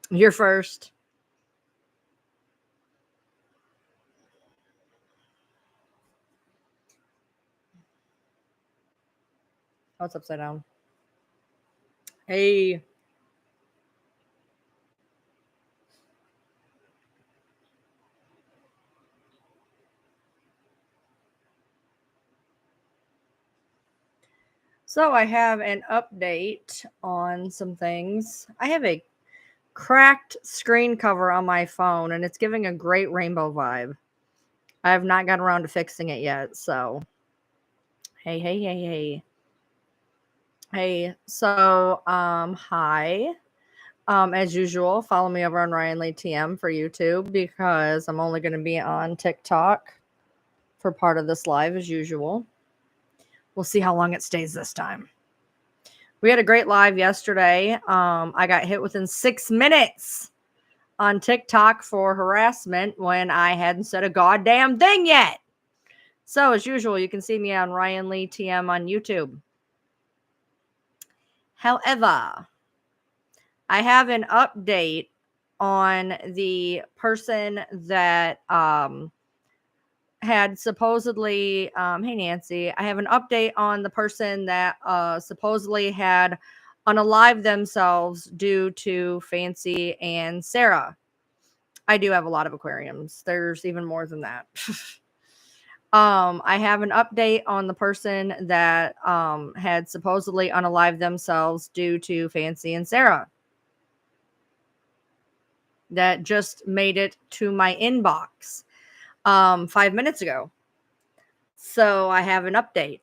You're first. Oh, it's upside down. Hey. So I have an update on some things. I have a cracked screen cover on my phone and it's giving a great rainbow vibe. I have not gotten around to fixing it yet, so hey, hey, hey, hey. Hey, so hi. As usual, follow me over on Ryan Lee TM for YouTube because I'm only gonna be on TikTok for part of this live as usual. We'll see how long it stays this time. We had a great live yesterday. I got hit within 6 minutes on TikTok for harassment when I hadn't said a goddamn thing yet. So, as usual, you can see me on Ryan Lee TM on YouTube. However, I have an update on the person that had supposedly, hey Nancy, I have an update on the person that supposedly had unalived themselves due to Fancy and Sarah. I do have a lot of aquariums. There's even more than that. I have an update on the person that had supposedly unalived themselves due to Fancy and Sarah. That just made it to my inbox 5 minutes ago. So I have an update.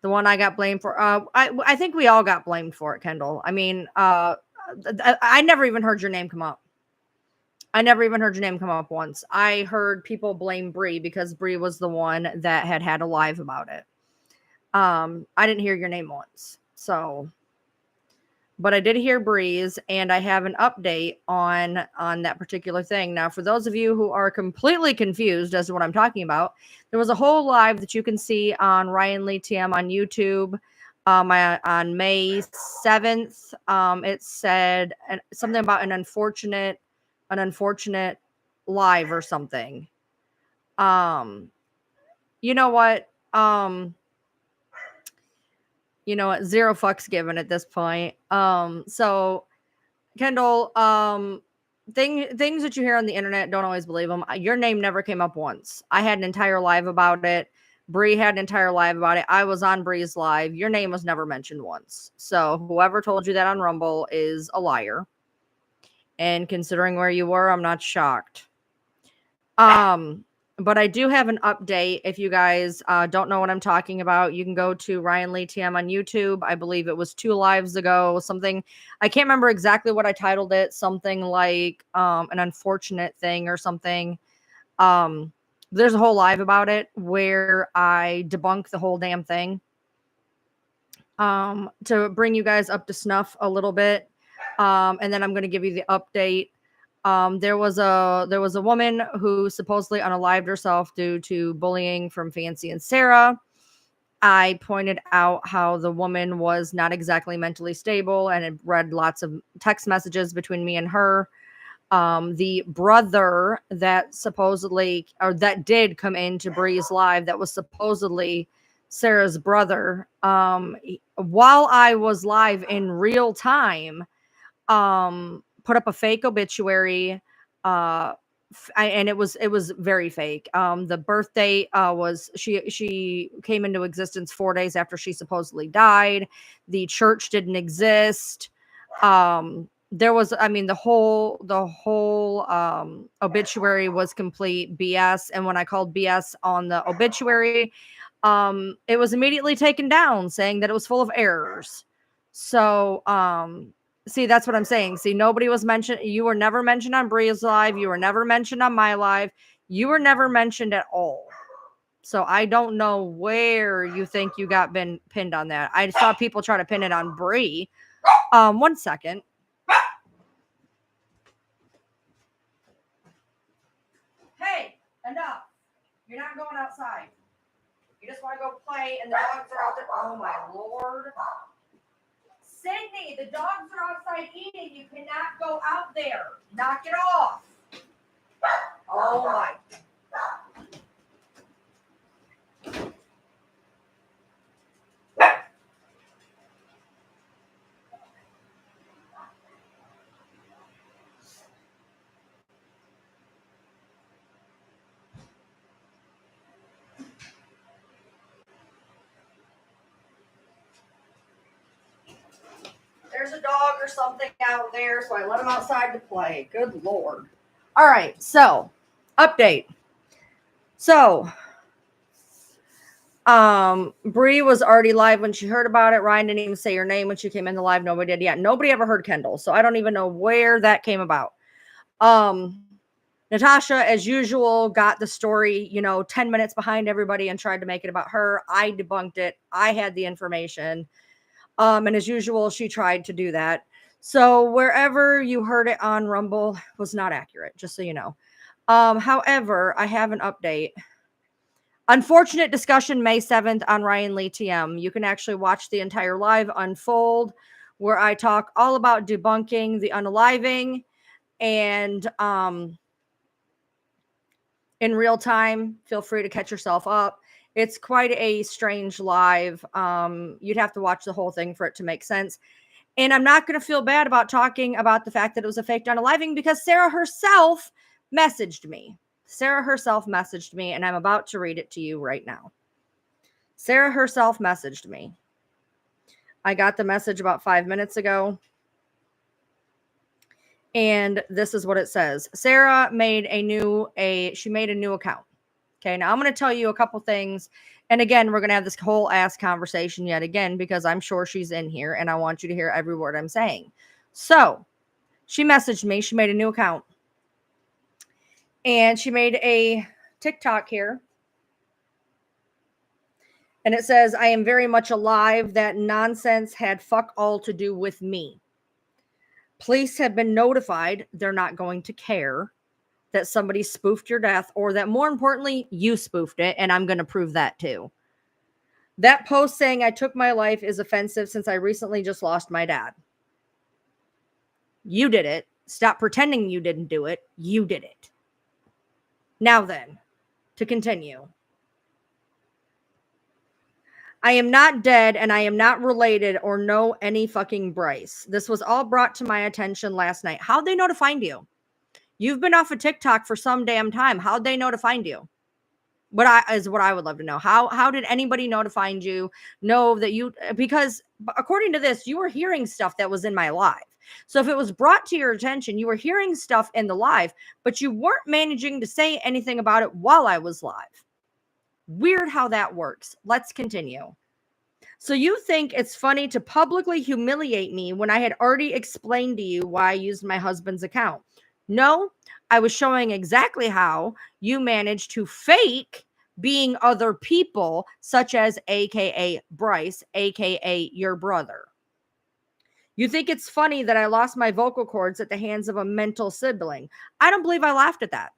The one I got blamed for. I think we all got blamed for it, Kendall. I mean, I never even heard your name come up. I never even heard your name come up once. I heard people blame Bree because Bree was the one that had a live about it. I didn't hear your name once. So, but I did hear Bree's, and I have an update on that particular thing. Now, for those of you who are completely confused as to what I'm talking about, there was a whole live that you can see on Ryan Lee TM on YouTube. On May 7th, it said something about an unfortunate live or something. Um, you know what? Zero fucks given at this point. So Kendall, things that you hear on the internet, don't always believe them. Your name never came up once. I had an entire live about it. Bree had an entire live about it. I was on Bree's live. Your name was never mentioned once. So whoever told you that on Rumble is a liar. And considering where you were, I'm not shocked. But I do have an update. If you guys don't know what I'm talking about, you can go to Ryan Lee TM on YouTube. I believe it was 2 lives ago. Something, I can't remember exactly what I titled it. Something like an unfortunate thing or something. There's a whole live about it where I debunk the whole damn thing. To bring you guys up to snuff a little bit. And then I'm going to give you the update. There was a woman who supposedly unalived herself due to bullying from Fancy and Sarah. I pointed out how the woman was not exactly mentally stable and had read lots of text messages between me and her. The brother that supposedly, or that did come into Bree's live, that was supposedly Sarah's brother. While I was live in real time, put up a fake obituary, and it was very fake. The birth date was she came into existence 4 days after she supposedly died. The church didn't exist. There was, I mean, the whole obituary was complete BS. And when I called BS on the obituary, it was immediately taken down, saying that it was full of errors. So see, that's what I'm saying. See, nobody was mentioned. You were never mentioned on Bree's live. You were never mentioned on my live. You were never mentioned at all. So I don't know where you think you got been pinned on that. I saw people try to pin it on Bree. 1 second. Hey, enough. You're not going outside. You just want to go play and the dogs are out there. Oh my Lord. Sydney, the dogs are outside eating. You cannot go out there. Knock it off. Oh my. There's a dog or something out there, so I let him outside to play. Good Lord. All right, so update. So, Bree was already live when she heard about it. Ryan didn't even say her name when she came in the live. Nobody did yet. Nobody ever heard Kendall, so I don't even know where that came about. Natasha, as usual, got the story, 10 minutes behind everybody and tried to make it about her. I debunked it. I had the information. And as usual, she tried to do that. So wherever you heard it on Rumble was not accurate, just so you know. However, I have an update. Unfortunate discussion May 7th on Ryan Lee TM. You can actually watch the entire live unfold where I talk all about debunking the unaliving and in real time. Feel free to catch yourself up. It's quite a strange live. You'd have to watch the whole thing for it to make sense. And I'm not going to feel bad about talking about the fact that it was a fake unaliving because Sarah herself messaged me. And I'm about to read it to you right now. Sarah herself messaged me. I got the message about 5 minutes ago. And this is what it says. Sarah made a new account. Okay, now I'm going to tell you a couple things. And again, we're going to have this whole ass conversation yet again because I'm sure she's in here and I want you to hear every word I'm saying. So she messaged me. She made a new account. And she made a TikTok here. And it says, I am very much alive. That nonsense had fuck all to do with me. Police have been notified. They're not going to care that somebody spoofed your death or that more importantly, you spoofed it. And I'm going to prove that too. That post saying I took my life is offensive since I recently just lost my dad. You did it. Stop pretending you didn't do it. You did it. Now then, to continue. I am not dead and I am not related or know any fucking Bryce. This was all brought to my attention last night. How'd they know to find you? You've been off of TikTok for some damn time. How'd they know to find you? What I would love to know. How did anybody know to find you? Know that you, because according to this, you were hearing stuff that was in my live. So if it was brought to your attention, you were hearing stuff in the live, but you weren't managing to say anything about it while I was live. Weird how that works. Let's continue. So you think it's funny to publicly humiliate me when I had already explained to you why I used my husband's account? No, I was showing exactly how you managed to fake being other people, such as AKA Bryce, AKA your brother. You think it's funny that I lost my vocal cords at the hands of a mental sibling. I don't believe I laughed at that.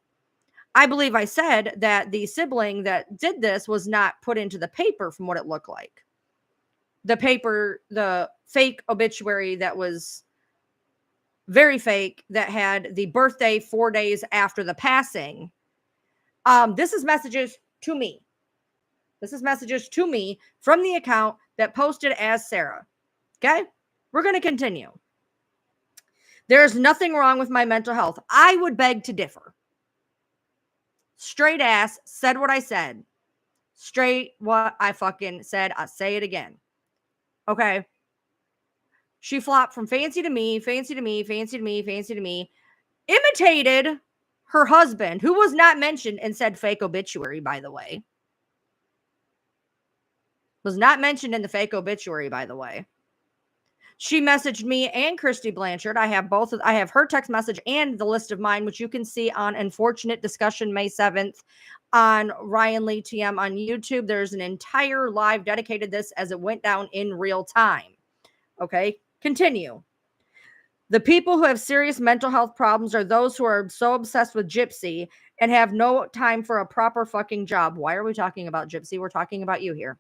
I believe I said that the sibling that did this was not put into the paper from what it looked like. The paper, the fake obituary that was very fake, that had the birthday 4 days after the passing. This is messages to me. This is messages to me from the account that posted as Sarah. Okay? We're going to continue. There's nothing wrong with my mental health. I would beg to differ. Straight ass, said what I said. Straight what I fucking said. I'll say it again. Okay? She flopped from fancy to me, fancy to me, fancy to me, fancy to me. Imitated her husband, who was not mentioned and said fake obituary, by the way. Was not mentioned in the fake obituary, by the way. She messaged me and Christy Blanchard. I have her text message and the list of mine, which you can see on Unfortunate Discussion May 7th on Ryan Lee TM on YouTube. There's an entire live dedicated to this as it went down in real time. Okay, continue. The people who have serious mental health problems are those who are so obsessed with Gypsy and have no time for a proper fucking job. Why are we talking about Gypsy? We're talking about you here.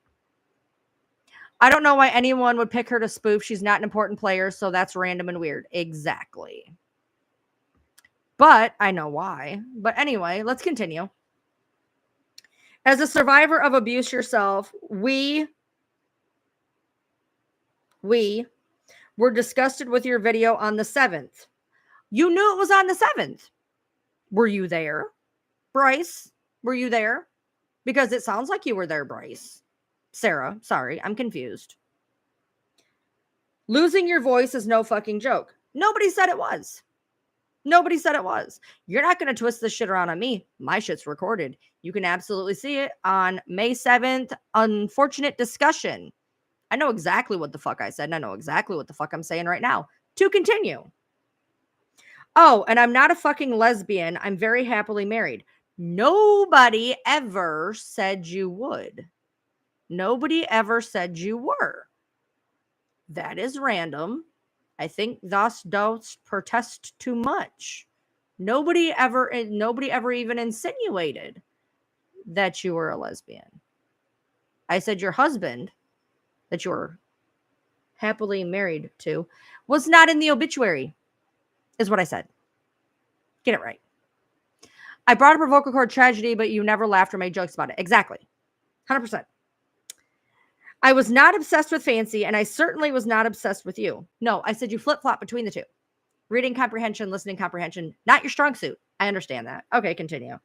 I don't know why anyone would pick her to spoof. She's not an important player, so that's random and weird. Exactly. But I know why. But anyway, let's continue. As a survivor of abuse yourself, we were disgusted with your video on the 7th. You knew it was on the 7th. Were you there? Bryce, were you there? Because it sounds like you were there, Bryce. Sarah, sorry, I'm confused. Losing your voice is no fucking joke. Nobody said it was. Nobody said it was. You're not going to twist this shit around on me. My shit's recorded. You can absolutely see it on May 7th. Unfortunate discussion. I know exactly what the fuck I said, and I know exactly what the fuck I'm saying right now. To continue. Oh, and I'm not a fucking lesbian. I'm very happily married. Nobody ever said you would. Nobody ever said you were. That is random. I think thus dost protest too much. Nobody ever even insinuated that you were a lesbian. I said your husband that you were happily married to was not in the obituary, is what I said. Get it right. I brought up a vocal cord tragedy, but you never laughed or made jokes about it. Exactly. 100%. I was not obsessed with Fancy, and I certainly was not obsessed with you. No, I said you flip-flop between the two. Reading comprehension, listening comprehension, not your strong suit. I understand that. Okay, continue.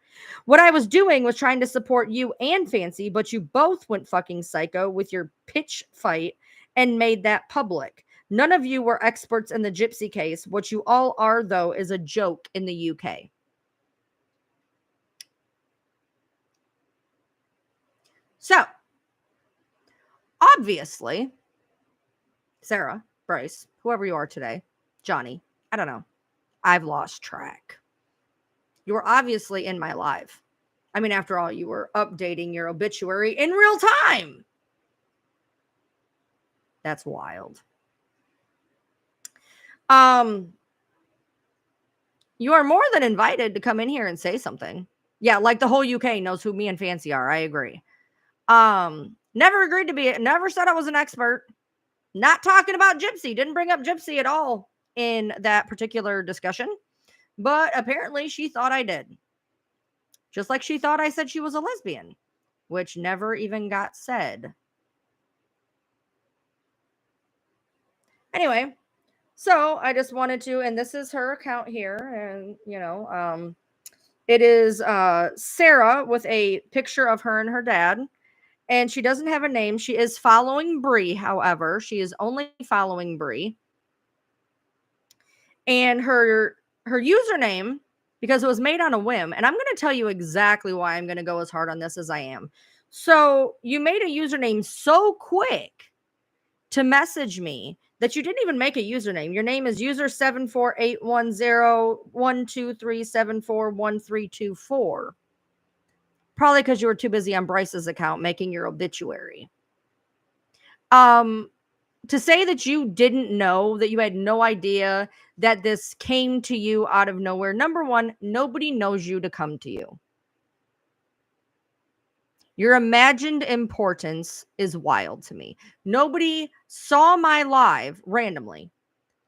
What I was doing was trying to support you and Fancy, but you both went fucking psycho with your pitch fight and made that public. None of you were experts in the Gypsy case. What you all are, though, is a joke in the UK. So, obviously, Sarah, Bryce, whoever you are today, Johnny, I don't know. I've lost track. You were obviously in my live. I mean, after all, you were updating your obituary in real time. That's wild. You are more than invited to come in here and say something. Yeah, like the whole UK knows who me and Fancy are. I agree. Never agreed to be it. Never said I was an expert. Not talking about Gypsy. Didn't bring up Gypsy at all in that particular discussion. But apparently she thought I did. Just like she thought I said she was a lesbian, which never even got said. Anyway, so I just wanted to, and this is her account here, and it is Sarah with a picture of her and her dad. And she doesn't have a name. She is following Bree, however. She is only following Bree. And her username, because it was made on a whim, and I'm going to tell you exactly why I'm going to go as hard on this as I am. So you made a username so quick to message me that you didn't even make a username. Your name is user 7481012374132 Probably because you were too busy on Bryce's account making your obituary. To say that you didn't know, that you had no idea that this came to you out of nowhere. Number one, nobody knows you to come to you. Your imagined importance is wild to me. Nobody saw my live randomly,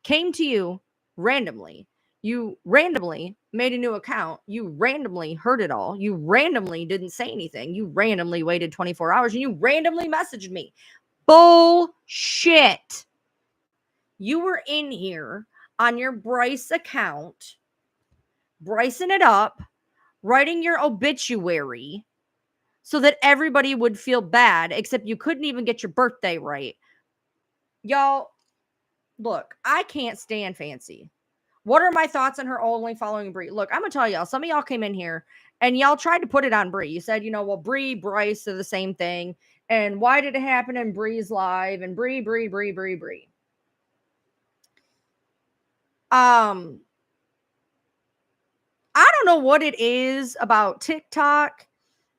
came to you randomly. You randomly made a new account. You randomly heard it all. You randomly didn't say anything. You randomly waited 24 hours and you randomly messaged me. Bullshit. You were in here on your Bryce account, Brycing it up, writing your obituary so that everybody would feel bad, except you couldn't even get your birthday right. Y'all, look, I can't stand Fancy. What are my thoughts on her only following Bree? Look, I'm going to tell y'all, some of y'all came in here and y'all tried to put it on Bree. You said, well, Bree, Bryce are the same thing. And why did it happen in Bree's live? And Bree. I don't know what it is about TikTok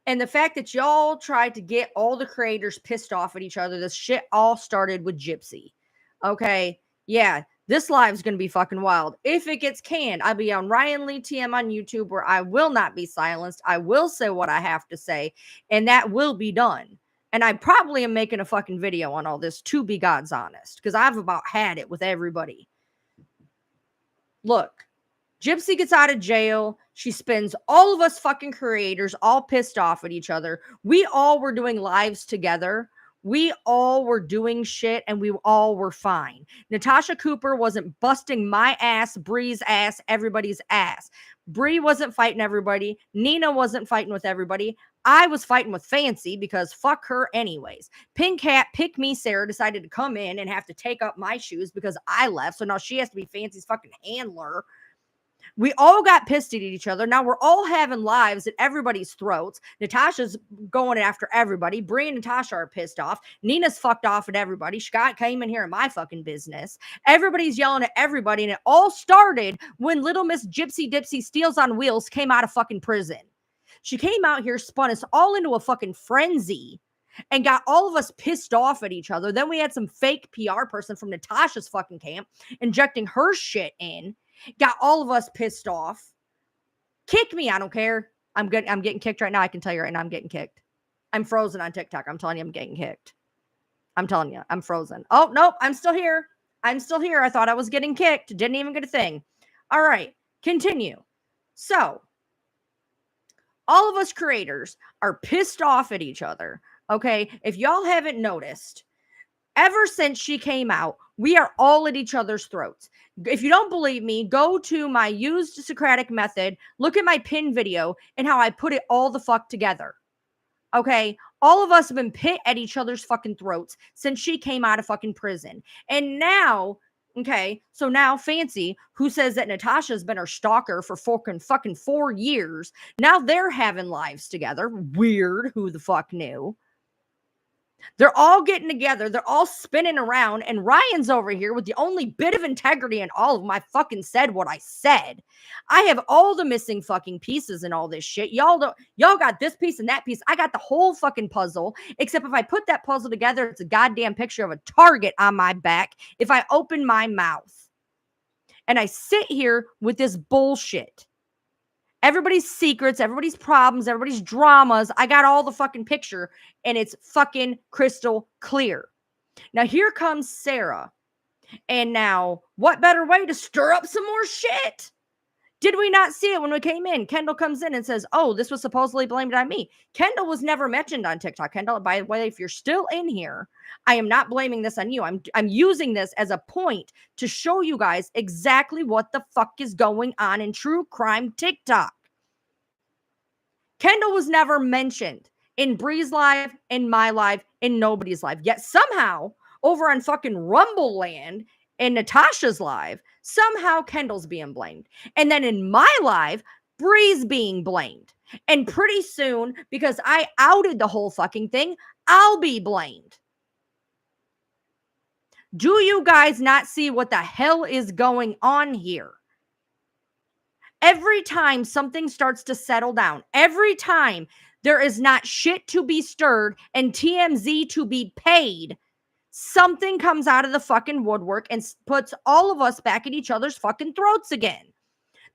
and the fact that y'all tried to get all the creators pissed off at each other. This shit all started with Gypsy. Okay. Yeah. This live is going to be fucking wild. If it gets canned, I'll be on Ryan Lee TM on YouTube where I will not be silenced. I will say what I have to say, and that will be done. And I probably am making a fucking video on all this, to be God's honest, because I've about had it with everybody. Look, Gypsy gets out of jail. She spends all of us fucking creators all pissed off at each other. We all were doing lives together. We all were doing shit and we all were fine. Natasha Cooper wasn't busting my ass, Bree's ass, everybody's ass. Bree wasn't fighting everybody. Nina wasn't fighting with everybody. I was fighting with Fancy because fuck her anyways. Pink Cat, Pick Me Sarah decided to come in and have to take up my shoes because I left. So now she has to be Fancy's fucking handler. We all got pissed at each other. Now we're all having lives at everybody's throats. Natasha's going after everybody. Brie and Natasha are pissed off. Nina's fucked off at everybody. Scott came in here in my fucking business. Everybody's yelling at everybody. And it all started when little Miss Gypsy Dipsy Steals on Wheels came out of fucking prison. She came out here, spun us all into a fucking frenzy, and got all of us pissed off at each other. Then we had some fake PR person from Natasha's fucking camp injecting her shit in. Got all of us pissed off. Kick me. I don't care. I'm getting kicked right now. I can tell you right now I'm getting kicked. I'm frozen on TikTok. I'm telling you I'm getting kicked. I'm telling you I'm frozen. Oh, nope. I'm still here. I'm still here. I thought I was getting kicked. Didn't even get a thing. All right. Continue. So all of us creators are pissed off at each other. Okay. If y'all haven't noticed, ever since she came out, we are all at each other's throats. If you don't believe me, go to my used Socratic method, look at my pin video and how I put it all the fuck together. Okay? All of us have been pit at each other's fucking throats since she came out of fucking prison. And now, okay, so now Fancy, who says that Natasha's been her stalker for fucking 4 years, now they're having lives together. Weird. Who the fuck knew? They're all getting together. They're all spinning around. And Ryan's over here with the only bit of integrity in all of them. I fucking said what I said. I have all the missing fucking pieces and all this shit. Y'all got this piece and that piece. I got the whole fucking puzzle. Except if I put that puzzle together, it's a goddamn picture of a target on my back if I open my mouth. And I sit here with this bullshit. Everybody's secrets, everybody's problems, everybody's dramas. I got all the fucking picture and it's fucking crystal clear. Now here comes Sarah. And now what better way to stir up some more shit? Did we not see it when we came in? Kendall comes in and says, oh, this was supposedly blamed on me. Kendall was never mentioned on TikTok. Kendall, by the way, if you're still in here, I am not blaming this on you. I'm using this as a point to show you guys exactly what the fuck is going on in true crime TikTok. Kendall was never mentioned in Bree's live, in my live, in nobody's live. Yet somehow, over on fucking Rumble Land, in Natasha's live, somehow Kendall's being blamed. And then in my live, Bree's being blamed. And pretty soon, because I outed the whole fucking thing, I'll be blamed. Do you guys not see what the hell is going on here? Every time something starts to settle down, every time there is not shit to be stirred and TMZ to be paid, something comes out of the fucking woodwork and puts all of us back at each other's fucking throats again.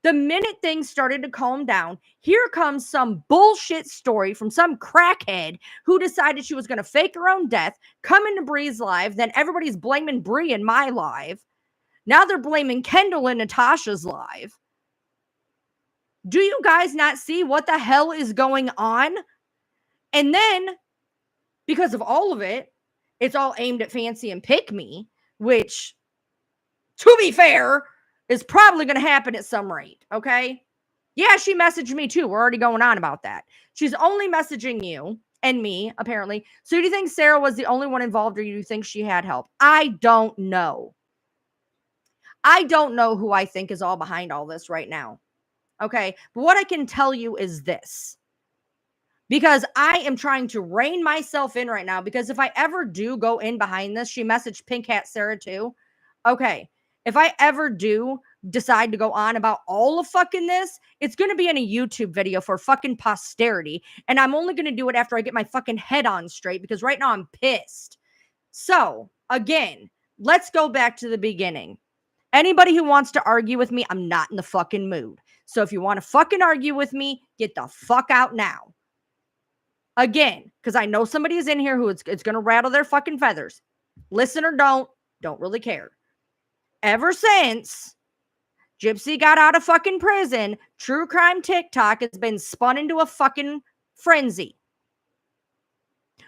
The minute things started to calm down, here comes some bullshit story from some crackhead who decided she was going to fake her own death, come into Bree's live, then everybody's blaming Bree in my live. Now they're blaming Kendall in Natasha's live. Do you guys not see what the hell is going on? And then, because of all of it, it's all aimed at Fancy and Pick Me, which, to be fair, is probably going to happen at some rate, okay? Yeah, she messaged me too. We're already going on about that. She's only messaging you and me, apparently. So do you think Sarah was the only one involved, or do you think she had help? I don't know. I don't know who I think is all behind all this right now. Okay, but what I can tell you is this, because I am trying to rein myself in right now, because if I ever do go in behind this, she messaged Pink Hat Sarah too. Okay, if I ever do decide to go on about all of fucking this, it's going to be in a YouTube video for fucking posterity, and I'm only going to do it after I get my fucking head on straight, because right now I'm pissed. So, again, let's go back to the beginning. Anybody who wants to argue with me, I'm not in the fucking mood. So if you want to fucking argue with me, get the fuck out now. Again, because I know somebody is in here who it's going to rattle their fucking feathers. Listen or don't really care. Ever since Gypsy got out of fucking prison, true crime TikTok has been spun into a fucking frenzy.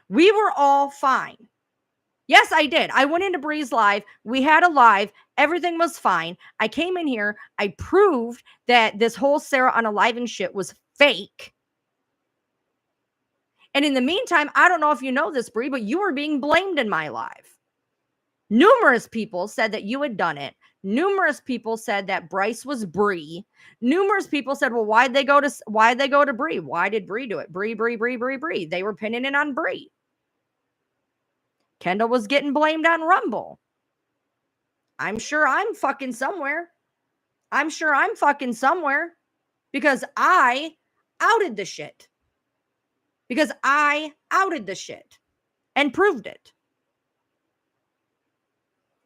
We were all fine. Yes, I did. I went into Bree's live. We had a live. Everything was fine. I came in here. I proved that this whole Sarah unaliving shit was fake. And in the meantime, I don't know if you know this, Bree, but you were being blamed in my live. Numerous people said that you had done it. Numerous people said that Bryce was Bree. Numerous people said, well, why'd they go to Bree? Why did Bree do it? Bree. They were pinning it on Bree. Kendall was getting blamed on Rumble. I'm sure I'm fucking somewhere. Because I outed the shit. And proved it.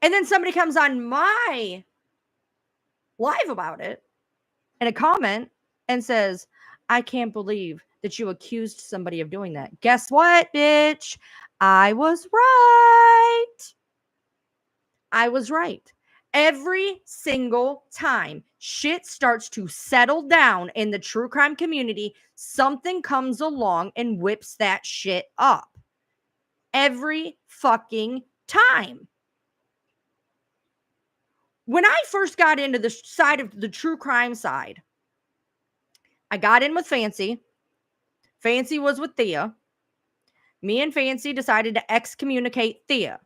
And then somebody comes on my live about it in a comment and says, I can't believe that you accused somebody of doing that. Guess what, bitch? I was right. Every single time shit starts to settle down in the true crime community, something comes along and whips that shit up. Every fucking time. When I first got into the side of the true crime side, I got in with Fancy. Fancy was with Thea. Me and Fancy decided to excommunicate Thea,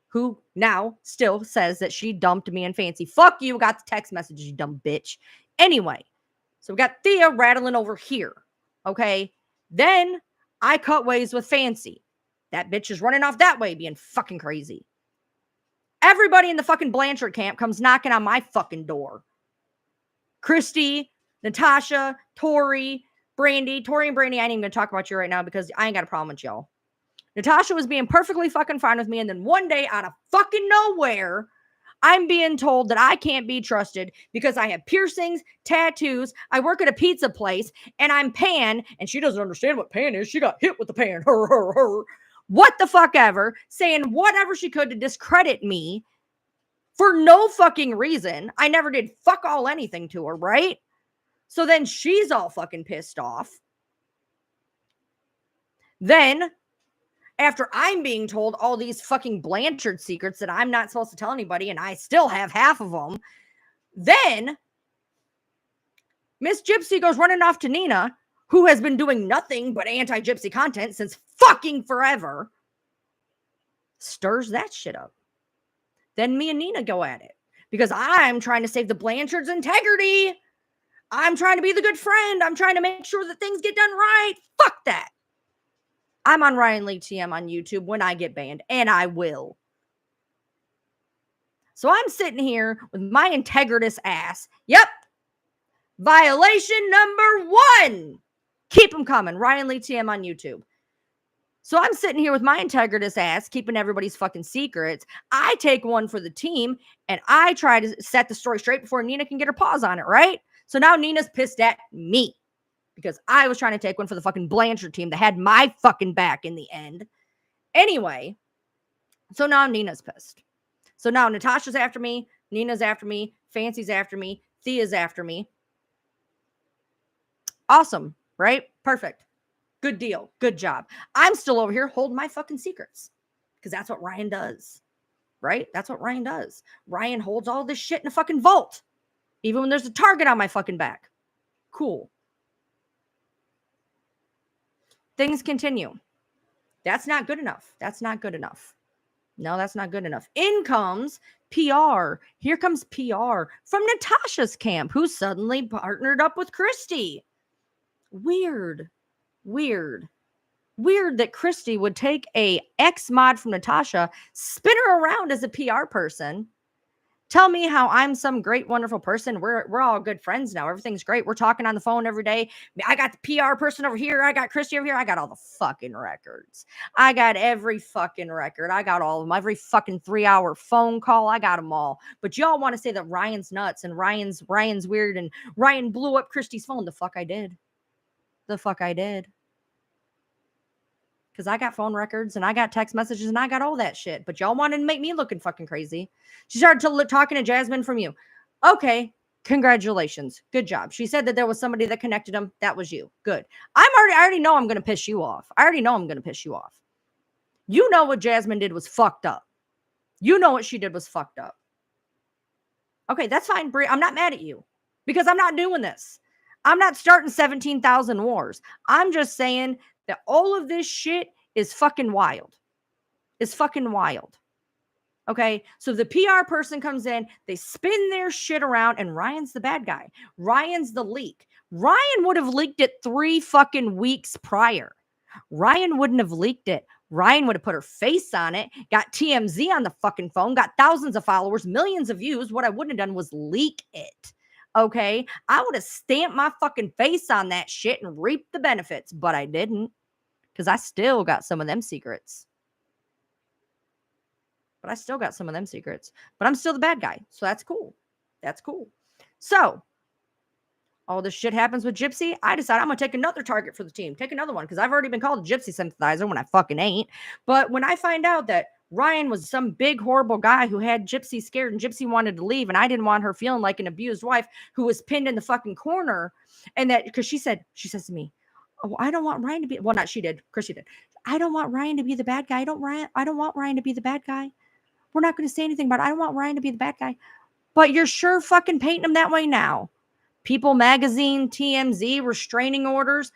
who now still says that she dumped me and Fancy. Fuck you, got the text message, you dumb bitch. Anyway, so we got Thea rattling over here, okay? Then I cut ways with Fancy. That bitch is running off that way, being fucking crazy. Everybody in the fucking Blanchard camp comes knocking on my fucking door. Christy, Natasha, Tori, Brandy. Tori and Brandy, I ain't even gonna talk about you right now because I ain't got a problem with y'all. Natasha was being perfectly fucking fine with me, and then one day, out of fucking nowhere, I'm being told that I can't be trusted because I have piercings, tattoos, I work at a pizza place, and I'm Pan, and she doesn't understand what Pan is. She got hit with the pan. Her. What the fuck ever, saying whatever she could to discredit me for no fucking reason. I never did fuck all anything to her, right? So then she's all fucking pissed off. Then, after I'm being told all these fucking Blanchard secrets that I'm not supposed to tell anybody, and I still have half of them, then Miss Gypsy goes running off to Nina, who has been doing nothing but anti-Gypsy content since fucking forever, stirs that shit up. Then me and Nina go at it because I'm trying to save the Blanchard's integrity. I'm trying to be the good friend. I'm trying to make sure that things get done right. Fuck that. I'm on Ryan Lee TM on YouTube when I get banned, and I will. So I'm sitting here with my integritous ass. Yep. Violation number 1. Keep them coming. Ryan Lee TM on YouTube. So I'm sitting here with my integritous ass, keeping everybody's fucking secrets. I take one for the team, and I try to set the story straight before Nina can get her paws on it, right? So now Nina's pissed at me because I was trying to take one for the fucking Blanchard team that had my fucking back in the end. Anyway, so now Nina's pissed. So now Natasha's after me, Nina's after me, Fancy's after me, Thea's after me. Awesome, right? Perfect. Good deal. Good job. I'm still over here holding my fucking secrets because that's what Ryan does, right? That's what Ryan does. Ryan holds all this shit in a fucking vault, even when there's a target on my fucking back. Cool. Things continue. That's not good enough. That's not good enough. No, that's not good enough. In comes PR. Here comes PR from Natasha's camp, who suddenly partnered up with Christy. Weird that Christy would take a ex-mod from Natasha, spin her around as a PR person, tell me how I'm some great, wonderful person. We're all good friends now. Everything's great. We're talking on the phone every day. I got the PR person over here. I got Christy over here. I got all the fucking records. I got every fucking record. I got all of them. Every fucking 3-hour phone call. I got them all. But y'all want to say that Ryan's nuts and Ryan's weird and Ryan blew up Christy's phone. The fuck I did. because I got phone records and I got text messages and I got all that shit. But y'all wanted to make me looking fucking crazy. She started talking to Jasmine from you. Okay, congratulations. Good job. She said that there was somebody that connected them. That was you. Good. I already know I'm going to piss you off. I already know I'm going to piss you off. You know what Jasmine did was fucked up. You know what she did was fucked up. Okay, that's fine, Brie. I'm not mad at you because I'm not doing this. I'm not starting 17,000 wars. I'm just saying that all of this shit is fucking wild. It's fucking wild. Okay, so the PR person comes in, they spin their shit around, and Ryan's the bad guy. Ryan's the leak. Ryan would have leaked it 3 fucking weeks prior. Ryan wouldn't have leaked it. Ryan would have put her face on it, got TMZ on the fucking phone, got thousands of followers, millions of views. What I wouldn't have done was leak it. Okay, I would have stamped my fucking face on that shit and reaped the benefits, but I didn't because I still got some of them secrets. But I still got some of them secrets. But I'm still the bad guy. So that's cool. That's cool. So all this shit happens with Gypsy. I decide I'm going to take another target for the team. Take another one because I've already been called a Gypsy sympathizer when I fucking ain't. But when I find out that Ryan was some big, horrible guy who had Gypsy scared and Gypsy wanted to leave and I didn't want her feeling like an abused wife who was pinned in the fucking corner. And that because she says to me, oh, I don't want Ryan to be, well, not she did. Chrissy did. I don't want Ryan to be the bad guy. I don't want Ryan to be the bad guy. We're not going to say anything about it. I don't want Ryan to be the bad guy. But you're sure fucking painting him that way now. People Magazine, TMZ, restraining orders.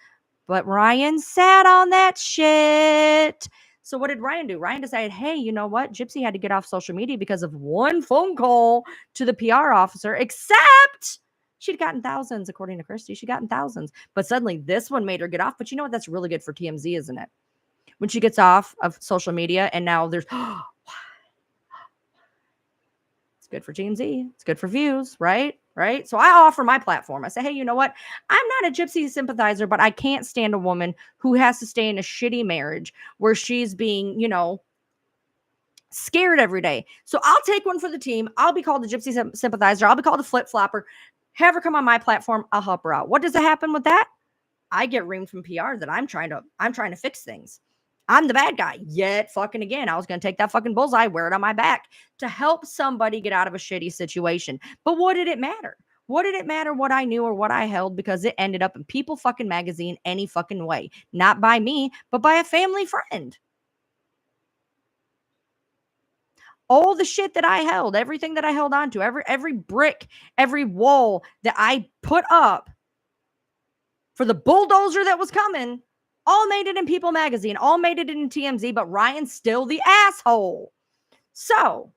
But Ryan sat on that shit. So what did Ryan do? Ryan decided, hey, you know what? Gypsy had to get off social media because of one phone call to the PR officer, except she'd gotten thousands, according to Christy. She'd gotten thousands. But suddenly this one made her get off. But you know what? That's really good for TMZ, isn't it? When she gets off of social media and now there's... good for TMZ. It's good for views, right? Right. So I offer my platform. I say, hey, you know what? I'm not a Gypsy sympathizer, but I can't stand a woman who has to stay in a shitty marriage where she's being, scared every day. So I'll take one for the team. I'll be called a Gypsy sympathizer. I'll be called a flip flopper. Have her come on my platform. I'll help her out. What does happen with that? I get reamed from PR that I'm trying to fix things. I'm the bad guy. Yet fucking again, I was going to take that fucking bullseye, wear it on my back to help somebody get out of a shitty situation. But what did it matter? What did it matter what I knew or what I held? Because it ended up in People fucking Magazine any fucking way. Not by me, but by a family friend. All the shit that I held, everything that I held onto, every brick, every wall that I put up for the bulldozer that was coming, all made it in People Magazine, all made it in TMZ, but Ryan's still the asshole. So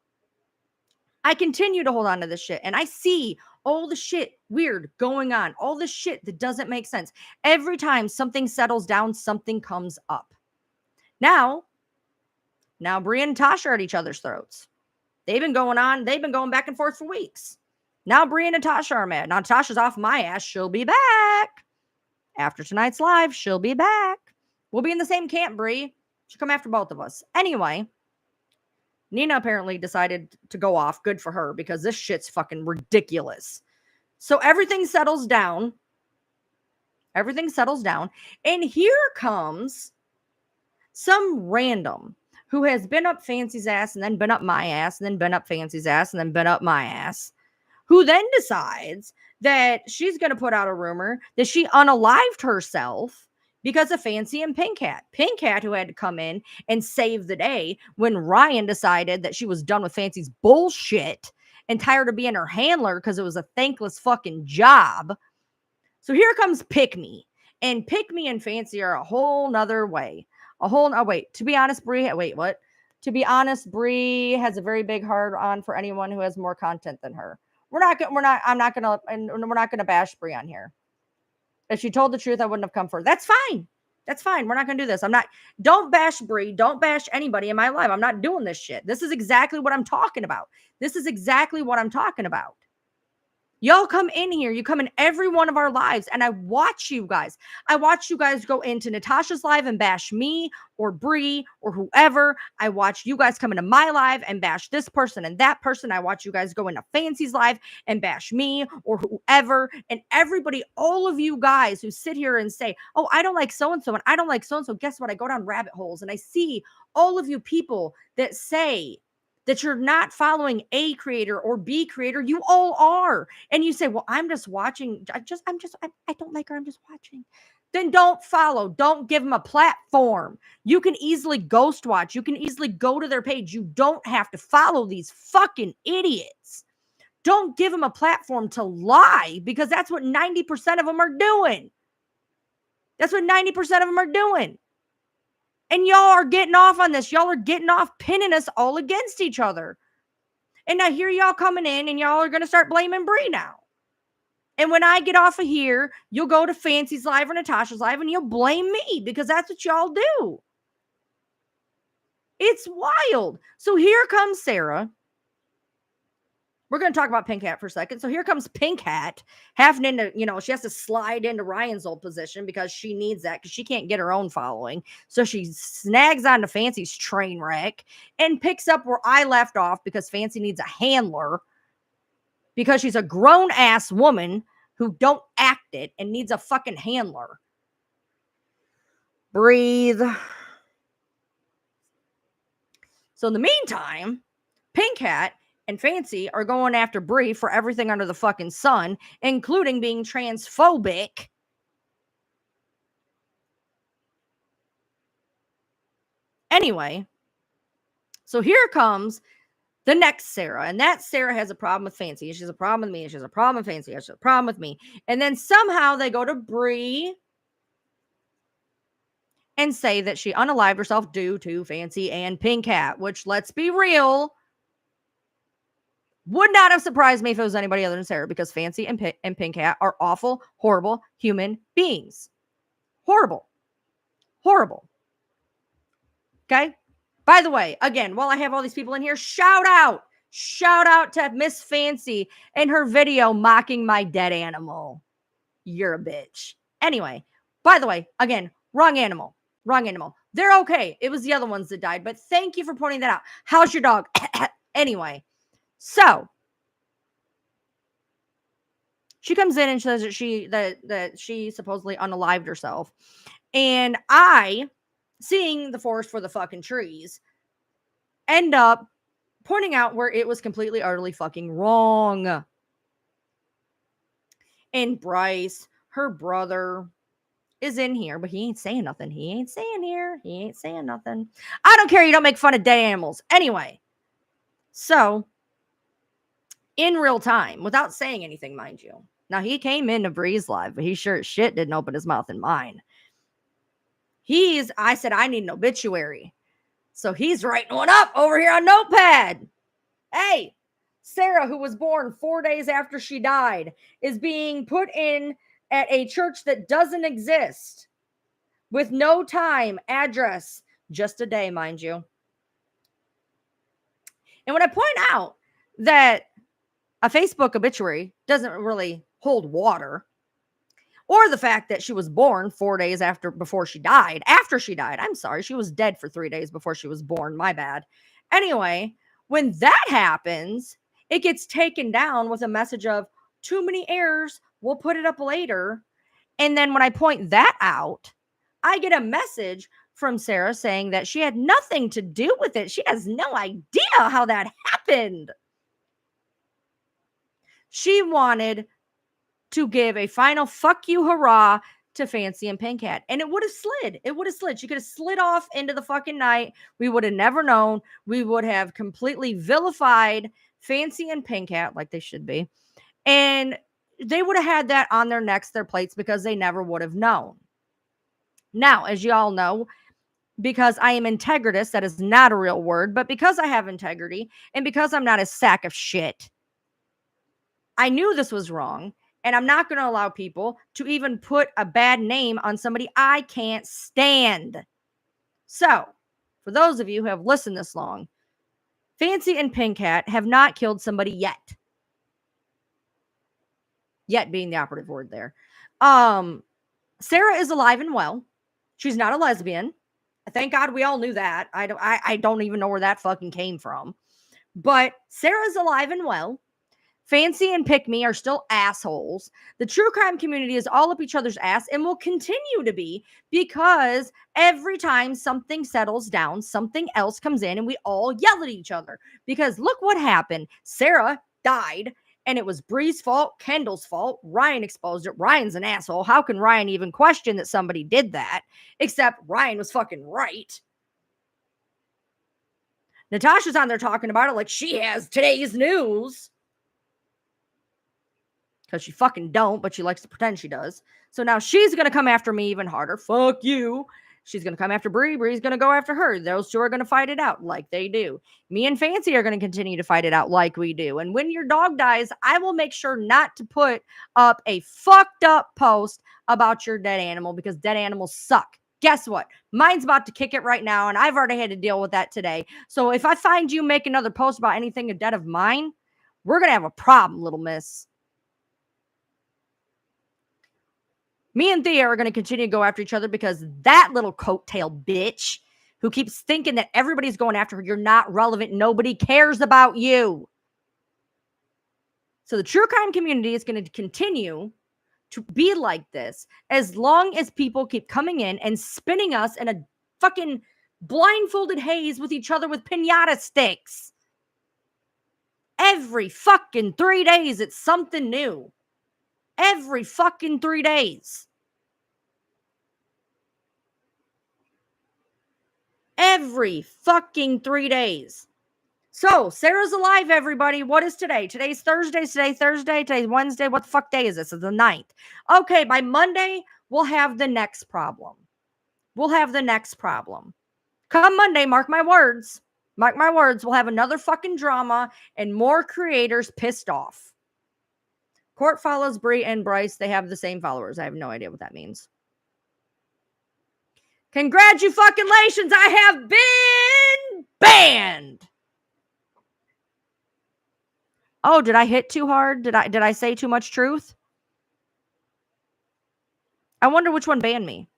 I continue to hold on to this shit and I see all the shit weird going on, all the shit that doesn't make sense. Every time something settles down, something comes up. Now Bria and Tasha are at each other's throats. They've been going back and forth for weeks. Now Bria and Tasha are mad. Now Tasha's off my ass. She'll be back. After tonight's live, she'll be back. We'll be in the same camp, Brie. She'll come after both of us. Anyway, Nina apparently decided to go off. Good for her, because this shit's fucking ridiculous. So everything settles down. And here comes some random who has been up Fancy's ass and then been up my ass and then been up Fancy's ass and then been up my ass, who then decides that she's going to put out a rumor that she unalived herself because of Fancy and Pink Hat. Pink Hat, who had to come in and save the day when Ryan decided that she was done with Fancy's bullshit and tired of being her handler because it was a thankless fucking job. So here comes Pick Me. And Pick Me and Fancy are a whole nother way. To be honest, Brie has a very big heart on for anyone who has more content than her. We're not gonna bash Brie on here. If she told the truth, I wouldn't have come for her. That's fine. We're not gonna do this. Don't bash Brie. Don't bash anybody in my life. I'm not doing this shit. This is exactly what I'm talking about. Y'all come in here. You come in every one of our lives, and I watch you guys. I watch you guys go into Natasha's live and bash me or Bree or whoever. I watch you guys come into my live and bash this person and that person. I watch you guys go into Fancy's live and bash me or whoever. And everybody, all of you guys who sit here and say, oh, I don't like so-and-so and I don't like so-and-so. Guess what? I go down rabbit holes and I see all of you people that say that you're not following A creator or B creator. You all are. And you say, well, I'm just watching. I don't like her. I'm just watching. Then don't follow. Don't give them a platform. You can easily ghost watch. You can easily go to their page. You don't have to follow these fucking idiots. Don't give them a platform to lie, because that's what 90% of them are doing. That's what 90% of them are doing. And y'all are getting off on this. Y'all are getting off pinning us all against each other. And now here y'all coming in and y'all are going to start blaming Bree now. And when I get off of here, you'll go to Fancy's live or Natasha's live and you'll blame me, because that's what y'all do. It's wild. So here comes Sarah. We're going to talk about Pink Hat for a second. So here comes Pink Hat, having into, she has to slide into Ryan's old position because she needs that, because she can't get her own following. So she snags onto Fancy's train wreck and picks up where I left off, because Fancy needs a handler, because she's a grown ass woman who don't act it and needs a fucking handler. Breathe. So in the meantime, Pink Hat and Fancy are going after Bree for everything under the fucking sun, including being transphobic. Anyway, so here comes the next Sarah, and that Sarah has a problem with Fancy. She has a problem with me. She has a problem with Fancy. She has a problem with me. And then somehow they go to Bree and say that she unalived herself due to Fancy and Pink Hat, which, let's be real, would not have surprised me if it was anybody other than Sarah, because Fancy and Pink Hat are awful, horrible human beings. Horrible. Horrible. Okay? By the way, again, while I have all these people in here, shout out to Miss Fancy and her video mocking my dead animal. You're a bitch. Anyway, by the way, again, wrong animal. They're okay. It was the other ones that died, but thank you for pointing that out. How's your dog? Anyway, so she comes in and says that she supposedly unalived herself. And I, seeing the forest for the fucking trees, end up pointing out where it was completely, utterly fucking wrong. And Bryce, her brother, is in here, but he ain't saying nothing. He ain't saying nothing. I don't care. You don't make fun of dead animals. Anyway, so in real time, without saying anything, mind you. Now, he came into Bree's live, but he sure as shit didn't open his mouth in mine. I said, I need an obituary. So he's writing one up over here on Notepad. Hey, Sarah, who was born 4 days after she died, is being put in at a church that doesn't exist, with no time, address, just a day, mind you. And when I point out that a Facebook obituary doesn't really hold water, or the fact that she was born 4 days before she died. I'm sorry, she was dead for 3 days before she was born. My bad. Anyway, when that happens, it gets taken down with a message of too many errors. We'll put it up later. And then when I point that out, I get a message from Sarah saying that she had nothing to do with it. She has no idea how that happened. She wanted to give a final fuck you hurrah to Fancy and Pink Hat. And it would have slid. She could have slid off into the fucking night. We would have never known. We would have completely vilified Fancy and Pink Hat like they should be. And they would have had that on their necks, their plates, because they never would have known. Now, as you all know, because I am integritous, that is not a real word, but because I have integrity and because I'm not a sack of shit, I knew this was wrong. And I'm not going to allow people to even put a bad name on somebody I can't stand. So, for those of you who have listened this long, Fancy and Pink Hat have not killed somebody yet. Yet being the operative word there. Sarah is alive and well. She's not a lesbian. Thank God we all knew that. I don't even know where that fucking came from. But Sarah's alive and well. Fancy and Pick Me are still assholes. The true crime community is all up each other's ass and will continue to be, because every time something settles down, something else comes in and we all yell at each other. Because look what happened. Sarah died and it was Bree's fault, Kendall's fault. Ryan exposed it. Ryan's an asshole. How can Ryan even question that somebody did that? Except Ryan was fucking right. Natasha's on there talking about it like she has today's news. Because she fucking don't, but she likes to pretend she does. So now she's going to come after me even harder. Fuck you. She's going to come after Bree. Bree's going to go after her. Those two are going to fight it out like they do. Me and Fancy are going to continue to fight it out like we do. And when your dog dies, I will make sure not to put up a fucked up post about your dead animal, because dead animals suck. Guess what? Mine's about to kick it right now, and I've already had to deal with that today. So if I find you make another post about anything dead of mine, we're going to have a problem, little miss. Me and Thea are going to continue to go after each other because that little coattail bitch who keeps thinking that everybody's going after her, you're not relevant. Nobody cares about you. So the true crime community is going to continue to be like this as long as people keep coming in and spinning us in a fucking blindfolded haze with each other with piñata sticks. Every fucking 3 days, it's something new. Every fucking 3 days. Every fucking 3 days. So, Sarah's alive, everybody. What is today? Today's Thursday. Today's Thursday. Today's Wednesday. What the fuck day is this? It's the 9th. Okay, by Monday, we'll have the next problem. Come Monday, mark my words. Mark my words. We'll have another fucking drama and more creators pissed off. Court follows Bree and Bryce. They have the same followers. I have no idea what that means. Congratulations, I have been banned. Oh, did I hit too hard? Did I say too much truth? I wonder which one banned me.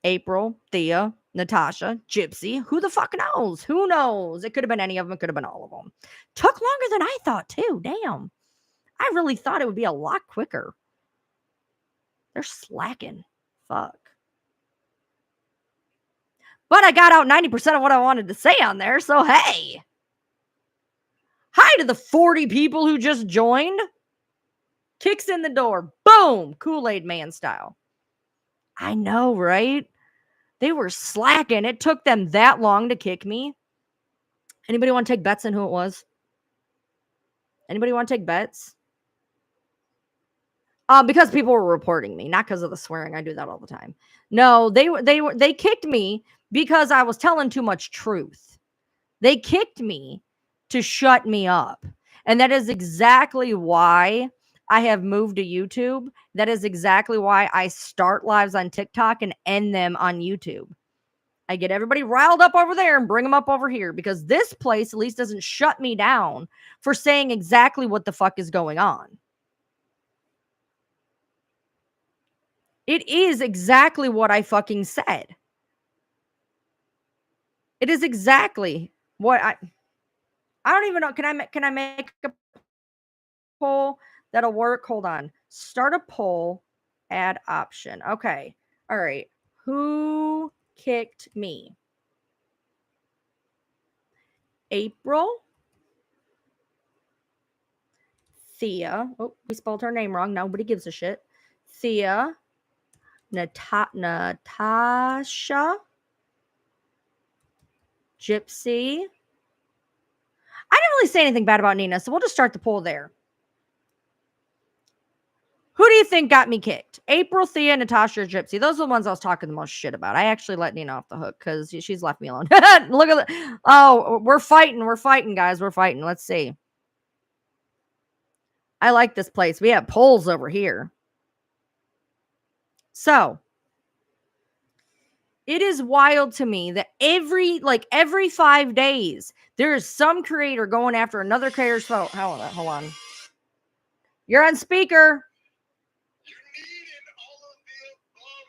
April, Thea, Natasha, Gypsy. Who the fuck knows? Who knows? It could have been any of them. It could have been all of them. Took longer than I thought too. Damn. I really thought it would be a lot quicker. They're slacking. Fuck. But I got out 90% of what I wanted to say on there, so hey. Hi to the 40 people who just joined. Kicks in the door. Boom. Kool-Aid Man style. I know, right? They were slacking. It took them that long to kick me. Anybody want to take bets on who it was? Anybody want to take bets? Because people were reporting me, not because of the swearing. I do that all the time. No, they kicked me because I was telling too much truth. They kicked me to shut me up. And that is exactly why I have moved to YouTube. That is exactly why I start lives on TikTok and end them on YouTube. I get everybody riled up over there and bring them up over here, because this place at least doesn't shut me down for saying exactly what the fuck is going on. It is exactly what I fucking said. It is exactly what I don't even know. Can I make a poll that'll work? Hold on. Start a poll, add option. Okay. All right. Who kicked me? April. Thea. Oh, we spelled her name wrong. Nobody gives a shit. Thea. Natasha. Gypsy. I didn't really say anything bad about Nina, so we'll just start the poll there. Who do you think got me kicked? April, Thea, Natasha, or Gypsy? Those are the ones I was talking the most shit about. I actually let Nina off the hook because she's left me alone. Look at that. Oh, we're fighting, guys. We're fighting. Let's see. I like this place. We have polls over here. So, it is wild to me that every 5 days, there is some creator going after another creator's phone. Hold on. You're on speaker. You needed all of the above.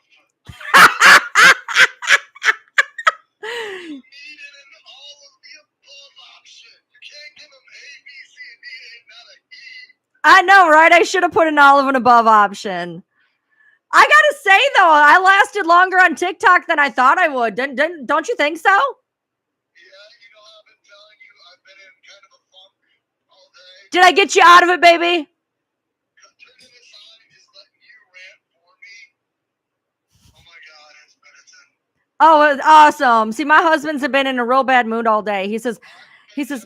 You needed an all of the above option. You can't give them A, B, C, and D, and not a E. I know, right? I should have put an all of an above option. I gotta say though, I lasted longer on TikTok than I thought I would. Don't you think so? Yeah, you know, I've been telling you, I've been in kind of a funk all day. Did I get you out of it, baby? Turning this on and just letting you rant for me. Oh my God, it's medicine. Oh, it's awesome. See, my husband's been in a real bad mood all day. He says, Ever since last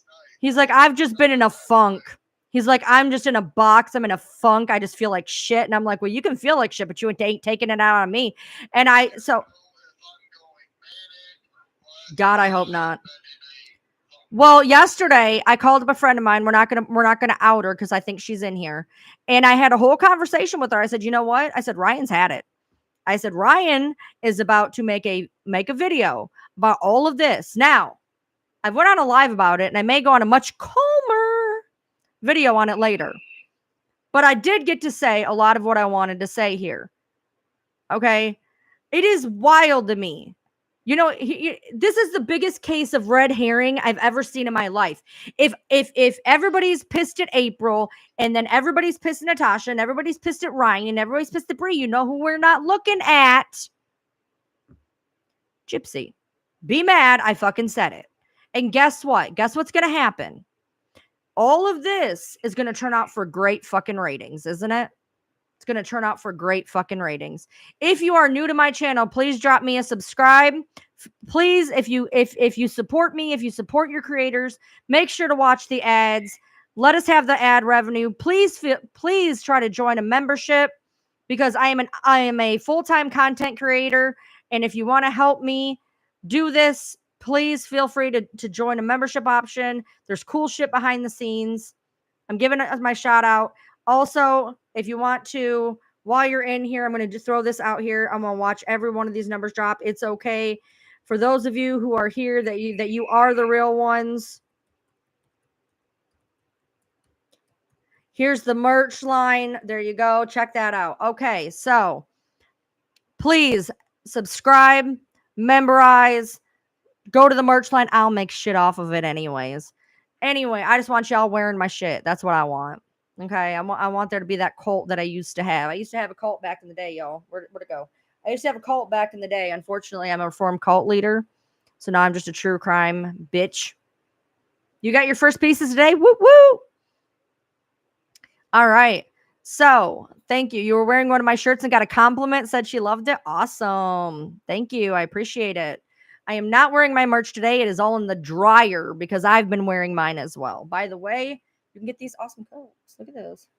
night. he's like, I've just been in a funk. He's like, I'm just in a box. I'm in a funk. I just feel like shit. And I'm like, well, you can feel like shit, but you ain't taking it out on me. And I don't know if I'm going manic or what. God, I hope not. I've been in a funk. Well, yesterday I called up a friend of mine. We're not gonna out her because I think she's in here. And I had a whole conversation with her. I said, you know what? I said, Ryan's had it. I said, Ryan is about to make a video about all of this. Now, I went on a live about it, and I may go on a much calmer video on it later. But I did get to say a lot of what I wanted to say here. Okay? It is wild to me. You know, this is the biggest case of red herring I've ever seen in my life. If everybody's pissed at April, and then everybody's pissed at Natasha, and everybody's pissed at Ryan, and everybody's pissed at Bree, you know who we're not looking at? Gypsy. Be mad, I fucking said it. And guess what? Guess what's going to happen? All of this is going to turn out for great fucking ratings, isn't it? It's going to turn out for great fucking ratings. If you are new to my channel, please drop me a subscribe. Please, if you support me, if you support your creators, make sure to watch the ads. Let us have the ad revenue. Please try to join a membership, because I am a full-time content creator. And if you want to help me do this, please feel free to join a membership option. There's cool shit behind the scenes. I'm giving it my shout out. Also, if you want to, while you're in here, I'm going to just throw this out here. I'm going to watch every one of these numbers drop. It's okay. For those of you who are here, that you are the real ones. Here's the merch line. There you go. Check that out. Okay, so please subscribe, memorize, go to the merch line. I'll make shit off of it anyways. Anyway, I just want y'all wearing my shit. That's what I want. Okay, I want there to be that cult that I used to have. I used to have a cult back in the day, y'all. Where'd it go? I used to have a cult back in the day. Unfortunately, I'm a reformed cult leader. So now I'm just a true crime bitch. You got your first pieces today? Woo woo! All right. So thank you. You were wearing one of my shirts and got a compliment, said she loved it. Awesome. Thank you. I appreciate it. I am not wearing my merch today. It is all in the dryer because I've been wearing mine as well. By the way, you can get these awesome cups. Look at those.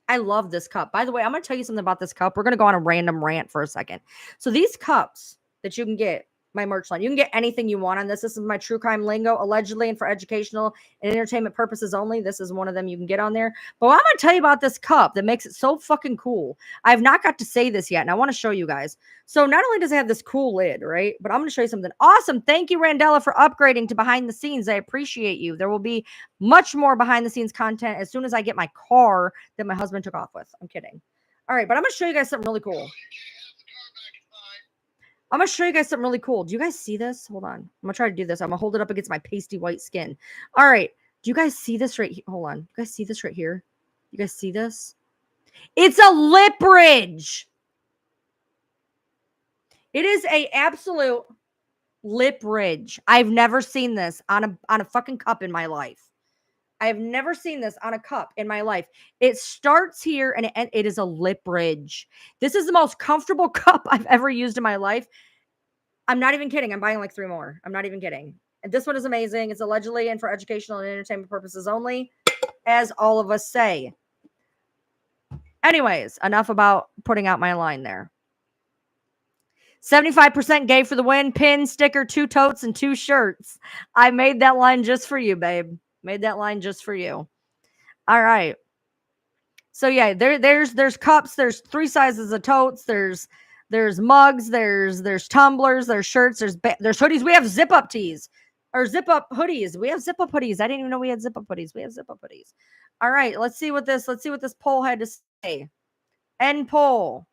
I love this cup. By the way, I'm going to tell you something about this cup. We're going to go on a random rant for a second. So these cups that you can get, my merch line, you can get anything you want on this. This is my true crime lingo, allegedly, and for educational and entertainment purposes only. This is one of them you can get on there. But I'm going to tell you about this cup that makes it so fucking cool. I've not got to say this yet, and I want to show you guys. So not only does it have this cool lid, right? But I'm going to show you something awesome. Thank you, Randella, for upgrading to behind the scenes. I appreciate you. There will be much more behind the scenes content as soon as I get my car that my husband took off with. I'm kidding. All right, but I'm going to show you guys something really cool. I'm going to show you guys something really cool. Do you guys see this? Hold on. I'm going to try to do this. I'm going to hold it up against my pasty white skin. All right. Do you guys see this right here? Hold on. You guys see this right here? You guys see this? It's a lip bridge. It is a absolute lip bridge. I've never seen this on a fucking cup in my life. I have never seen this on a cup in my life. It starts here and it is a lip bridge. This is the most comfortable cup I've ever used in my life. I'm not even kidding. I'm buying like 3 more. I'm not even kidding. And this one is amazing. It's allegedly and for educational and entertainment purposes only, as all of us say. Anyways, enough about putting out my line there. 75% gay for the win. Pin, sticker, 2 totes, and 2 shirts. I made that line just for you, babe. Made that line just for you. All right. So yeah, there's cups. There's 3 sizes of totes. There's mugs. There's tumblers. There's shirts. There's hoodies. We have zip up tees. or zip up hoodies. We have zip up hoodies. I didn't even know we had zip up hoodies. We have zip up hoodies. All right, let's see what this poll had to say. End poll.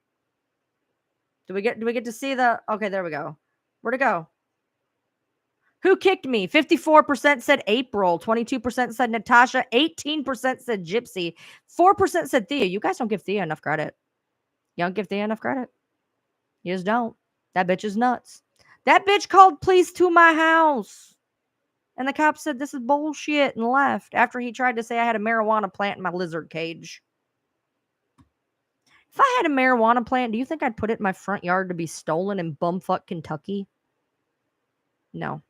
Do we get to see the okay, there we go. Where'd it go? Who kicked me? 54% said April, 22% said Natasha, 18% said Gypsy, 4% said Thea. You guys don't give Thea enough credit. You don't give Thea enough credit. You just don't. That bitch is nuts. That bitch called police to my house. And the cop said this is bullshit and left after he tried to say I had a marijuana plant in my lizard cage. If I had a marijuana plant, do you think I'd put it in my front yard to be stolen in bumfuck Kentucky? No.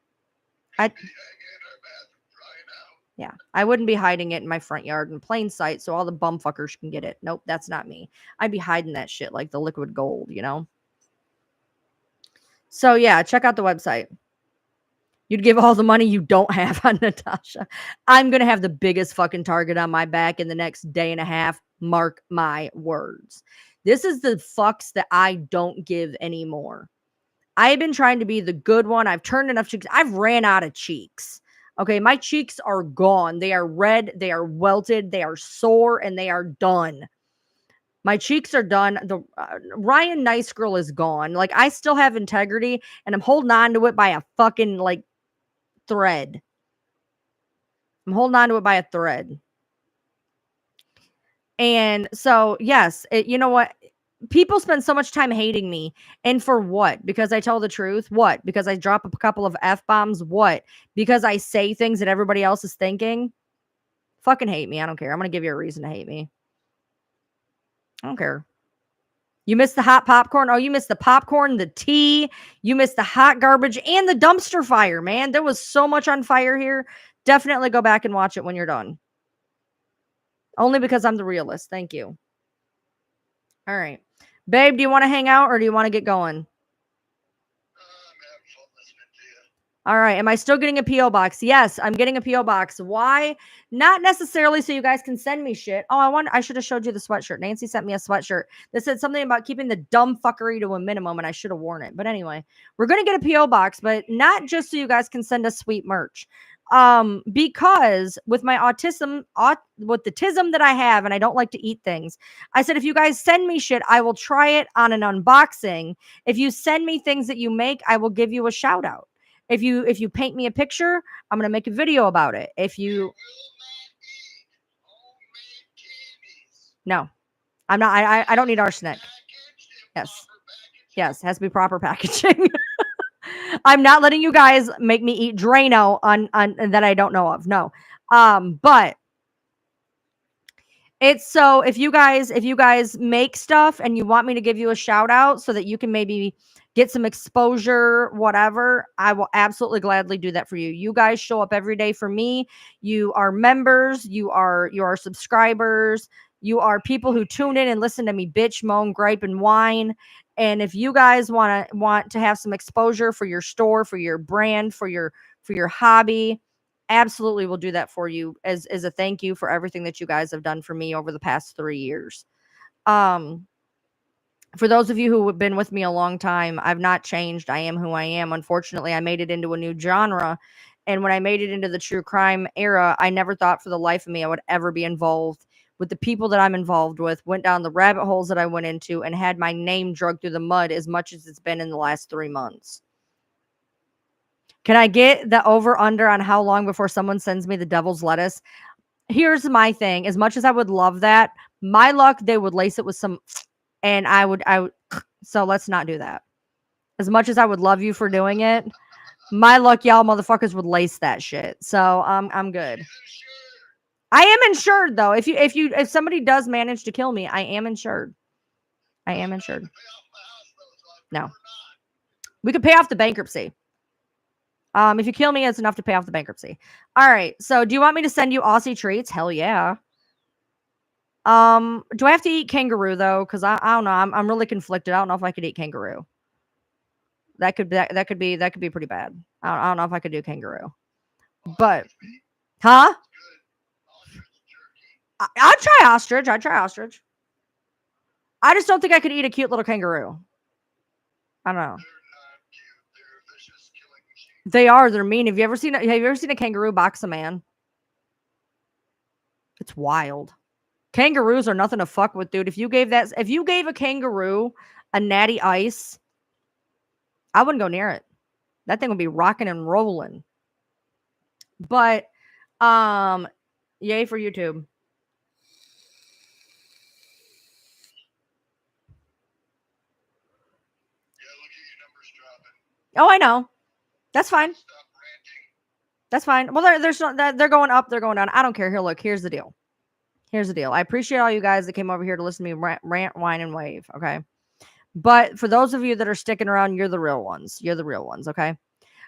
Yeah, I wouldn't be hiding it in my front yard in plain sight so all the bumfuckers can get it. Nope, that's not me. I'd be hiding that shit like the liquid gold, you know? So yeah, check out the website. You'd give all the money you don't have on Natasha. I'm going to have the biggest fucking target on my back in the next day and a half. Mark my words. This is the fucks that I don't give anymore. I've been trying to be the good one. I've turned enough cheeks. I've ran out of cheeks. Okay, my cheeks are gone. They are red, they are welted, they are sore, and they are done. My cheeks are done. The Ryan Nice Girl is gone. Like, I still have integrity, and I'm holding on to it by a fucking, like, thread. I'm holding on to it by a thread. And so, yes, you know what? People spend so much time hating me. And for what? Because I tell the truth? What? Because I drop a couple of F-bombs? What? Because I say things that everybody else is thinking? Fucking hate me. I don't care. I'm going to give you a reason to hate me. I don't care. You missed the hot popcorn. Oh, you missed the popcorn, the tea. You missed the hot garbage and the dumpster fire, man. There was so much on fire here. Definitely go back and watch it when you're done. Only because I'm the realist. Thank you. All right. Babe, do you want to hang out or do you want to get going? All right. Am I still getting a P.O. box? Yes, I'm getting a P.O. box. Why? Not necessarily so you guys can send me shit. Oh, I should have showed you the sweatshirt. Nancy sent me a sweatshirt that said something about keeping the dumb fuckery to a minimum, and I should have worn it. But anyway, we're going to get a P.O. box, but not just so you guys can send us sweet merch. Because with my with the tism that I have, and I don't like to eat things, I said, if you guys send me shit, I will try it on an unboxing. If you send me things that you make, I will give you a shout out. If you paint me a picture, I'm going to make a video about it. If you No. I'm not I don't need arsenic. Yes. Yes, has to be proper packaging. I'm not letting you guys make me eat Drano on that I don't know of. No. But it's so if you guys make stuff and you want me to give you a shout out so that you can maybe get some exposure, whatever, I will absolutely gladly do that for you. You guys show up every day for me. You are members, you are subscribers, you are people who tune in and listen to me bitch, moan, gripe, and whine. And if you guys want to have some exposure for your store, for your brand, for your hobby, absolutely will do that for you as a thank you for everything that you guys have done for me over the past 3 years. For those of you who have been with me a long time, I've not changed. I am who I am. Unfortunately, I made it into a new genre. And when I made it into the true crime era, I never thought for the life of me I would ever be involved with the people that I'm involved with, went down the rabbit holes that I went into, and had my name dragged through the mud as much as it's been in the last 3 months. Can I get the over under on how long before someone sends me the devil's lettuce? Here's my thing. As much as I would love that, my luck, they would lace it with some, and I would, so let's not do that. As much as I would love you for doing it, my luck, y'all motherfuckers would lace that shit. So I'm good. I am insured though. If somebody does manage to kill me, I am insured. I am insured. No. We could pay off the bankruptcy. If you kill me, it's enough to pay off the bankruptcy. All right. So do you want me to send you Aussie treats? Hell yeah. Do I have to eat kangaroo though? Because I don't know. I'm really conflicted. I don't know if I could eat kangaroo. That could be pretty bad. I don't know if I could do kangaroo. But huh? I'd try ostrich. I just don't think I could eat a cute little kangaroo. I don't know. They are. They're mean. Have you ever seen a kangaroo box a man? It's wild. Kangaroos are nothing to fuck with, dude. If you gave a kangaroo a natty ice, I wouldn't go near it. That thing would be rocking and rolling. But yay for YouTube. Yeah, look at your numbers dropping. Oh, I know. That's fine. Stop ranting. That's fine. Well, they're going up, they're going down. I don't care. Here, look. Here's the deal. I appreciate all you guys that came over here to listen to me rant, whine, and wave. Okay. But for those of you that are sticking around, you're the real ones. Okay.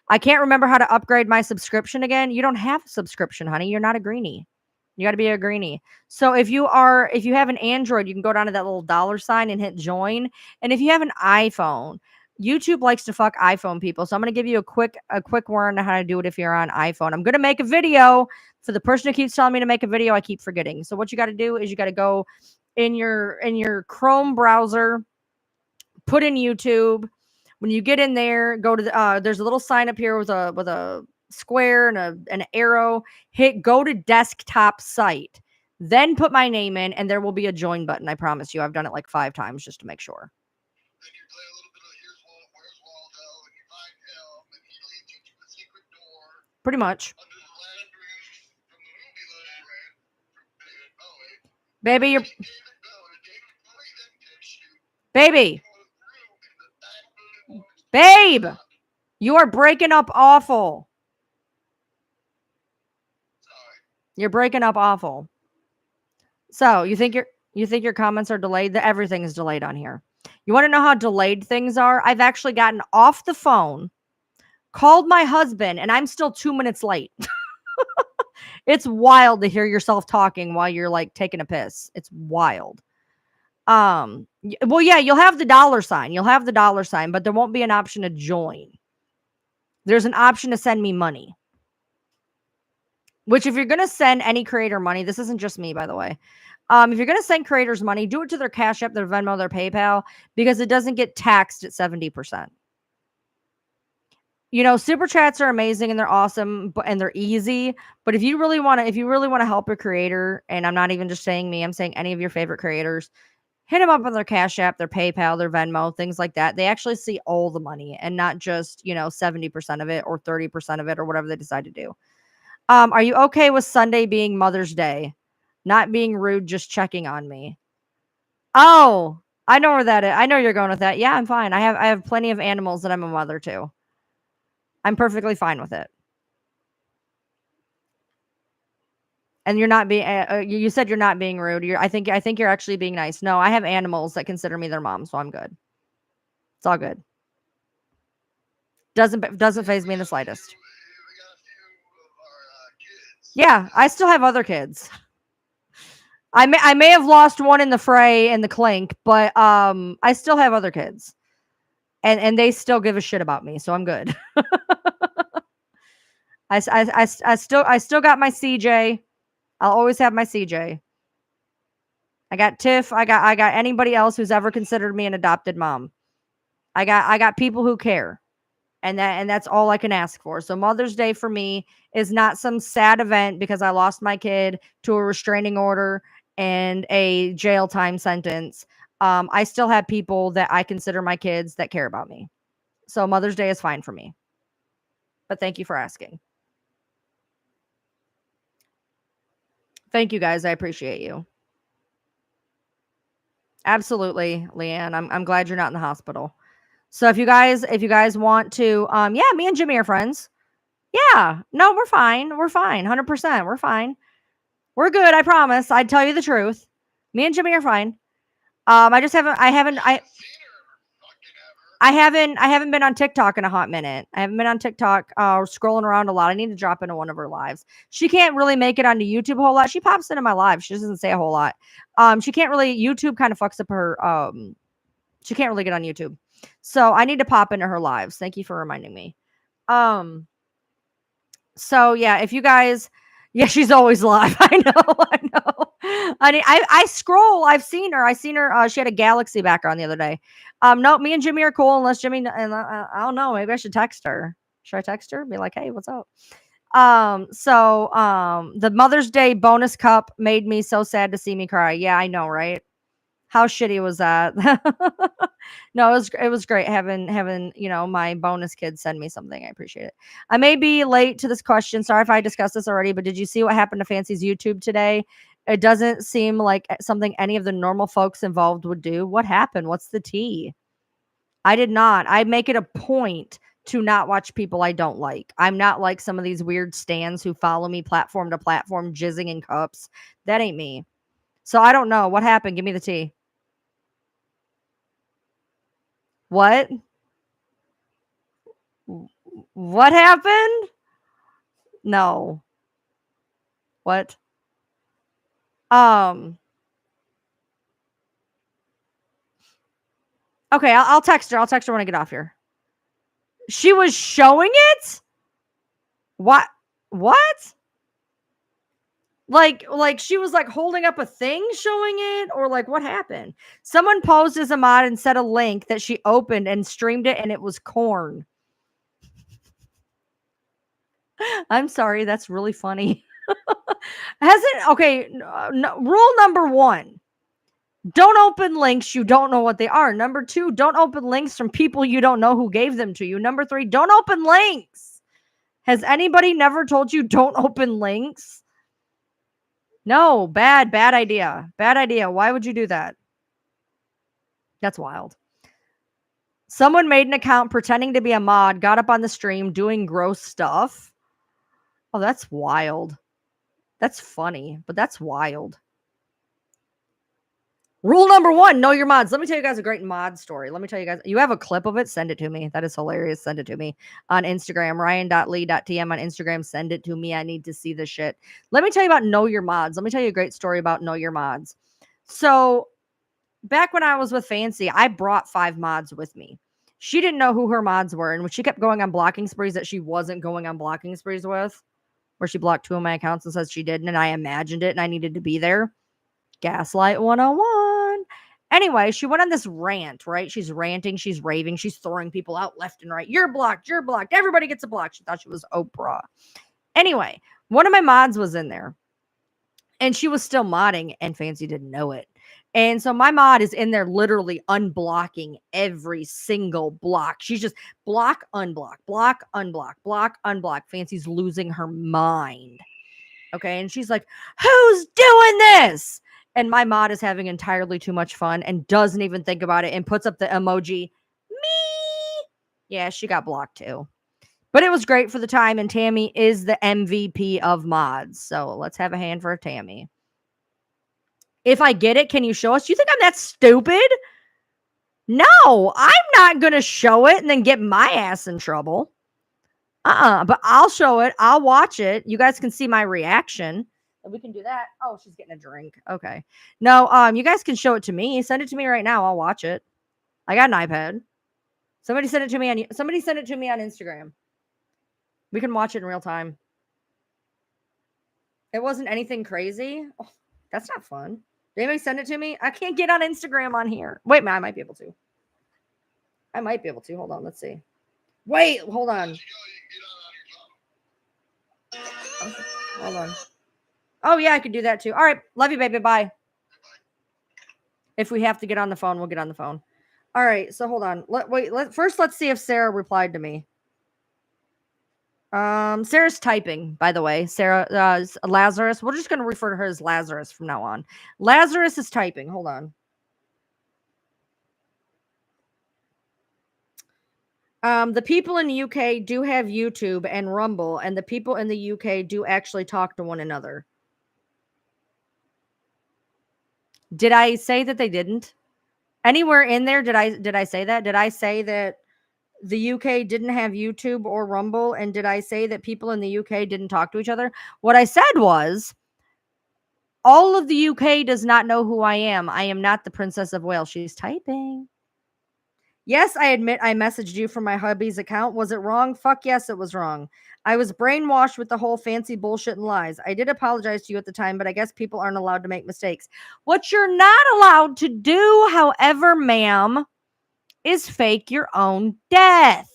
I can't remember how to upgrade my subscription again. You don't have a subscription, honey. You're not a greenie. You got to be a greenie. So if you have an Android, you can go down to that little dollar sign and hit join. And if you have an iPhone, YouTube likes to fuck iPhone people. So I'm going to give you a quick word on how to do it if you're on iPhone. I'm going to make a video for the person who keeps telling me to make a video. I keep forgetting. So what you got to do is you got to go in your Chrome browser, put in YouTube. When you get in there, go to the, there's a little sign up here with a square and an arrow. Hit go to desktop site. Then put my name in, and there will be a join button. I promise you. I've done it like 5 times just to make sure. Then you play a little bit of Where's Waldo, and you find him, and he leads you to a secret door. Pretty much. Under the land roof from the movie Land from David Bowie. Baby, you're David Bowie then takes you baby. to a room in the back room. Babe, you are breaking up awful. Sorry. You're breaking up awful. So you think your comments are delayed? Everything is delayed on here. You want to know how delayed things are? I've actually gotten off the phone, called my husband, and I'm still 2 minutes late. It's wild to hear yourself talking while you're like taking a piss. It's wild. Well, yeah, you'll have the dollar sign. But there won't be an option to join. There's an option to send me money. Which, if you're going to send any creator money, this isn't just me, by the way. If you're going to send creators money, do it to their Cash App, their Venmo, their PayPal, because it doesn't get taxed at 70%. You know, super chats are amazing and they're awesome, and they're easy. But if you really want to help a creator, and I'm not even just saying me, I'm saying any of your favorite creators, hit them up on their Cash App, their PayPal, their Venmo, things like that. They actually see all the money and not just, 70% of it or 30% of it or whatever they decide to do. Are you okay with Sunday being Mother's Day? Not being rude, just checking on me. Oh, I know where that is. I know you're going with that. Yeah, I'm fine. I have plenty of animals that I'm a mother to. I'm perfectly fine with it. And you're not being. You said you're not being rude. I think you're actually being nice. No, I have animals that consider me their mom, so I'm good. It's all good. Doesn't faze me in the slightest. We got a few of our kids. Yeah, I still have other kids. I may have lost one in the fray and the clink, but I still have other kids. And they still give a shit about me, so I'm good. I still got my CJ. I'll always have my CJ. I got Tiff. I got anybody else who's ever considered me an adopted mom. I got people who care. And that's all I can ask for. So Mother's Day for me is not some sad event because I lost my kid to a restraining order and a jail time sentence. I still have people that I consider my kids that care about me. So Mother's Day is fine for me. But thank you for asking. Thank you guys. I appreciate you. Absolutely, Leanne. I'm glad you're not in the hospital. So if you guys want to, yeah, me and Jimmy are friends. Yeah, no, we're fine. 100%. We're fine. We're good. I promise. I'd tell you the truth. Me and Jimmy are fine. I just haven't been on TikTok in a hot minute. I haven't been on TikTok, scrolling around a lot. I need to drop into one of her lives. She can't really make it onto YouTube a whole lot. She pops into my live. She doesn't say a whole lot. She can't really, YouTube kind of fucks up her, she can't really get on YouTube. So I need to pop into her lives. Thank you for reminding me. So yeah, if you guys, yeah, she's always live. I know. I scroll. I've seen her. She had a Galaxy background the other day. No, me and Jimmy are cool. Unless Jimmy, and I don't know. Maybe I should text her. Should I text her? Be like, hey, what's up? The Mother's Day bonus cup made me so sad to see me cry. Yeah, I know, right? How shitty was that? No, it was great having my bonus kids send me something. I appreciate it. I may be late to this question. Sorry if I discussed this already, but did you see what happened to Fancy's YouTube today? It doesn't seem like something any of the normal folks involved would do. What happened? What's the tea? I did not. I make it a point to not watch people I don't like. I'm not like some of these weird stans who follow me platform to platform, jizzing in cups. That ain't me. So I don't know. What happened? Give me the tea. What? What happened? No. What? Um. Okay, I'll text her. I'll text her when I get off here. She was showing it? What? What? Like she was like holding up a thing showing it, or like what happened? Someone posed as a mod and set a link that she opened and streamed it, and it was corn. I'm sorry, that's really funny. Okay, rule number 1. Don't open links you don't know what they are. Number 2, don't open links from people you don't know who gave them to you. Number 3, don't open links. Has anybody never told you don't open links? No, bad idea. Bad idea. Why would you do that? That's wild. Someone made an account pretending to be a mod, got up on the stream doing gross stuff. Oh, that's wild. That's funny, but that's wild. Rule number 1, know your mods. Let me tell you guys a great mod story. Let me tell you guys. You have a clip of it? Send it to me. That is hilarious. Send it to me on Instagram. Ryan.lee.tm on Instagram. Send it to me. I need to see this shit. Let me tell you about know your mods. Let me tell you a great story about know your mods. So back when I was with Fancy, I brought 5 mods with me. She didn't know who her mods were. And when she kept going on blocking sprees that she wasn't going on blocking sprees with, where she blocked 2 of my accounts and says she didn't, and I imagined it and I needed to be there. Gaslight 101. Anyway, she went on this rant, right? She's ranting, she's raving, she's throwing people out left and right. You're blocked, everybody gets a block. She thought she was Oprah. Anyway, one of my mods was in there and she was still modding and Fancy didn't know it. And so my mod is in there literally unblocking every single block. She's just block, unblock, block, unblock, block, unblock. Fancy's losing her mind. Okay. And she's like, who's doing this? And my mod is having entirely too much fun and doesn't even think about it and puts up the emoji, me. Yeah, she got blocked too. But it was great for the time, and Tammy is the MVP of mods. So let's have a hand for Tammy. If I get it, can you show us? You think I'm that stupid? No, I'm not going to show it and then get my ass in trouble. But I'll show it. I'll watch it. You guys can see my reaction. We can do that. Oh, she's getting a drink. Okay. No, you guys can show it to me. Send it to me right now. I'll watch it. I got an iPad. Somebody send it to me on Instagram. We can watch it in real time. It wasn't anything crazy. Oh, that's not fun. Did anybody send it to me? I can't get on Instagram on here. Wait, man, I might be able to. Hold on, let's see. Wait, hold on. Hold on. Oh, yeah, I could do that too. All right. Love you, baby. Bye. If we have to get on the phone, we'll get on the phone. All right. So hold on. Let's see if Sarah replied to me. Sarah's typing, by the way. Sarah, Lazarus. We're just going to refer to her as Lazarus from now on. Lazarus is typing. Hold on. The people in the UK do have YouTube and Rumble, and the people in the UK do actually talk to one another. Did I say that they didn't? Anywhere in there, did I say that? Did I say that the UK didn't have YouTube or Rumble? And did I say that people in the UK didn't talk to each other? What I said was, all of the UK does not know who I am. I am not the Princess of Wales. She's typing. Yes, I admit I messaged you from my hubby's account. Was it wrong? Fuck yes, it was wrong. I was brainwashed with the whole fancy bullshit and lies. I did apologize to you at the time, but I guess people aren't allowed to make mistakes. What you're not allowed to do, however, ma'am, is fake your own death.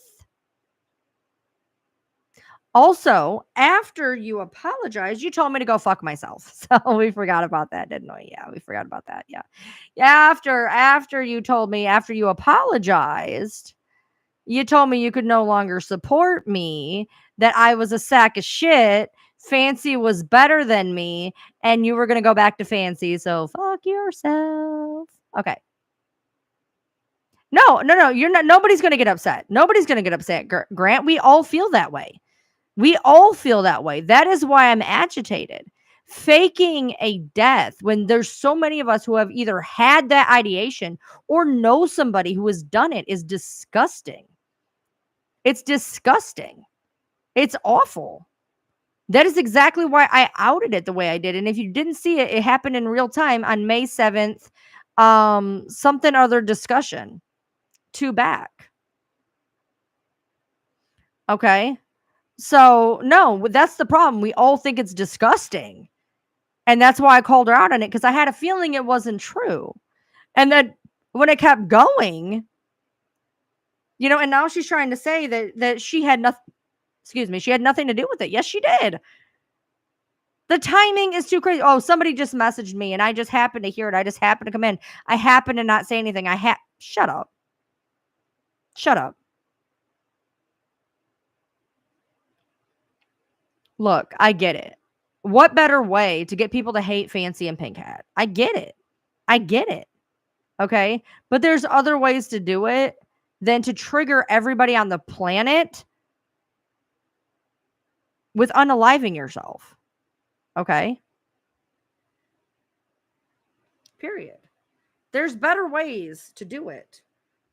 Also, after you apologized, you told me to go fuck myself. So we forgot about that, didn't we? Yeah, we forgot about that. Yeah. Yeah, after you told me, after you apologized, you told me you could no longer support me, that I was a sack of shit, Fancy was better than me, and you were going to go back to Fancy. So fuck yourself. Okay. No. You're not. Nobody's going to get upset. Nobody's going to get upset, Grant. We all feel that way. We all feel that way. That is why I'm agitated. Faking a death when there's so many of us who have either had that ideation or know somebody who has done it is disgusting. It's disgusting. It's awful. That is exactly why I outed it the way I did. And if you didn't see it, it happened in real time on May 7th. Something other discussion. 2 back. Okay. So, no, that's the problem. We all think it's disgusting. And that's why I called her out on it, because I had a feeling it wasn't true. And then when it kept going, and now she's trying to say that she had nothing, she had nothing to do with it. Yes, she did. The timing is too crazy. Oh, somebody just messaged me and I just happened to hear it. I just happened to come in. I happen to not say anything. Shut up. Shut up. Look, I get it. What better way to get people to hate Fancy and Pink Hat? I get it. I get it. Okay. But there's other ways to do it than to trigger everybody on the planet with unaliving yourself. Okay. Period. There's better ways to do it.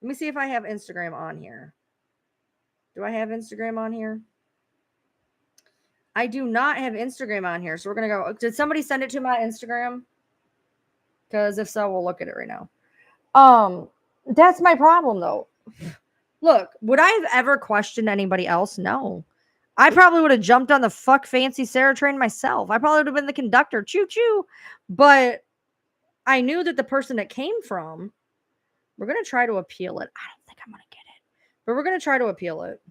Let me see if I have Instagram on here. Do I have Instagram on here? I do not have Instagram on here. So we're going to go. Did somebody send it to my Instagram? Because if so, we'll look at it right now. That's my problem though. Look, would I have ever questioned anybody else? No. I probably would have jumped on the fuck Fancy Sarah train myself. I probably would have been the conductor. Choo choo. But I knew that the person it came from, we're going to try to appeal it. I don't think I'm going to get it, but we're going to try to appeal it.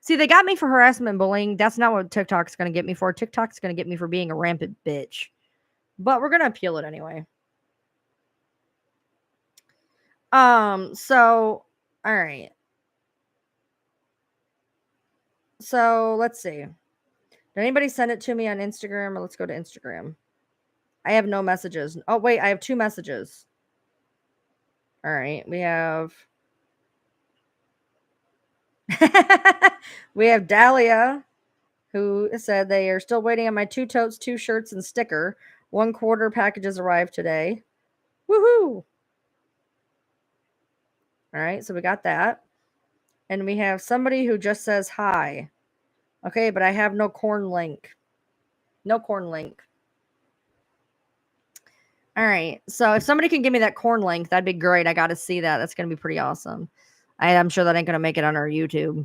See, they got me for harassment and bullying. That's not what TikTok's going to get me for. TikTok's going to get me for being a rampant bitch. But we're going to appeal it anyway. So, all right. So, let's see. Did anybody send it to me on Instagram? Or let's go to Instagram. I have no messages. Oh, wait, I have 2 messages. All right. We have we have Dahlia, who said they are still waiting on my 2 totes, 2 shirts, and sticker. 1/4 packages arrived today. Woohoo! All right, so we got that. And we have somebody who just says hi. Okay, but I have no corn link. No corn link. All right, so if somebody can give me that corn link, that'd be great. I got to see that. That's going to be pretty awesome. I'm sure that ain't going to make it on our YouTube.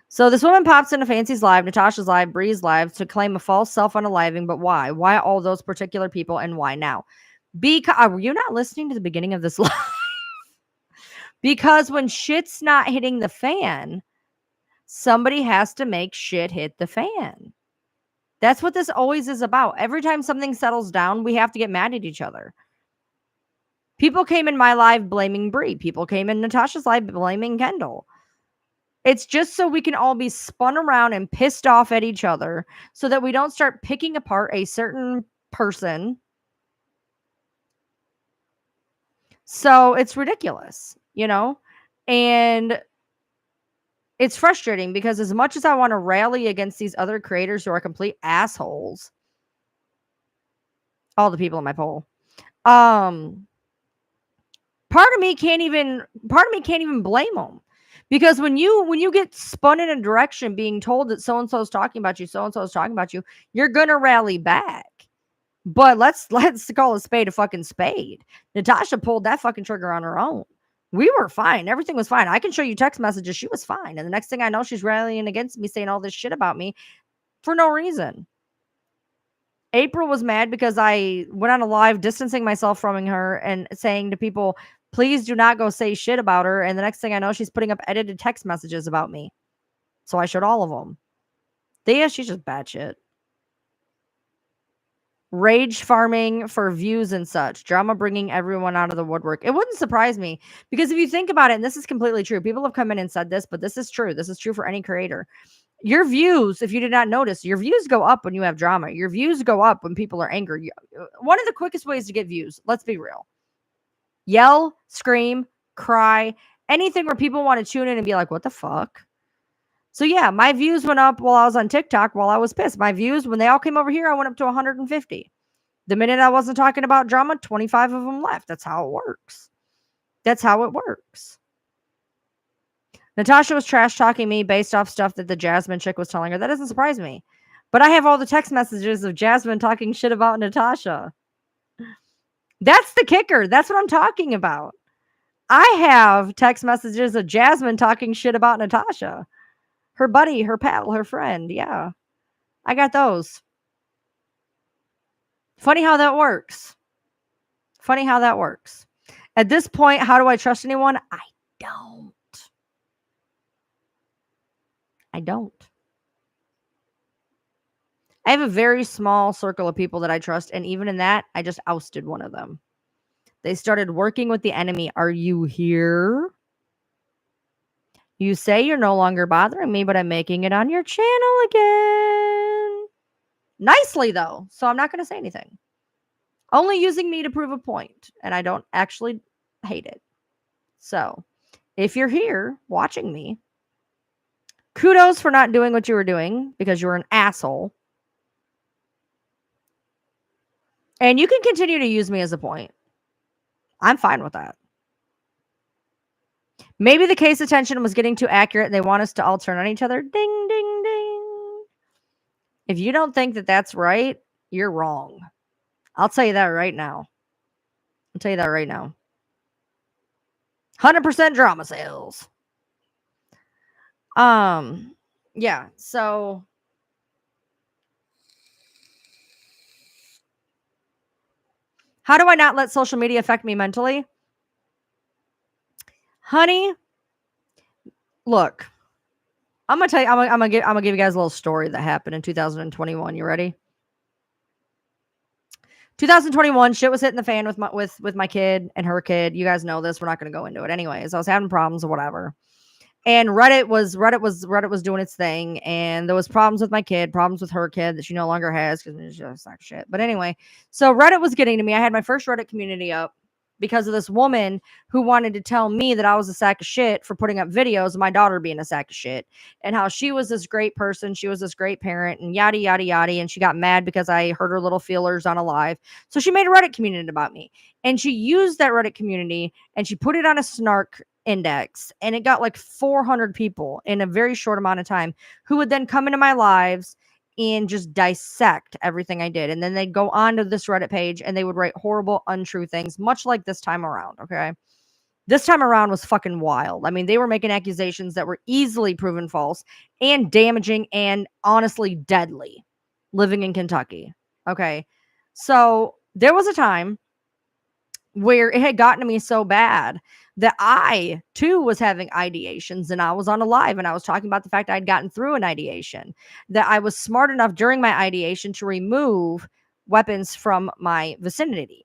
So this woman pops into Fancy's live, Natasha's live, Bree's live to claim a false self-unaliving, but why? Why all those particular people and why now? Because were you not listening to the beginning of this live? Because when shit's not hitting the fan, somebody has to make shit hit the fan. That's what this always is about. Every time something settles down, we have to get mad at each other. People came in my live blaming Bree. People came in Natasha's live blaming Kendall. It's just so we can all be spun around and pissed off at each other so that we don't start picking apart a certain person. So it's ridiculous, and it's frustrating because as much as I want to rally against these other creators who are complete assholes, all the people in my poll, part of me can't even blame them. Because when you get spun in a direction being told that so-and-so is talking about you, you're going to rally back. But let's call a spade a fucking spade. Natasha pulled that fucking trigger on her own. We were fine. Everything was fine. I can show you text messages. She was fine. And the next thing I know, she's rallying against me, saying all this shit about me for no reason. April was mad because I went on a live distancing myself from her and saying to people, please do not go say shit about her. And the next thing I know, she's putting up edited text messages about me. So I showed all of them. Thea, she's just batshit. Rage farming for views and such. Drama bringing everyone out of the woodwork. It wouldn't surprise me because if you think about it, and this is completely true, people have come in and said this, but this is true. This is true for any creator. Your views, if you did not notice, your views go up when you have drama. Your views go up when people are angry. One of the quickest ways to get views, let's be real, yell, scream, cry, anything where people want to tune in and be like, what the fuck? So yeah, my views went up while I was on TikTok while I was pissed. My views, when they all came over here, I went up to 150. The minute I wasn't talking about drama, 25 of them left. That's how it works. That's how it works. Natasha was trash talking me based off stuff that the Jasmine chick was telling her. That doesn't surprise me. But I have all the text messages of Jasmine talking shit about Natasha. That's the kicker. That's what I'm talking about. I have text messages of Jasmine talking shit about Natasha. Her buddy, her pal, her friend. Yeah. I got those. Funny how that works. Funny how that works. At this point, how do I trust anyone? I don't. I don't. I have a very small circle of people that I trust, and even in that, I just ousted one of them. They started working with the enemy. Are you here? You say you're no longer bothering me, but I'm making it on your channel again. Nicely, though, so I'm not going to say anything. Only using me to prove a point, and I don't actually hate it. So, if you're here watching me, kudos for not doing what you were doing because you were an asshole. And you can continue to use me as a point. I'm fine with that. Maybe the case attention was getting too accurate and they want us to all turn on each other. Ding, ding, ding. If you don't think that that's right, you're wrong. I'll tell you that right now. 100% drama sales. Yeah, so how do I not let social media affect me mentally? Honey, look, I'm gonna tell you, I'm gonna give you guys a little story that happened in 2021. You ready? 2021, shit was hitting the fan with my kid and her kid. You guys know this. We're not gonna go into it anyways. I was having problems or whatever. And Reddit was doing its thing, and there was problems with my kid, problems with her kid that she no longer has because it's just like shit. But anyway, so Reddit was getting to me. I had my first Reddit community up because of this woman who wanted to tell me that I was a sack of shit for putting up videos of my daughter being a sack of shit and how she was this great person, she was this great parent, and yada yada yada. And she got mad because I hurt her little feelers on a live. So she made a Reddit community about me, and she used that Reddit community and she put it on a snark index, and it got like 400 people in a very short amount of time who would then come into my lives and just dissect everything I did. And then they'd go on to this Reddit page and they would write horrible, untrue things, much like this time around. Okay. This time around was fucking wild. I mean, they were making accusations that were easily proven false and damaging and honestly deadly living in Kentucky. Okay. So there was a time where it had gotten to me so bad that I too was having ideations, and I was on a live and I was talking about the fact I'd gotten through an ideation, that I was smart enough during my ideation to remove weapons from my vicinity.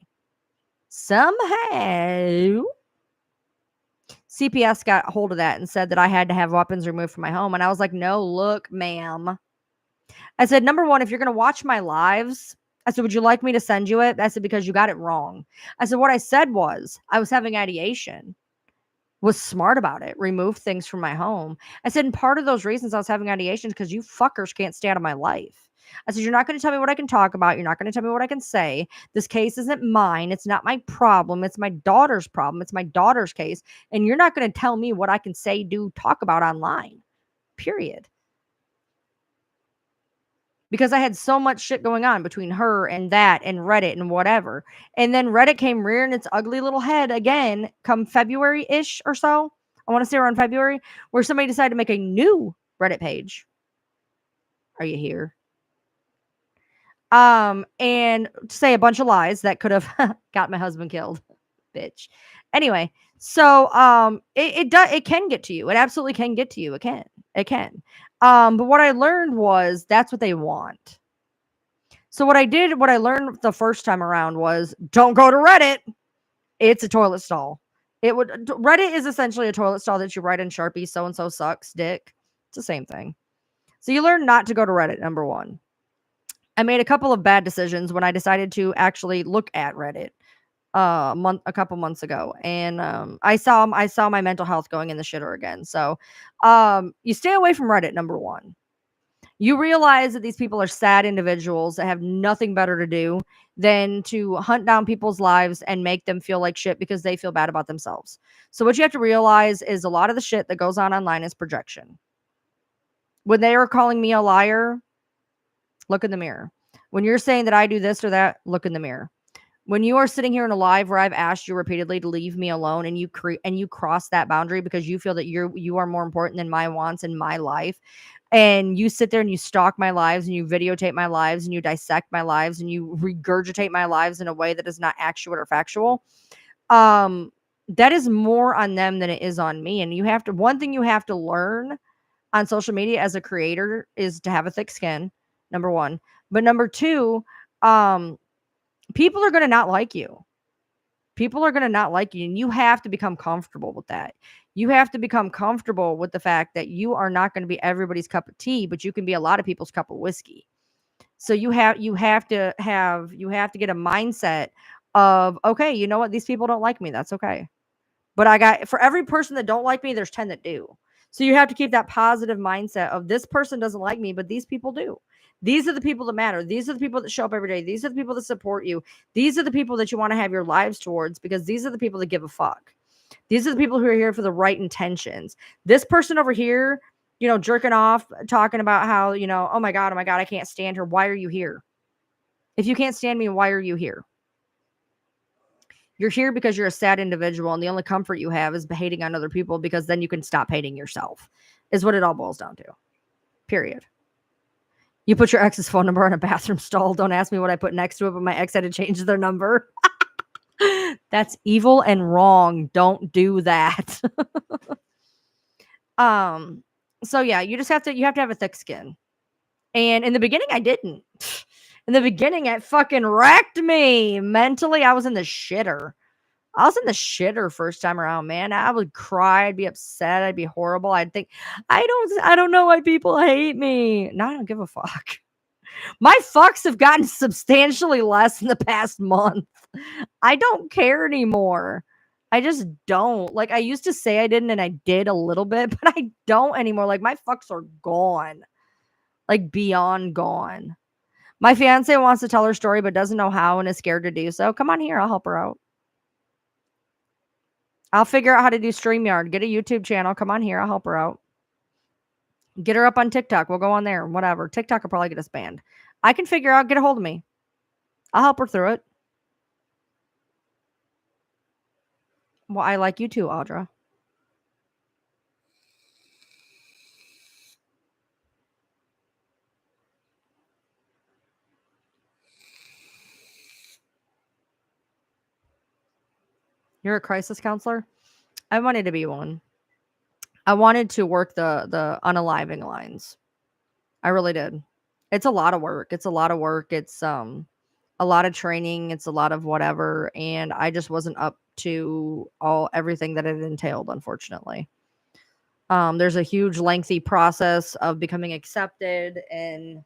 Somehow CPS got a hold of that and said that I had to have weapons removed from my home. And I was like, no, look, ma'am. I said, number one, if you're going to watch my lives, I said, would you like me to send you it? I said, because you got it wrong. I said, what I said was I was having ideation, was smart about it, removed things from my home. I said, and part of those reasons I was having ideation is because you fuckers can't stay out of my life. I said, you're not going to tell me what I can talk about. You're not going to tell me what I can say. This case isn't mine. It's not my problem. It's my daughter's problem. It's my daughter's case. And you're not going to tell me what I can say, do, talk about online, period. Because I had so much shit going on between her and that and Reddit and whatever. And then Reddit came rearing its ugly little head again come February-ish or so. I want to say around February, where somebody decided to make a new Reddit page. Are you here? And say a bunch of lies that could have got my husband killed. Bitch. Anyway, so it can get to you. It absolutely can get to you. It can. It can. But what I learned was that's what they want. So what I learned the first time around was don't go to Reddit. It's a toilet stall. Reddit is essentially a toilet stall that you write in Sharpie, so and so sucks, dick. It's the same thing. So you learn not to go to Reddit, number one. I made a couple of bad decisions when I decided to actually look at Reddit a couple months ago, and I saw my mental health going in the shitter again. So you stay away from Reddit, number one. You realize that these people are sad individuals that have nothing better to do than to hunt down people's lives and make them feel like shit because they feel bad about themselves. So what you have to realize is a lot of the shit that goes on online is projection. When they are calling me a liar, look in the mirror. When you're saying that I do this or that, look in the mirror. When you are sitting here in a live where I've asked you repeatedly to leave me alone and you cross that boundary because you feel that you are more important than my wants in my life, and you sit there and you stalk my lives and you videotape my lives and you dissect my lives and you regurgitate my lives in a way that is not actual or factual, um that is more on them than it is on me. And one thing you have to learn on social media as a creator is to have a thick skin, number one. But number two, um people are going to not like you. People are going to not like you, and you have to become comfortable with that. You have to become comfortable with the fact that you are not going to be everybody's cup of tea, but you can be a lot of people's cup of whiskey. So you have to get a mindset of, okay, you know what? These people don't like me. That's okay. But for every person that don't like me, there's 10 that do. So you have to keep that positive mindset of this person doesn't like me, but these people do. These are the people that matter. These are the people that show up every day. These are the people that support you. These are the people that you want to have your lives towards because these are the people that give a fuck. These are the people who are here for the right intentions. This person over here, jerking off, talking about how, oh my God, I can't stand her. Why are you here? If you can't stand me, why are you here? You're here because you're a sad individual, and the only comfort you have is hating on other people because then you can stop hating yourself, is what it all boils down to. Period. You put your ex's phone number on a bathroom stall. Don't ask me what I put next to it, but my ex had to change their number. That's evil and wrong. Don't do that. um, so yeah, you have to have a thick skin. And in the beginning, I didn't. In the beginning, it fucking wrecked me. Mentally, I was in the shitter. First time around, man. I would cry, I'd be upset, I'd be horrible. I'd think, I don't know why people hate me. No, I don't give a fuck. My fucks have gotten substantially less in the past month. I don't care anymore. I just don't. Like, I used to say I didn't, and I did a little bit, but I don't anymore. Like, my fucks are gone. Like, beyond gone. My fiance wants to tell her story, but doesn't know how and is scared to do so. Come on here. I'll help her out. I'll figure out how to do StreamYard. Get a YouTube channel. Come on here. I'll help her out. Get her up on TikTok. We'll go on there. Whatever. TikTok will probably get us banned. I can figure out. Get a hold of me. I'll help her through it. Well, I like you too, Audra. You're a crisis counselor? I wanted to be one. I wanted to work the unaliving lines. I really did. It's a lot of work. It's a lot of work. It's a lot of training. It's a lot of whatever, and I just wasn't up to everything that it entailed, unfortunately. There's a huge lengthy process of becoming accepted, and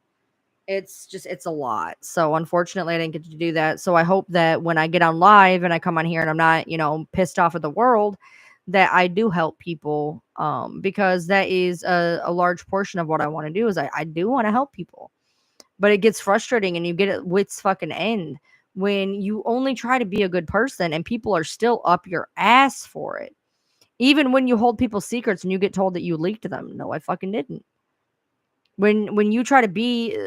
it's a lot. So unfortunately I didn't get to do that. So I hope that when I get on live and I come on here and I'm not, pissed off at the world, that I do help people, because that is a large portion of what I want to do is I do want to help people. But it gets frustrating and you get at wit's fucking end when you only try to be a good person and people are still up your ass for it. Even when you hold people's secrets and you get told that you leaked them. No, I fucking didn't. When you try to be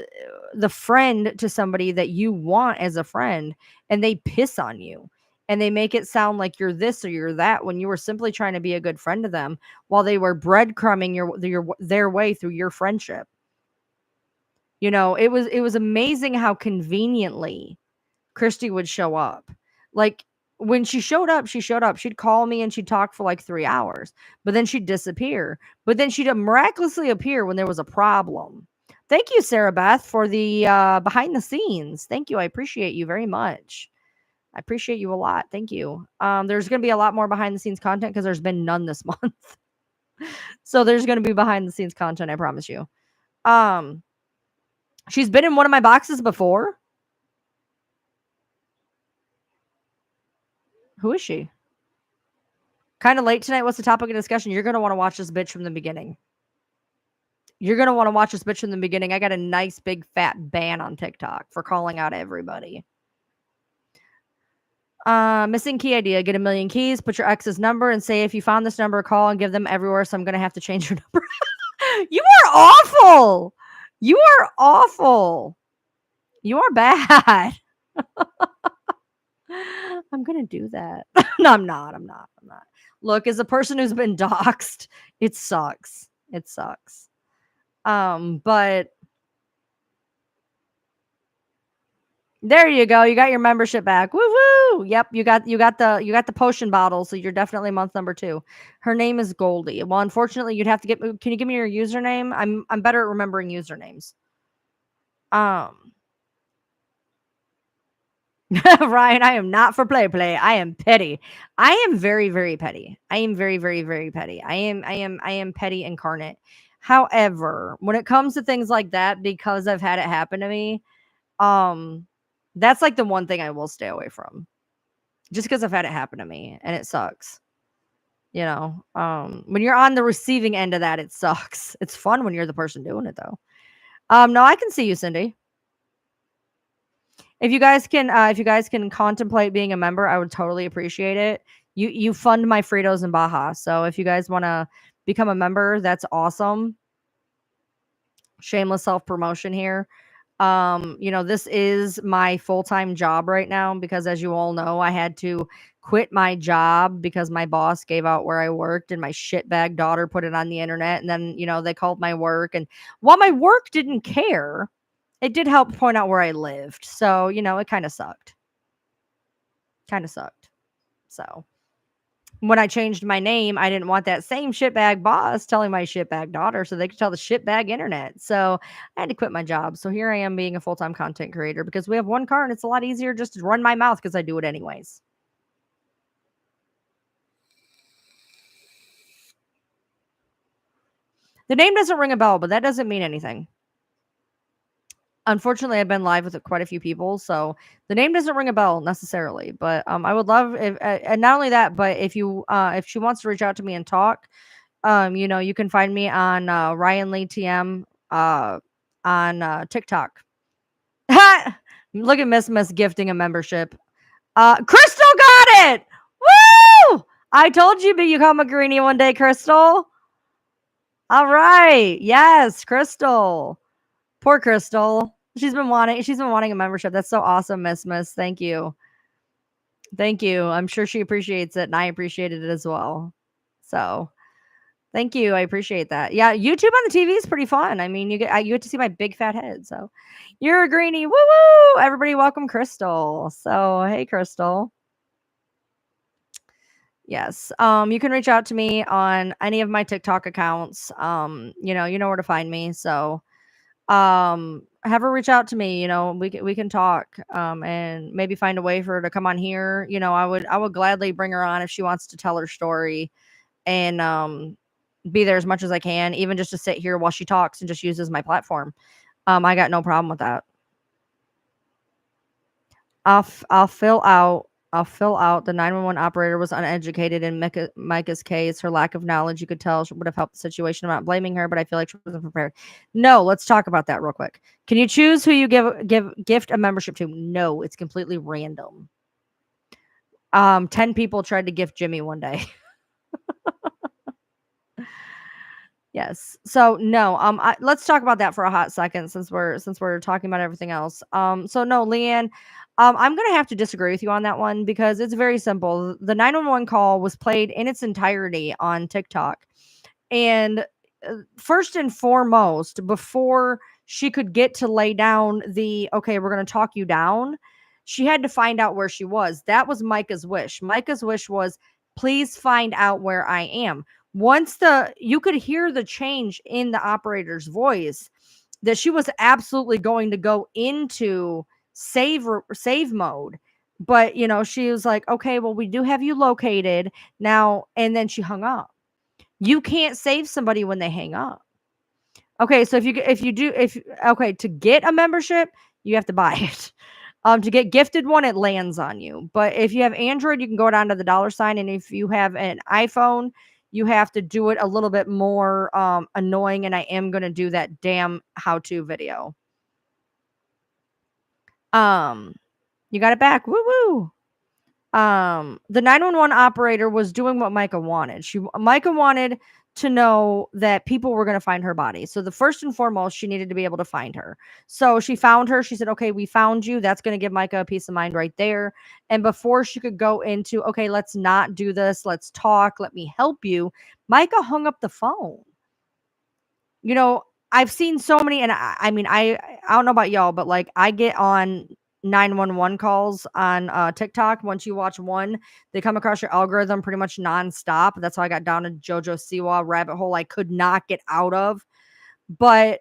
the friend to somebody that you want as a friend and they piss on you and they make it sound like you're this or you're that when you were simply trying to be a good friend to them while they were breadcrumbing their way through your friendship. It was amazing how conveniently Christy would show up. Like, When she showed up, she showed up. She'd call me and she'd talk for like 3 hours, but then she'd disappear. But then she'd miraculously appear when there was a problem. Thank you, Sarah Beth, for the behind the scenes. Thank you. I appreciate you very much. I appreciate you a lot. Thank you. There's going to be a lot more behind the scenes content because there's been none this month. So there's going to be behind the scenes content, I promise you. She's been in one of my boxes before. Who is she? Kind of late tonight. What's the topic of discussion? You're going to want to watch this bitch from the beginning. You're going to want to watch this bitch from the beginning. I got a nice big fat ban on TikTok for calling out everybody. Missing key idea. Get a million keys, put your ex's number, and say if you found this number, call and give them everywhere. So I'm going to have to change your number. You are awful. You are awful. You are bad. I'm going to do that. No, I'm not. Look, as a person who's been doxxed, it sucks. It sucks. But there you go. You got your membership back. Woo woo. Yep, you got the potion bottle, so you're definitely month number 2. Her name is Goldie. Well, unfortunately, you'd have to get. Can you give me your username? I'm better at remembering usernames. Ryan, I am not for play. I am petty. I am very, very petty. I am very, very, very petty. I am petty incarnate. However, when it comes to things like that, because I've had it happen to me, that's like the one thing I will stay away from. Just because I've had it happen to me and it sucks. You know, when you're on the receiving end of that, it sucks. It's fun when you're the person doing it though. No, I can see you, Cindy. If you guys can contemplate being a member, I would totally appreciate it. You fund my Fritos and Baja. So if you guys want to become a member, that's awesome. Shameless self-promotion here. This is my full-time job right now because as you all know, I had to quit my job because my boss gave out where I worked and my shitbag daughter put it on the internet and then, they called my work and while my work didn't care, it did help point out where I lived. So, it kind of sucked. So, when I changed my name, I didn't want that same shitbag boss telling my shitbag daughter so they could tell the shitbag internet. So, I had to quit my job. So, here I am being a full-time content creator because we have one car and it's a lot easier just to run my mouth because I do it anyways. The name doesn't ring a bell, but that doesn't mean anything. Unfortunately, I've been live with quite a few people, so the name doesn't ring a bell necessarily. But I would love if, and not only that, but if she wants to reach out to me and talk, you can find me on Ryan Lee TM on TikTok. Look at Miss gifting a membership. Crystal got it. Woo! I told you, but you become a greenie one day, Crystal. All right, yes, Crystal. Poor Crystal. She's been wanting a membership. That's so awesome, Miss. Thank you. Thank you. I'm sure she appreciates it and I appreciated it as well. So thank you. I appreciate that. Yeah, YouTube on the TV is pretty fun. I mean, you get to see my big fat head. So you're a greenie. Woo woo! Everybody welcome Crystal. So hey Crystal. Yes. You can reach out to me on any of my TikTok accounts. You know where to find me. So have her reach out to me, we can talk and maybe find a way for her to come on here. I would gladly bring her on if she wants to tell her story and be there as much as I can, even just to sit here while she talks and just uses my platform. I got no problem with that. I'll fill out the 911 operator was uneducated in Micah's case. Her lack of knowledge, you could tell, would have helped the situation. I'm not blaming her, but I feel like she wasn't prepared. No, let's talk about that real quick. Can you choose who you gift a membership to? No, it's completely random. 10 people tried to gift Jimmy one day. Yes. So no, let's talk about that for a hot second since we're talking about everything else. So no, Leanne, I'm going to have to disagree with you on that one because it's very simple. The 911 call was played in its entirety on TikTok. And first and foremost, before she could get to lay down okay, we're going to talk you down, She had to find out where she was. That was Micah's wish. Micah's wish was, please find out where I am. Once you could hear the change in the operator's voice, that she was absolutely going to go into save mode. But, she was like, okay, well, we do have you located now. And then she hung up. You can't save somebody when they hang up. Okay, so to get a membership, you have to buy it. To get gifted one, it lands on you. But if you have Android, you can go down to the $, and if you have an iPhone, you have to do it a little bit more annoying. And I am going to do that damn how-to video. You got it back. Woo woo. The 911 operator was doing what Micah wanted. Micah wanted to know that people were going to find her body. So the first and foremost, she needed to be able to find her. So she found her. She said, okay, we found you. That's going to give Micah a peace of mind right there. And before she could go into, okay, let's not do this. Let's talk. Let me help you. Micah hung up the phone. I've seen so many, and I mean, I don't know about y'all, but like I get on 911 calls on TikTok. Once you watch one, they come across your algorithm pretty much nonstop. That's how I got down a JoJo Siwa rabbit hole I could not get out of. But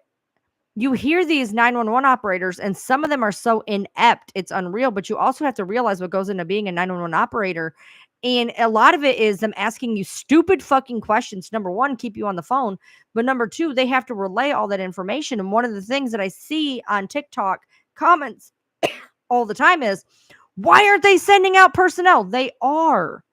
you hear these 911 operators, and some of them are so inept, it's unreal. But you also have to realize what goes into being a 911 operator. And a lot of it is them asking you stupid fucking questions. Number one, keep you on the phone. But number two, they have to relay all that information. And one of the things that I see on TikTok comments all the time is, why aren't they sending out personnel? They are.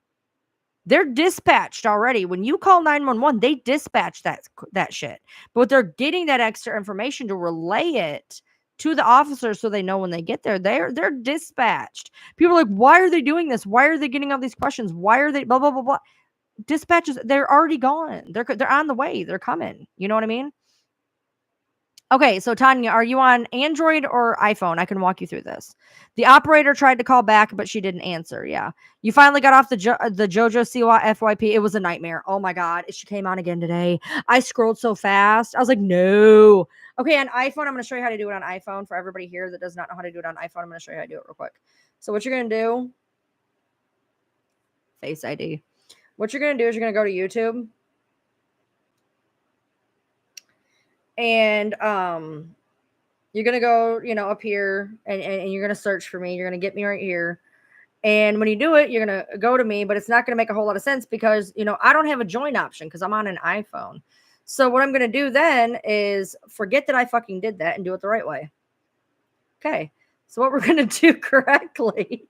They're dispatched already. When you call 911, they dispatch that shit. But they're getting that extra information to relay it to the officers so they know when they get there. They're dispatched. People are like, why are they doing this? Why are they getting all these questions? Why are they blah blah blah blah? Dispatches, they're already gone. They're on the way. They're coming. You know what I mean? Okay, so Tanya, are you on Android or iPhone? I can walk you through this. The operator tried to call back, but she didn't answer. Yeah. You finally got off the JoJo Siwa FYP. It was a nightmare. Oh my God. She came on again today. I scrolled so fast. I was like, no. Okay, on iPhone, I'm going to show you how to do it on iPhone. For everybody here that does not know how to do it on iPhone, I'm going to show you how to do it real quick. So what you're going to do, Face ID. What you're going to do is you're going to go to YouTube. And you're gonna go, up here, and you're gonna search for me. You're gonna get me right here. And when you do it, you're gonna go to me, but it's not gonna make a whole lot of sense because I don't have a join option because I'm on an iPhone. So what I'm gonna do then is forget that I fucking did that and do it the right way. Okay. So what we're gonna do correctly,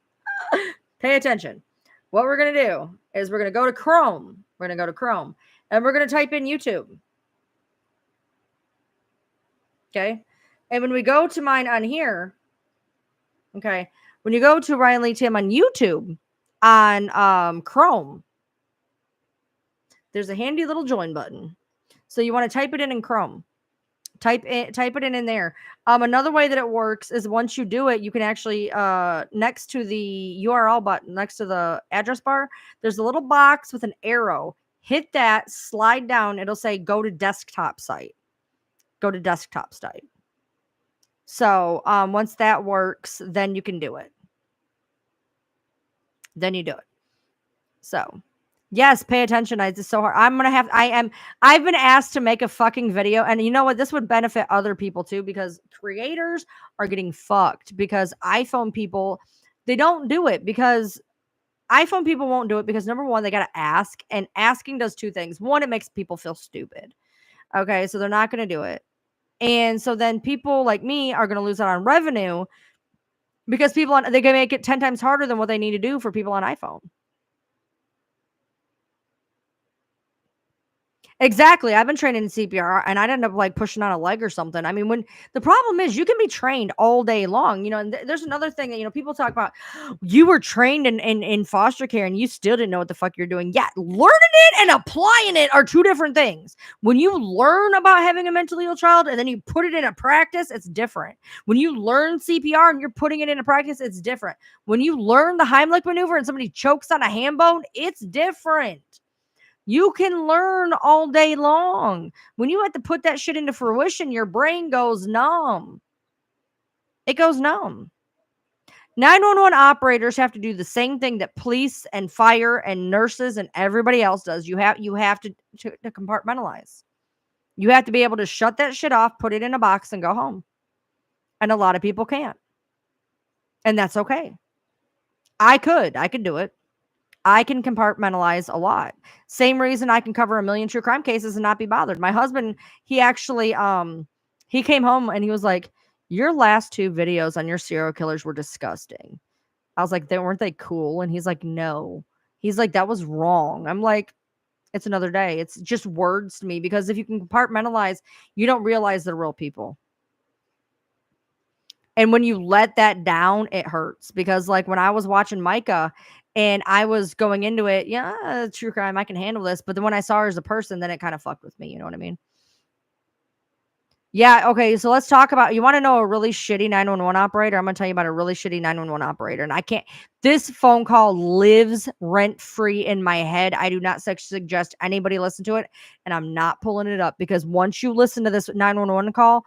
pay attention. What we're gonna do is we're gonna go to Chrome. We're gonna go to Chrome and we're gonna type in YouTube. Okay. And when we go to mine on here, okay, when you go to Ryan Lee Tim on YouTube on Chrome, there's a handy little join button. So you want to type it in Chrome. Type it in there. Another way that it works is once you do it, you can actually next to the URL button, next to the address bar, there's a little box with an arrow. Hit that, slide down, it'll say go to desktop site. Go to desktop site. So once that works, then you can do it. Then you do it. So yes, pay attention. It's so hard. I've been asked to make a fucking video, and you know what? This would benefit other people too, because creators are getting fucked because iPhone people, they don't do it because iPhone people won't do it because number one, they got to ask, and asking does two things. One, it makes people feel stupid. Okay. So they're not going to do it. And so then people like me are going to lose out on revenue because they can make it 10 times harder than what they need to do for people on iPhone. Exactly. I've been training in CPR and I'd end up like pushing on a leg or something. I mean, when the problem is you can be trained all day long, and there's another thing that, people talk about, you were trained in foster care and you still didn't know what the fuck you're doing. Yeah. Learning it and applying it are two different things. When you learn about having a mentally ill child and then you put it into practice, it's different. When you learn CPR and you're putting it into practice, it's different. When you learn the Heimlich maneuver and somebody chokes on a ham bone, it's different. You can learn all day long. When you have to put that shit into fruition, your brain goes numb. It goes numb. 911 operators have to do the same thing that police and fire and nurses and everybody else does. You have to compartmentalize. You have to be able to shut that shit off, put it in a box, and go home. And a lot of people can't. And that's okay. I could do it. I can compartmentalize a lot. Same reason I can cover a million true crime cases and not be bothered. My husband, he actually he came home and he was like, "Your last two videos on your serial killers were disgusting." I was like, weren't they cool?" And he's like, "No." He's like, "That was wrong." I'm like, "It's another day." It's just words to me, because if you can compartmentalize, you don't realize they're real people. And when you let that down, it hurts, because like when I was watching Micah and I was going into it, yeah, true crime, I can handle this. But then when I saw her as a person, then it kind of fucked with me. You know what I mean? Yeah. Okay. So let's talk about, you want to know a really shitty 911 operator? I'm going to tell you about a really shitty 911 operator. And I can't, this phone call lives rent free in my head. I do not suggest anybody listen to it. And I'm not pulling it up, because once you listen to this 911 call,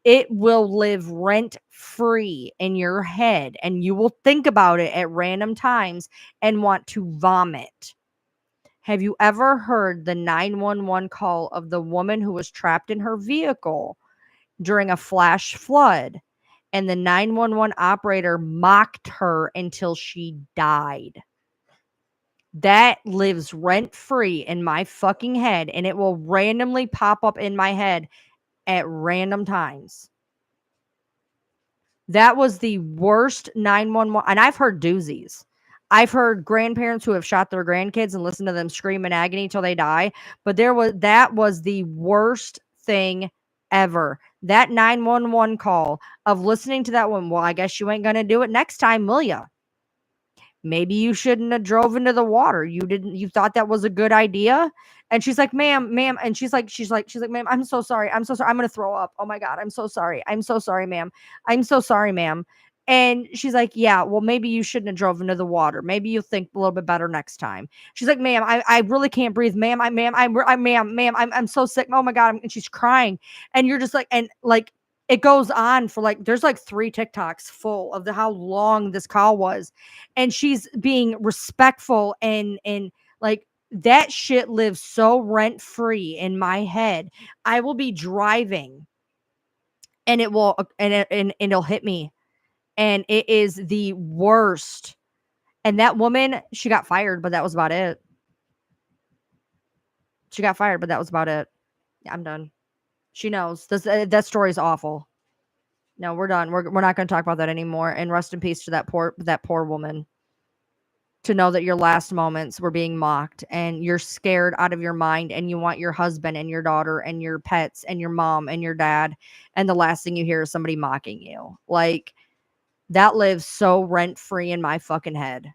it will live rent free in your head, and you will think about it at random times and want to vomit. Have you ever heard the 911 call of the woman who was trapped in her vehicle during a flash flood, and the 911 operator mocked her until she died? That lives rent free in my fucking head, and it will randomly pop up in my head at random times. That was the worst 911, and I've heard doozies. I've heard grandparents who have shot their grandkids and listened to them scream in agony till they die, but that was the worst thing ever. That 911 call of listening to that one, well, I guess you ain't gonna do it next time, will ya? Maybe you shouldn't have drove into the water. You thought that was a good idea? And she's like, ma'am. And she's like, ma'am, I'm so sorry. I'm so sorry. I'm going to throw up. Oh my God. I'm so sorry. I'm so sorry, ma'am. I'm so sorry, ma'am. And she's like, yeah, well, maybe you shouldn't have drove into the water. Maybe you'll think a little bit better next time. She's like, ma'am, I really can't breathe. Ma'am, I'm so sick. Oh my God. And she's crying. And you're just like, and like, it goes on for like, there's like 3 TikToks full of how long this call was. And she's being respectful, and like, that shit lives so rent free in my head. I will be driving and it will and it'll hit me, and it is the worst. And that woman, she got fired, but that was about it. She got fired, but that was about it. Yeah, I'm done. She knows this. That story is awful. No, we're done. We're not going to talk about that anymore. And rest in peace to that poor woman. To know that your last moments were being mocked, and you're scared out of your mind, and you want your husband and your daughter and your pets and your mom and your dad, and the last thing you hear is somebody mocking you. Like, that lives so rent free in my fucking head.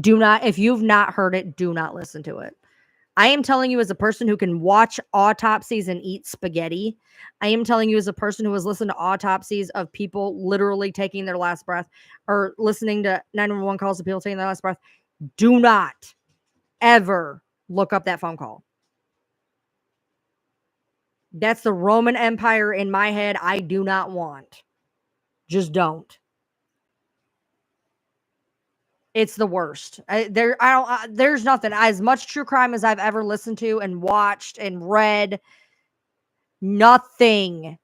Do not, if you've not heard it, do not listen to it. I am telling you, as a person who can watch autopsies and eat spaghetti. I am telling you, as a person who has listened to autopsies of people literally taking their last breath, or listening to 911 calls of people taking their last breath. Do not ever look up that phone call. That's the Roman Empire in my head. I do not want. Just don't. It's the worst. There's nothing. As much true crime as I've ever listened to and watched and read, nothing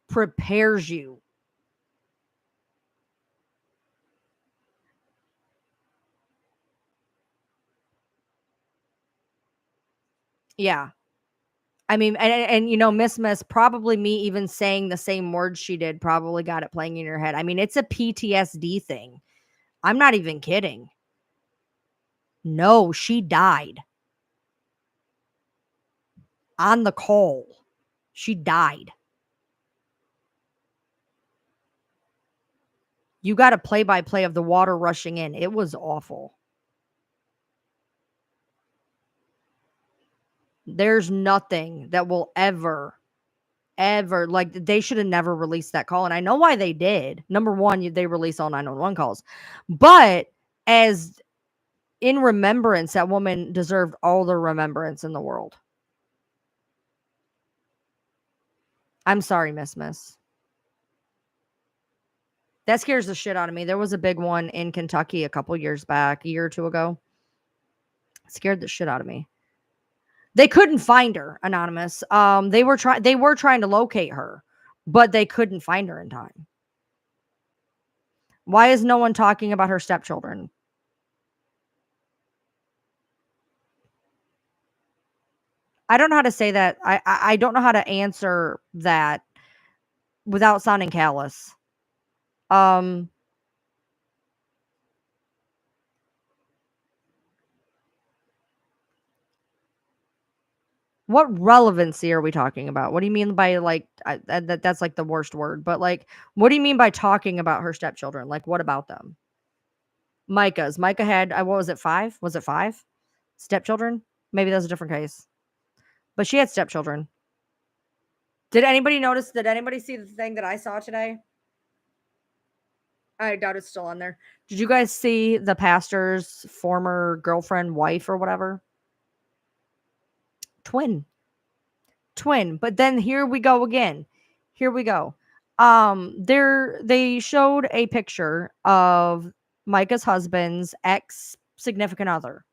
prepares you. Yeah. I mean, and you know, Miss, probably me even saying the same words she did probably got it playing in your head. I mean, it's a PTSD thing. I'm not even kidding. No, she died on the call. She died. You got a play-by-play of the water rushing in. It was awful. There's nothing that will ever, like, they should have never released that call. And I know why they did. Number one, they release all 911 calls. But as in remembrance, that woman deserved all the remembrance in the world. I'm sorry, Miss. That scares the shit out of me. There was a big one in Kentucky a couple years back, a year or two ago. It scared the shit out of me. They couldn't find her, anonymous. They were trying to locate her, but they couldn't find her in time. Why is no one talking about her stepchildren? I don't know how to say that. I don't know how to answer that without sounding callous. Um, what relevancy are we talking about? What do you mean by like that's like the worst word? But like, what do you mean by talking about her stepchildren? Like, what about them? Micah had what was it 5? Was it 5 stepchildren? Maybe that's a different case. But she had stepchildren. Did anybody notice? Did anybody see the thing that I saw today? I doubt it's still on there. Did you guys see the pastor's former girlfriend, wife, or whatever? Twin. Twin. But then here we go again. Here we go. They showed a picture of Micah's husband's ex significant other.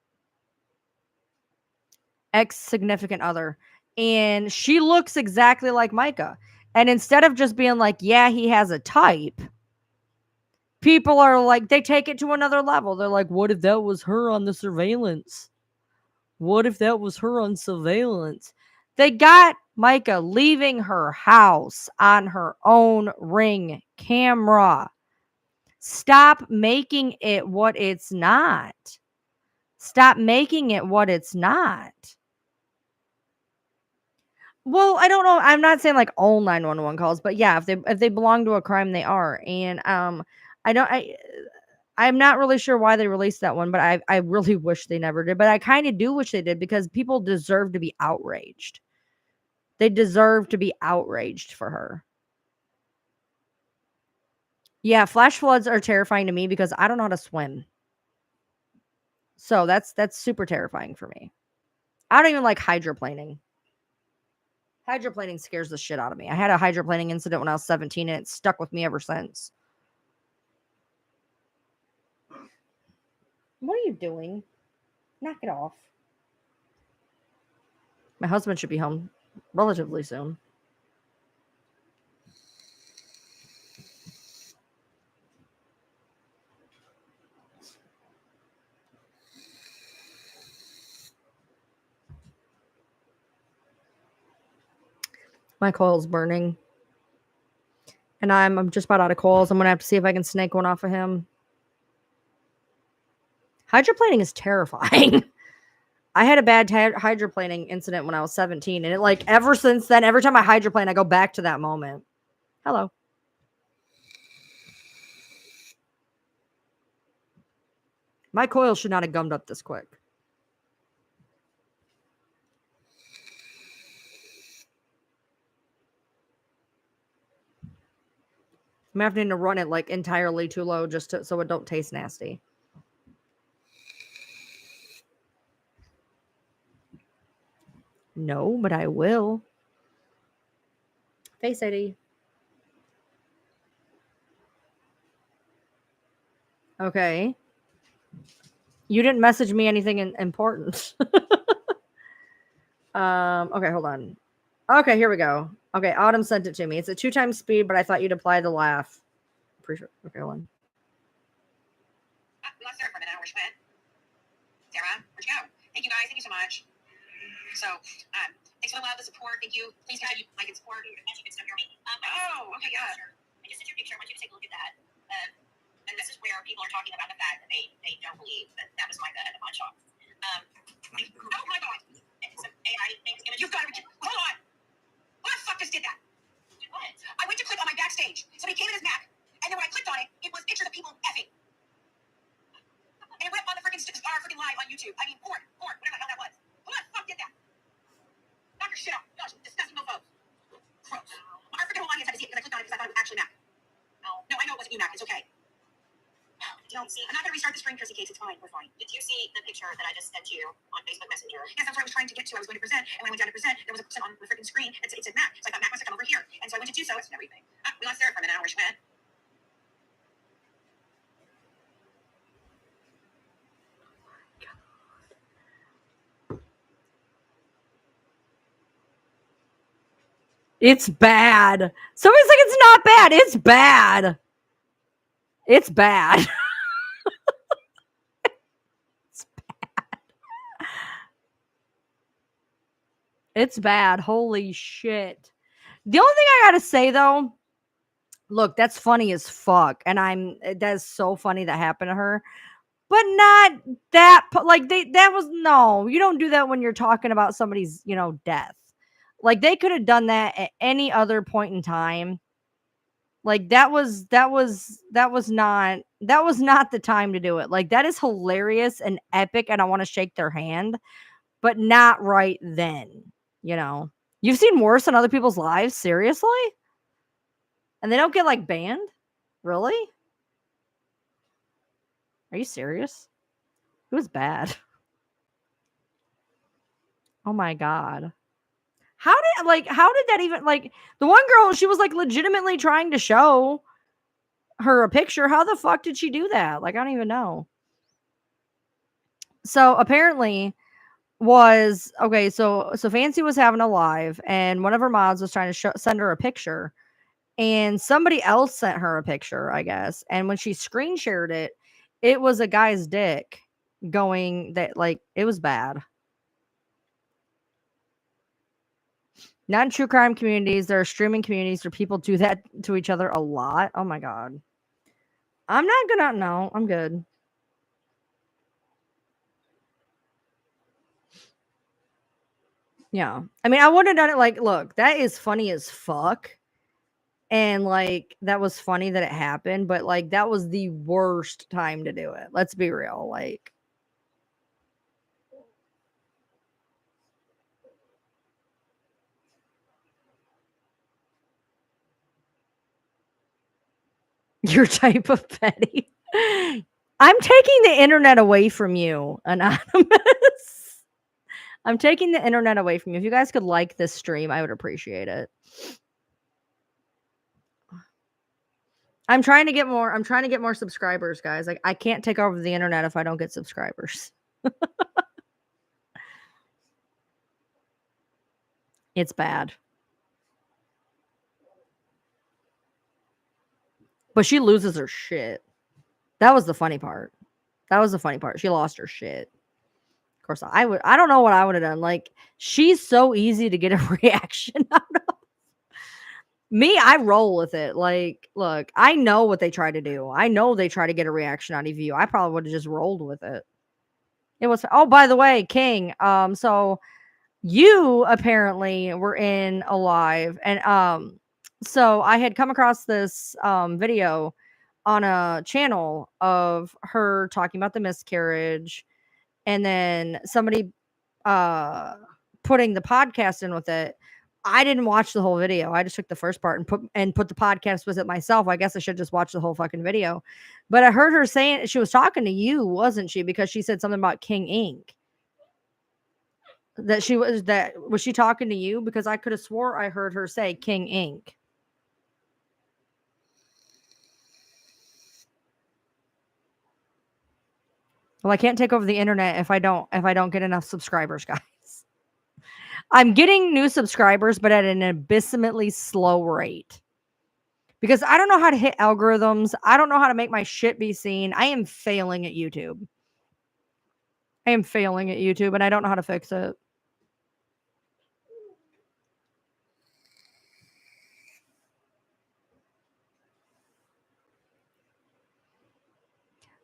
Ex significant other. And she looks exactly like Micah. And instead of just being like, yeah, he has a type, people are like, they take it to another level. They're like, what if that was her on the surveillance? What if that was her on surveillance? They got Micah leaving her house on her own Ring camera. Stop making it what it's not. Stop making it what it's not. Well, I don't know. I'm not saying like all 911 calls, but yeah, if they belong to a crime, they are. And I don't I'm not really sure why they released that one, but I really wish they never did. But I kind of do wish they did because people deserve to be outraged. They deserve to be outraged for her. Yeah, flash floods are terrifying to me because I don't know how to swim. So that's super terrifying for me. I don't even like hydroplaning. Hydroplaning scares the shit out of me. I had a hydroplaning incident when I was 17 and it stuck with me ever since. What are you doing? Knock it off. My husband should be home relatively soon. My coil's burning. And I'm just about out of coils. I'm going to have to see if I can snake one off of him. Hydroplaning is terrifying. I had a bad hydroplaning incident when I was 17. And it like ever since then, every time I hydroplane, I go back to that moment. Hello. My coil should not have gummed up this quick. I'm having to run it like entirely too low just so it don't taste nasty. No, but I will. Face ID. Okay. You didn't message me anything important. Okay, hold on. Okay, here we go. Okay, Autumn sent it to me. It's a 2 times speed, but I thought you'd apply the laugh. Appreciate. Okay, hold on. We lost Sarah for a minute. Where she went? Sarah, where'd you go? Thank you guys. Thank you so much. So, thanks for the love, the support. Thank you. Please continue like and support. And you can stuff your me. Okay, yeah. I just sent your picture. I want you to take a look at that. And this is where people are talking about the fact that they don't believe that was Micah at the pawn shop. Oh my God! Some AI things. You've got to hold on. What the fuck just did that? What? I went to click on my backstage. Somebody came in his Mac, and then when I clicked on it, it was pictures of people effing. And it went on the freaking live on YouTube. I mean, porn, whatever the hell that was. Who the fuck did that? Knock your shit off. Gosh, disgusting mofos. Gross. Our freaking whole audience had to see it because I clicked on it because I thought it was actually Mac. No, I know it wasn't you, Mac. It's okay. You know, see. I'm not going to restart the screen, Chrissy Cakes. It's fine. We're fine. Did you see the picture that I just sent you on Facebook Messenger? Yes, that's what I was trying to get to. I was going to present, and when I went down to present, there was a person on the freaking screen. It said Mac. So I thought Mac must have come over here, and so I went to do so. It's and everything. We lost Sarah for a minute. I don't know where she went. It's bad. Somebody's like, it's not bad. It's bad. It's bad. It's bad. It's bad. Holy shit. The only thing I gotta say though, look, that's funny as fuck. And that's so funny that happened to her. But not that like that was no, you don't do that when you're talking about somebody's, death. Like they could have done that at any other point in time. Like that was not the time to do it. Like that is hilarious and epic and I want to shake their hand, but not right then, You've seen worse in other people's lives, seriously? And they don't get like banned? Really? Are you serious? It was bad. Oh my god. How did that even like the one girl, she was like legitimately trying to show her a picture. How the fuck did she do that? Like I don't even know. So apparently so Fancy was having a live and one of her mods was trying to send her a picture and somebody else sent her a picture, I guess. And when she screen shared it, it was a guy's dick going that like it was bad. Not in true crime communities. There are streaming communities where people do that to each other a lot. Oh my god. I'm not gonna no, I'm good. Yeah. I mean, I would have done it like, look, that is funny as fuck. And like that was funny that it happened, but like that was the worst time to do it. Let's be real. Like your type of petty. I'm taking the internet away from you, Anonymous. I'm taking the internet away from you. If you guys could like this stream, I would appreciate it. I'm trying to get more subscribers, guys. Like I can't take over the internet if I don't get subscribers. It's bad. But she loses her shit. That was the funny part. She lost her shit. Of course, I don't know what I would have done. Like, she's so easy to get a reaction out of. Me, I roll with it. Like, look, I know what they try to do. I know they try to get a reaction out of you. I probably would have just rolled with it. It was, oh, by the way, King. So you apparently were in a live, and so I had come across this video on a channel of her talking about the miscarriage, and then somebody putting the podcast in with it. I didn't watch the whole video. I just took the first part and put the podcast with it myself. I guess I should just watch the whole fucking video. But I heard her saying she was talking to you, wasn't she? Because she said something about King Ink. Was she talking to you? Because I could have swore I heard her say King Ink. Well, I can't take over the internet if I don't get enough subscribers, guys. I'm getting new subscribers, but at an abysmally slow rate. Because I don't know how to hit algorithms. I don't know how to make my shit be seen. I am failing at YouTube. And I don't know how to fix it.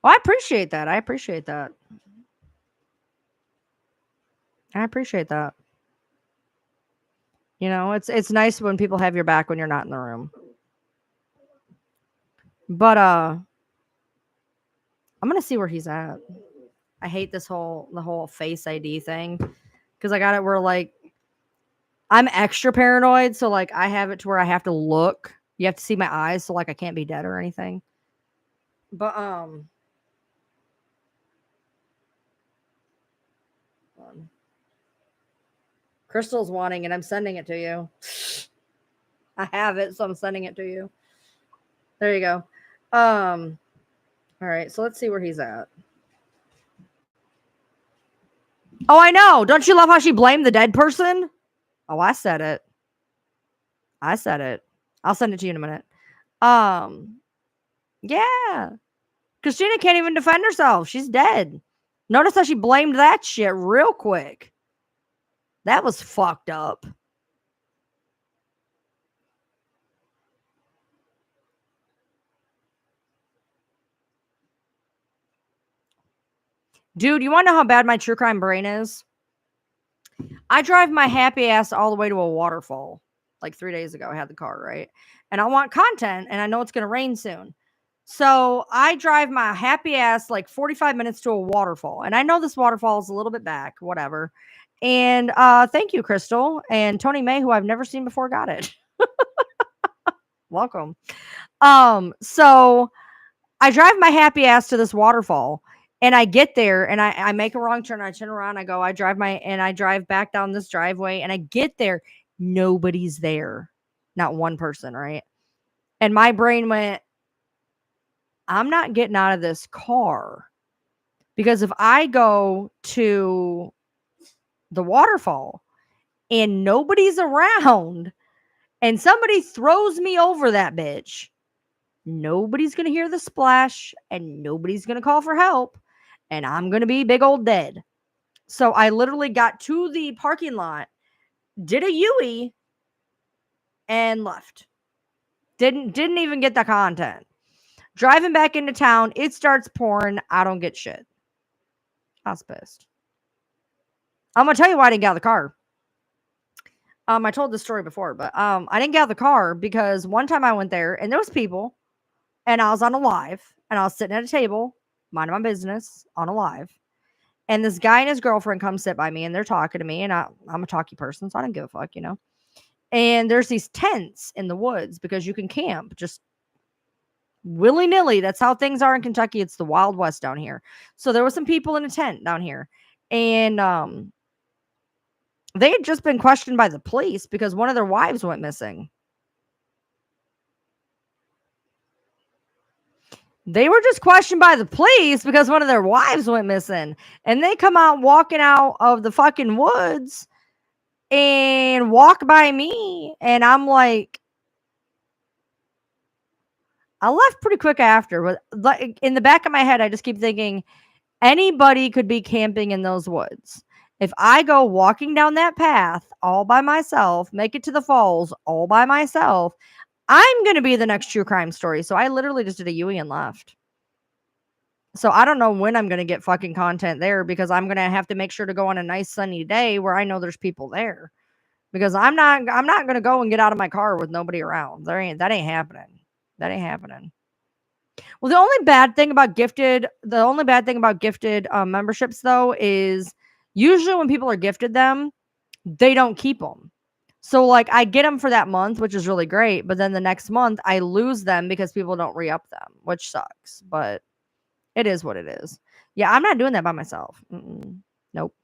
Well, I appreciate that. It's nice when people have your back when you're not in the room. But I'm gonna see where he's at. I hate the whole face ID thing because I got it where like I'm extra paranoid, so like I have it to where I have to look. You have to see my eyes, so like I can't be dead or anything. But Crystal's wanting it. I'm sending it to you. I have it, so I'm sending it to you. There you go. All right, so let's see where he's at. Oh, I know. Don't you love how she blamed the dead person? Oh, I said it. I said it. I'll send it to you in a minute. Yeah. Christina can't even defend herself. She's dead. Notice how she blamed that shit real quick. That was fucked up. Dude, you want to know how bad my true crime brain is? I drive my happy ass all the way to a waterfall. Like 3 days ago, I had the car, right? And I want content, and I know it's going to rain soon. So I drive my happy ass like 45 minutes to a waterfall. And I know this waterfall is a little bit back, whatever. And thank you, Crystal. And Tony May, who I've never seen before, got it. Welcome. So I drive my happy ass to this waterfall. And I get there and I make a wrong turn. I turn around. I drive back down this driveway. And I get there. Nobody's there. Not one person, right? And my brain went, I'm not getting out of this car. Because if I go to the waterfall and nobody's around and somebody throws me over that bitch, nobody's going to hear the splash and nobody's going to call for help. And I'm going to be big old dead. So I literally got to the parking lot, did a Yui, and left. Didn't even get the content. Driving back into town, it starts pouring. I don't get shit. I was pissed. I'm going to tell you why I didn't get out of the car. I told this story before, but I didn't get out of the car because one time I went there and there was people and I was on a live and I was sitting at a table, minding my business on a live. And this guy and his girlfriend come sit by me and they're talking to me. And I'm a talky person, so I don't give a fuck, you know. And there's these tents in the woods because you can camp just willy-nilly. That's how things are in Kentucky. It's the Wild West down here. So there was some people in a tent down here. And they had just been questioned by the police because one of their wives went missing. They were just questioned by the police because one of their wives went missing. And they come out walking out of the fucking woods and walk by me. And I'm like, I left pretty quick after. But like in the back of my head, I just keep thinking anybody could be camping in those woods. If I go walking down that path all by myself, make it to the falls all by myself, I'm going to be the next true crime story. So I literally just did a Yui and left. So I don't know when I'm going to get fucking content there because I'm going to have to make sure to go on a nice sunny day where I know there's people there. Because I'm not going to go and get out of my car with nobody around. That ain't happening. That ain't happening. Well, the only bad thing about gifted memberships though is usually when people are gifted them, they don't keep them. So like I get them for that month, which is really great, but then the next month I lose them because people don't re-up them, which sucks, but it is what it is. Yeah, I'm not doing that by myself. Nope.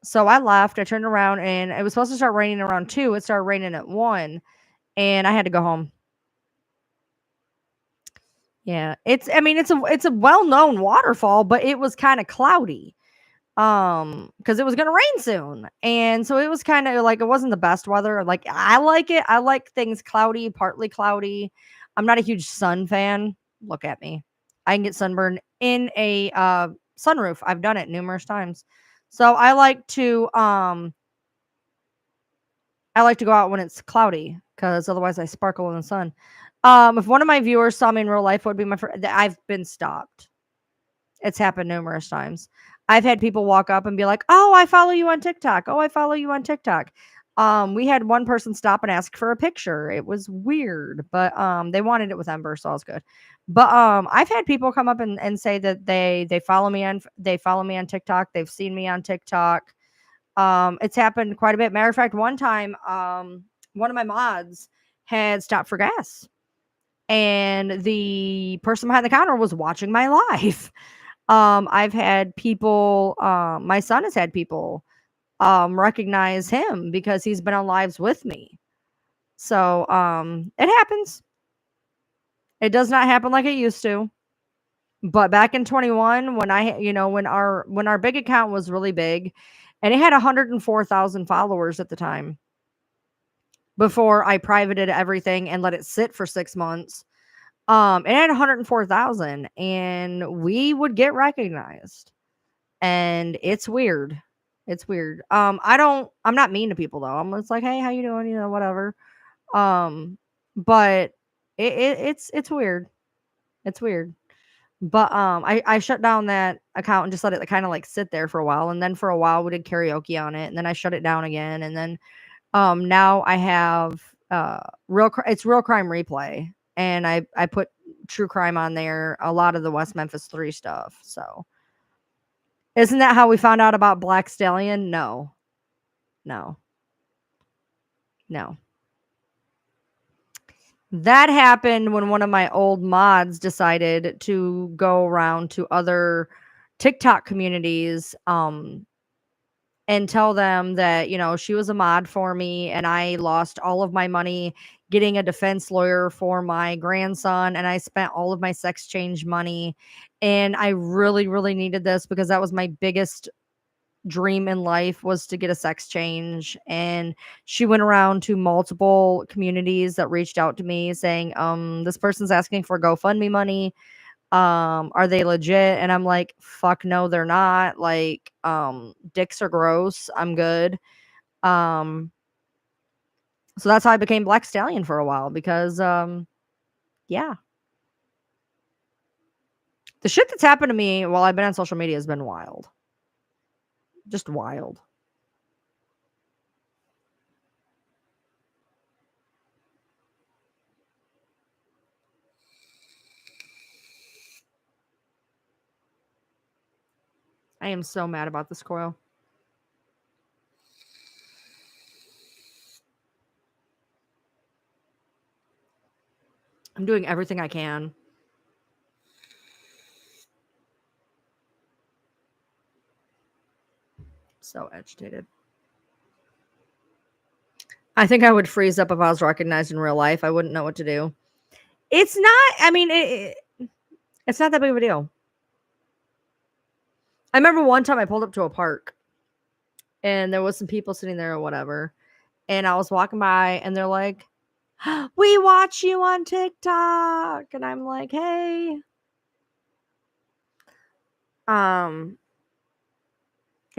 So I left, I turned around and it was supposed to start raining around 2. It started raining at 1 and I had to go home. Yeah, it's a well-known waterfall, but it was kind of cloudy. Because it was gonna rain soon. And so it was kind of like it wasn't the best weather. Like I like it. I like things cloudy, partly cloudy. I'm not a huge sun fan. Look at me. I can get sunburned in a sunroof. I've done it numerous times. So I like to go out when it's cloudy because otherwise I sparkle in the sun. If one of my viewers saw me in real life, would be my friend. I've been stopped. It's happened numerous times. I've had people walk up and be like, "Oh, I follow you on TikTok. Oh, I follow you on TikTok." We had one person stop and ask for a picture. It was weird, but they wanted it with Ember, so I was good. But I've had people come up and say that they follow me on TikTok. They've seen me on TikTok. It's happened quite a bit. Matter of fact, one time, one of my mods had stopped for gas, and the person behind the counter was watching my live. I've had people, my son has had people recognize him because he's been on lives with me. So it happens. It does not happen like it used to. But back in 21, when when our big account was really big, and it had 104,000 followers at the time, before I privated everything and let it sit for 6 months, it had 104,000, and we would get recognized. And it's weird. It's weird. I'm not mean to people though. I'm just like, "Hey, how you doing?" Whatever. But it's weird. It's weird. But I shut down that account and just let it kind of like sit there for a while, and then for a while we did karaoke on it, and then I shut it down again, and then now I have it's Real Crime Replay, and I put true crime on there, a lot of the West Memphis 3 stuff. So isn't that how we found out about Black Stallion? No. No. No. That happened when one of my old mods decided to go around to other TikTok communities and tell them that, she was a mod for me, and I lost all of my money getting a defense lawyer for my grandson, and I spent all of my sex change money, and I really, really needed this because that was my biggest dream in life, was to get a sex change. And she went around to multiple communities that reached out to me saying, this person's asking for GoFundMe money. Are they legit? And I'm like, fuck no, they're not. Like, dicks are gross. I'm good. So that's how I became Black Stallion for a while, because yeah. The shit that's happened to me while I've been on social media has been wild. Just wild. I am so mad about this coil. I'm doing everything I can. So agitated. I think I would freeze up if I was recognized in real life. I wouldn't know what to do. It's not, I mean, it's not that big of a deal. I remember one time I pulled up to a park and there was some people sitting there or whatever. And I was walking by and they're like, "We watch you on TikTok." And I'm like, "Hey." I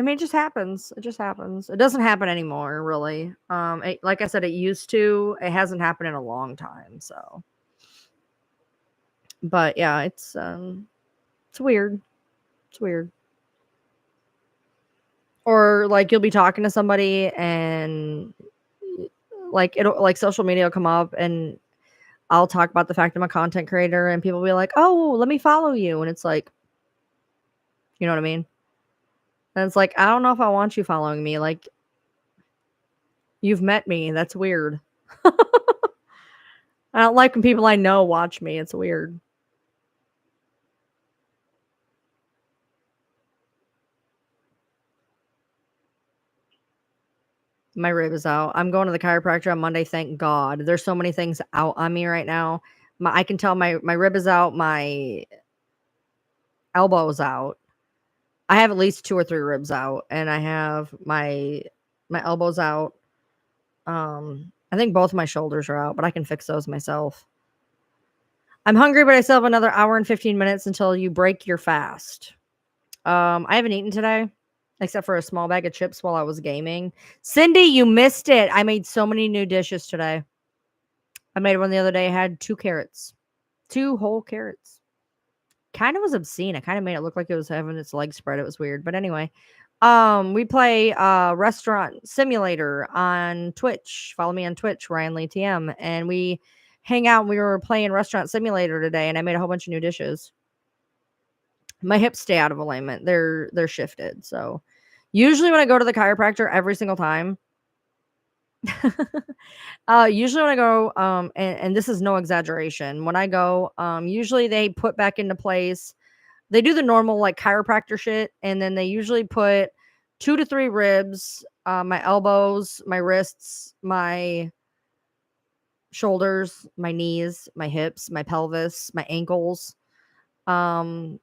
mean, it just happens. It just happens. It doesn't happen anymore, really. Like I said, it used to. It hasn't happened in a long time. So, but yeah, it's weird. It's weird. Or like you'll be talking to somebody and like it'll like social media will come up and I'll talk about the fact I'm a content creator and people will be like, "Oh, let me follow you." And it's like, you know what I mean? And it's like, I don't know if I want you following me. Like, you've met me. That's weird. I don't like when people I know watch me. It's weird. My rib is out. I'm going to the chiropractor on Monday. Thank God. There's so many things out on me right now. I can tell my rib is out. My elbow's out. I have at least 2 or 3 ribs out, and I have my elbows out. I think both my shoulders are out, but I can fix those myself. I'm hungry, but I still have another hour and 15 minutes until you break your fast. I haven't eaten today, except for a small bag of chips while I was gaming. Cindy, you missed it. I made so many new dishes today. I made one the other day. I had 2 carrots, 2 whole carrots. Kind of was obscene. I kind of made it look like it was having its legs spread. It was weird. But anyway, we play Restaurant Simulator on Twitch. Follow me on Twitch, Ryan Lee TM, and we hang out. We were playing Restaurant Simulator today, and I made a whole bunch of new dishes. My hips stay out of alignment. They're shifted. So usually when I go to the chiropractor, every single time, usually when I go, and this is no exaggeration, when I go, usually they put back into place, they do the normal like chiropractor shit, and then they usually put 2 to 3 ribs my elbows, my wrists, my shoulders, my knees, my hips, my pelvis, my ankles. Um,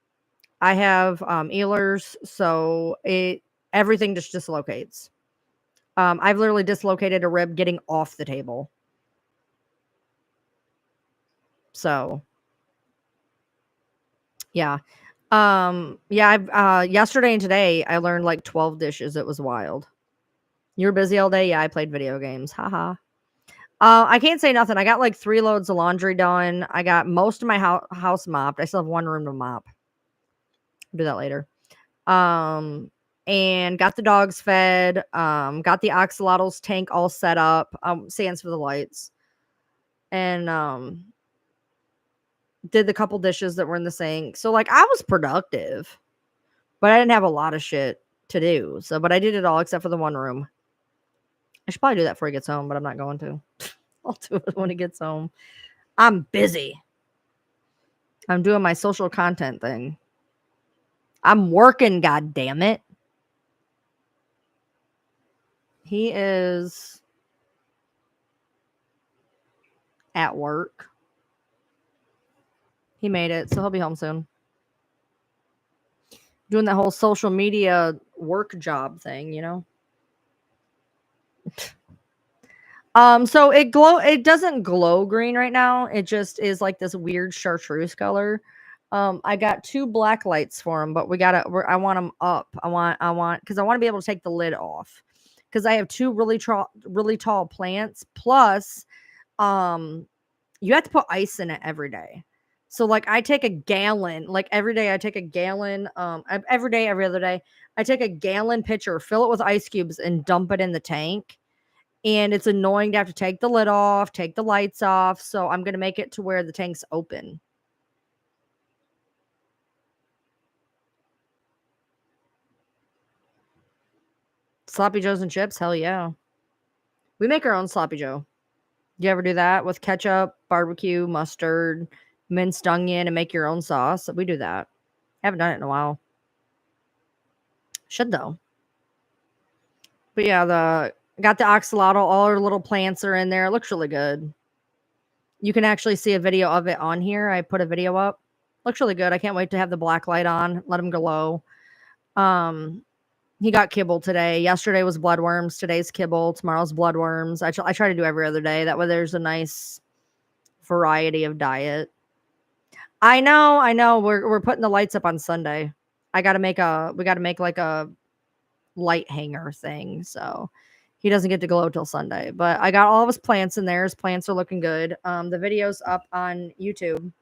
I have eelers, so everything just dislocates. I've literally dislocated a rib getting off the table. So yeah. Yeah, I've yesterday and today I learned like 12 dishes. It was wild. You were busy all day? Yeah, I played video games. Haha. I can't say nothing. I got like 3 loads of laundry done. I got most of my house mopped. I still have one room to mop. I'll do that later. And got the dogs fed. Got the axolotls tank all set up. Sands for the lights. And did the couple dishes that were in the sink. So like I was productive, but I didn't have a lot of shit to do. So, but I did it all except for the one room. I should probably do that before he gets home, but I'm not going to. I'll do it when he gets home. I'm busy. I'm doing my social content thing. I'm working, god damn it. He is at work. He made it, so he'll be home soon. Doing that whole social media work job thing, you know? So it doesn't glow green right now. It just is like this weird chartreuse color. I got 2 black lights for him, but I want them up. Because I want to be able to take the lid off. Because I have 2 really tall plants. Plus, you have to put ice in it every day. So like I take a gallon, like every day I take a gallon, every day, every other day, I take a gallon pitcher, fill it with ice cubes, and dump it in the tank. And it's annoying to have to take the lid off, take the lights off. So I'm gonna make it to where the tank's open. Sloppy Joes and chips, hell yeah. We make our own sloppy Joe. Do you ever do that with ketchup, barbecue, mustard, minced onion, and make your own sauce? We do that. Haven't done it in a while. Should though. But yeah, got the axolotl. All our little plants are in there. It looks really good. You can actually see a video of it on here. I put a video up. Looks really good. I can't wait to have the black light on. Let him glow. He got kibble today. Yesterday was bloodworms. Today's kibble. Tomorrow's bloodworms. I try to do every other day. That way there's a nice variety of diet. I know. We're putting the lights up on Sunday. We gotta make like a light hanger thing. So he doesn't get to glow till Sunday. But I got all of his plants in there. His plants are looking good. The video's up on YouTube.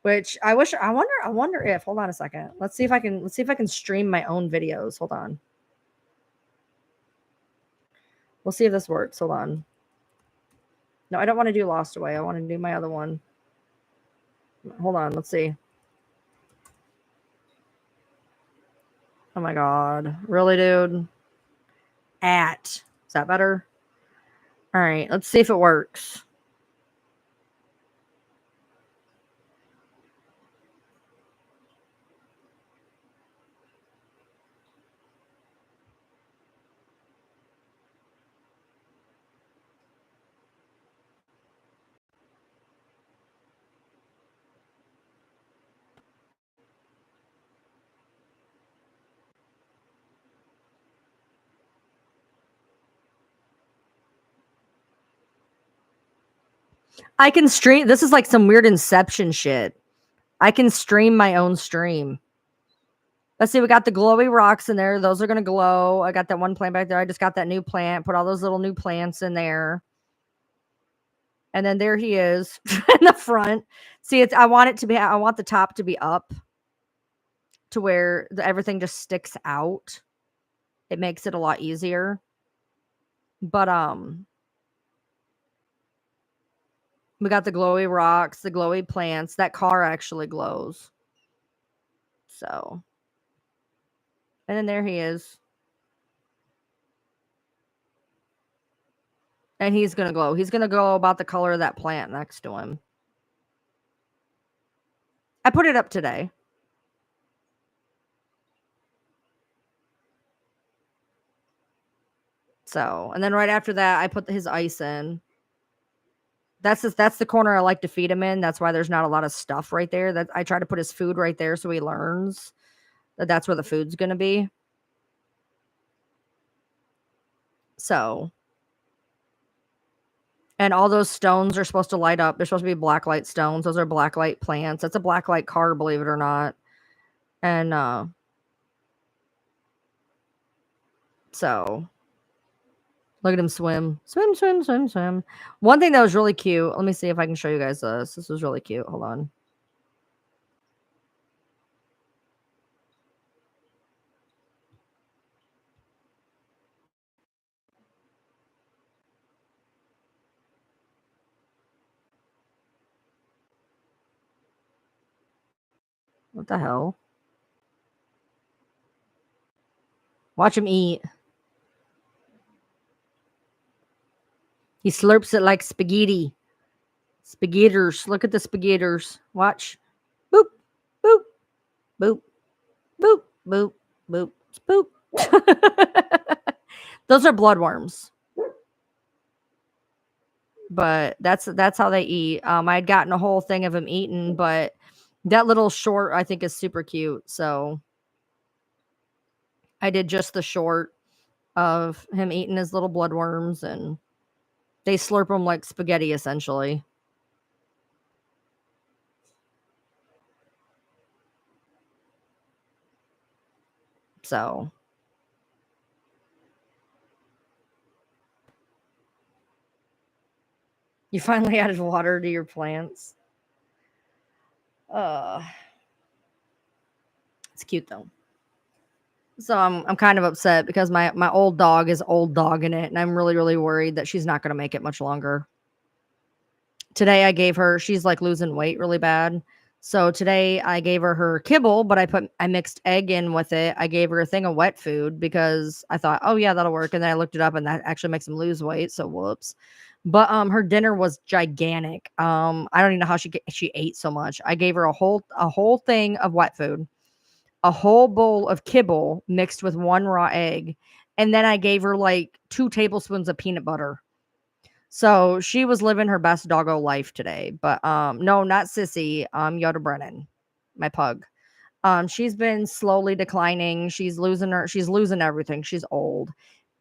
Which I wonder if, hold on a second. Let's see if I can stream my own videos. Hold on. We'll see if this works. Hold on. No, I don't want to do Lost Away. I want to do my other one. Hold on. Let's see. Oh my God. Really, dude? Is that better? All right. Let's see if it works. I can stream. This is like some weird Inception shit. I can stream my own stream. Let's see. We got the glowy rocks in there. Those are going to glow. I got that one plant back there. I just got that new plant. Put all those little new plants in there. And then there he is in the front. See, I want the top to be up to where everything just sticks out. It makes it a lot easier. But, we got the glowy rocks, the glowy plants. That car actually glows. So, and then there he is. And he's going to glow. He's going to glow about the color of that plant next to him. I put it up today. So, and then right after that, I put his ice in. That's the corner I like to feed him in. That's why there's not a lot of stuff right there. That I try to put his food right there so he learns that that's where the food's gonna be. So, and all those stones are supposed to light up. They're supposed to be blacklight stones. Those are blacklight plants. That's a blacklight card, believe it or not. And so look at him swim. Swim, swim, swim, swim. One thing that was really cute. Let me see if I can show you guys this. This was really cute. Hold on. What the hell? Watch him eat. He slurps it like spaghetti. Spaghetters. Look at the spaghetters. Watch. Boop, boop, boop, boop, boop, boop, boop. Those are bloodworms. But that's how they eat. I had gotten a whole thing of him eating, but that little short I think is super cute. So I did just the short of him eating his little bloodworms, and they slurp them like spaghetti essentially. So you finally added water to your plants. It's cute though. So I'm kind of upset because my old dog is old dogging it, and I'm really worried that she's not going to make it much longer. Today I gave her, she's like losing weight really bad. So today I gave her kibble, but I mixed egg in with it. I gave her a thing of wet food because I thought, oh yeah, that'll work. And then I looked it up and that actually makes them lose weight. So whoops. But her dinner was gigantic. I don't even know how she ate so much. I gave her a whole thing of wet food, a whole bowl of kibble mixed with one raw egg, and then I gave her like 2 tablespoons of peanut butter. So she was living her best doggo life today. But no, not Sissy, Yoda Brennan, my pug. She's been slowly declining. She's losing everything. She's old.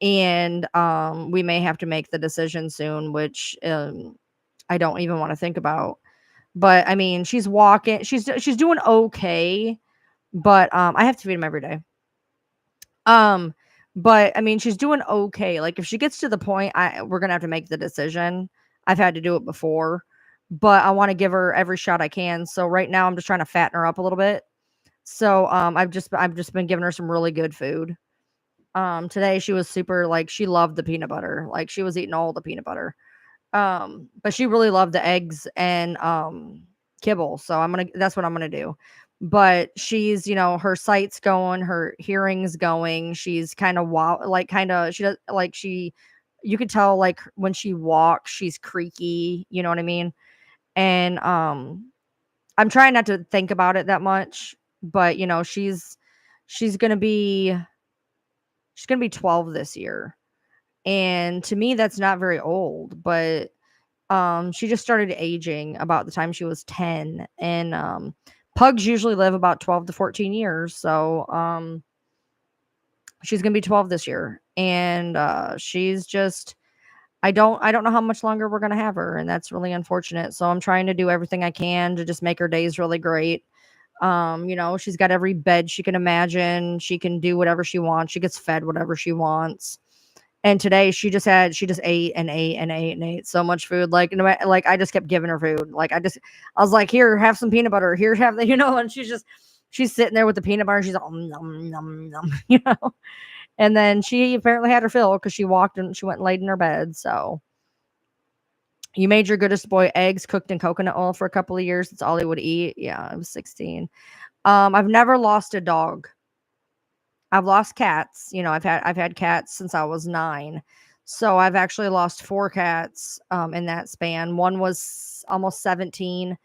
And we may have to make the decision soon, which I don't even want to think about. But I mean, she's walking, she's doing okay, but I have to feed him every day. But I mean, she's doing okay. Like if she gets to the point, we're gonna have to make the decision. I've had to do it before, but I want to give her every shot I can. So right now, I'm just trying to fatten her up a little bit. So I've just been giving her some really good food. Today she was super, like, she loved the peanut butter. Like she was eating all the peanut butter. But she really loved the eggs and kibble. So that's what I'm gonna do. But she's, her sight's going, her hearing's going. She's kind of she does like you could tell like when she walks, she's creaky, you know what I mean? And I'm trying not to think about it that much, but she's gonna be 12 this year. And to me, that's not very old, but she just started aging about the time she was 10. And pugs usually live about 12 to 14 years. So she's gonna be 12 this year. And she's just I don't know how much longer we're gonna have her, and that's really unfortunate. So I'm trying to do everything I can to just make her days really great. She's got every bed she can imagine. She can do whatever she wants. She gets fed whatever she wants. And today she just ate and ate and ate and ate so much food. Like, like I just kept giving her food. Like I was like, here, have some peanut butter. Here, have the, and she's sitting there with the peanut butter. She's like, nom, nom, nom. And then she apparently had her fill because she walked and she went and laid in her bed. So you made your goodest boy eggs cooked in coconut oil for a couple of years. That's all he would eat. Yeah, I was 16. I've never lost a dog. I've lost cats. I've had cats since I was 9. So I've actually lost 4 cats in that span. One was almost 17.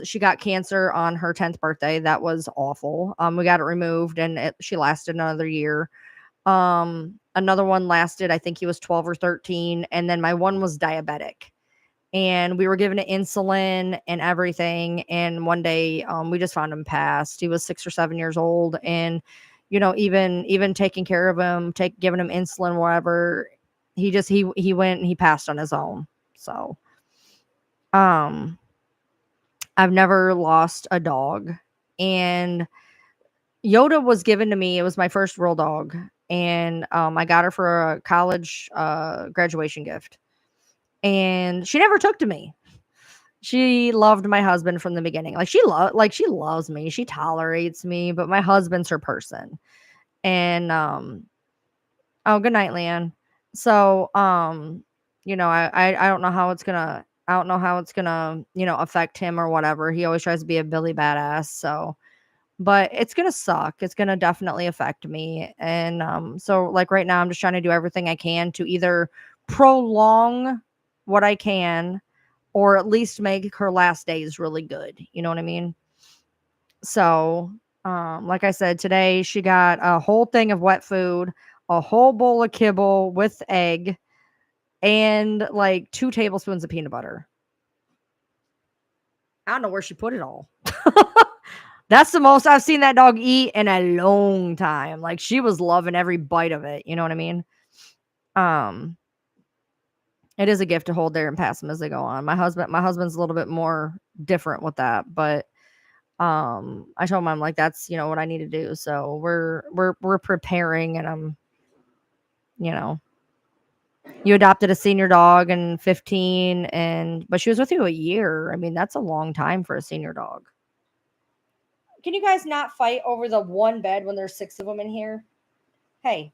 She got cancer on her 10th birthday. That was awful. We got it removed and she lasted another year. Another one lasted, I think he was 12 or 13, and then my one was diabetic. And we were given insulin and everything, and one day, we just found him passed. He was 6 or 7 years old, and, even taking care of him, giving him insulin, whatever, he went and he passed on his own. So, um, I've never lost a dog, and Yoda was given to me. It was my first real dog, and, I got her for a college, graduation gift, and she never took to me. She loved my husband from the beginning. She loves me. She tolerates me, but my husband's her person. And, oh, good night, Leanne. So, I don't know how it's gonna affect him or whatever. He always tries to be a Billy badass. So, but it's gonna suck. It's gonna definitely affect me. And, so like right now I'm just trying to do everything I can to either prolong what I can, or at least make her last days really good. You know what I mean? So, like I said, today she got a whole thing of wet food, a whole bowl of kibble with egg, and like 2 tablespoons of peanut butter. I don't know where she put it all. That's the most I've seen that dog eat in a long time. Like, she was loving every bite of it. You know what I mean? Um, it is a gift to hold there and pass them as they go on. My husband's a little bit more different with that, but I told him, I'm like, that's, what I need to do. So we're preparing, and you know, you adopted a senior dog in 15, but she was with you a year. I mean, that's a long time for a senior dog. Can you guys not fight over the one bed when there's 6 of them in here? Hey,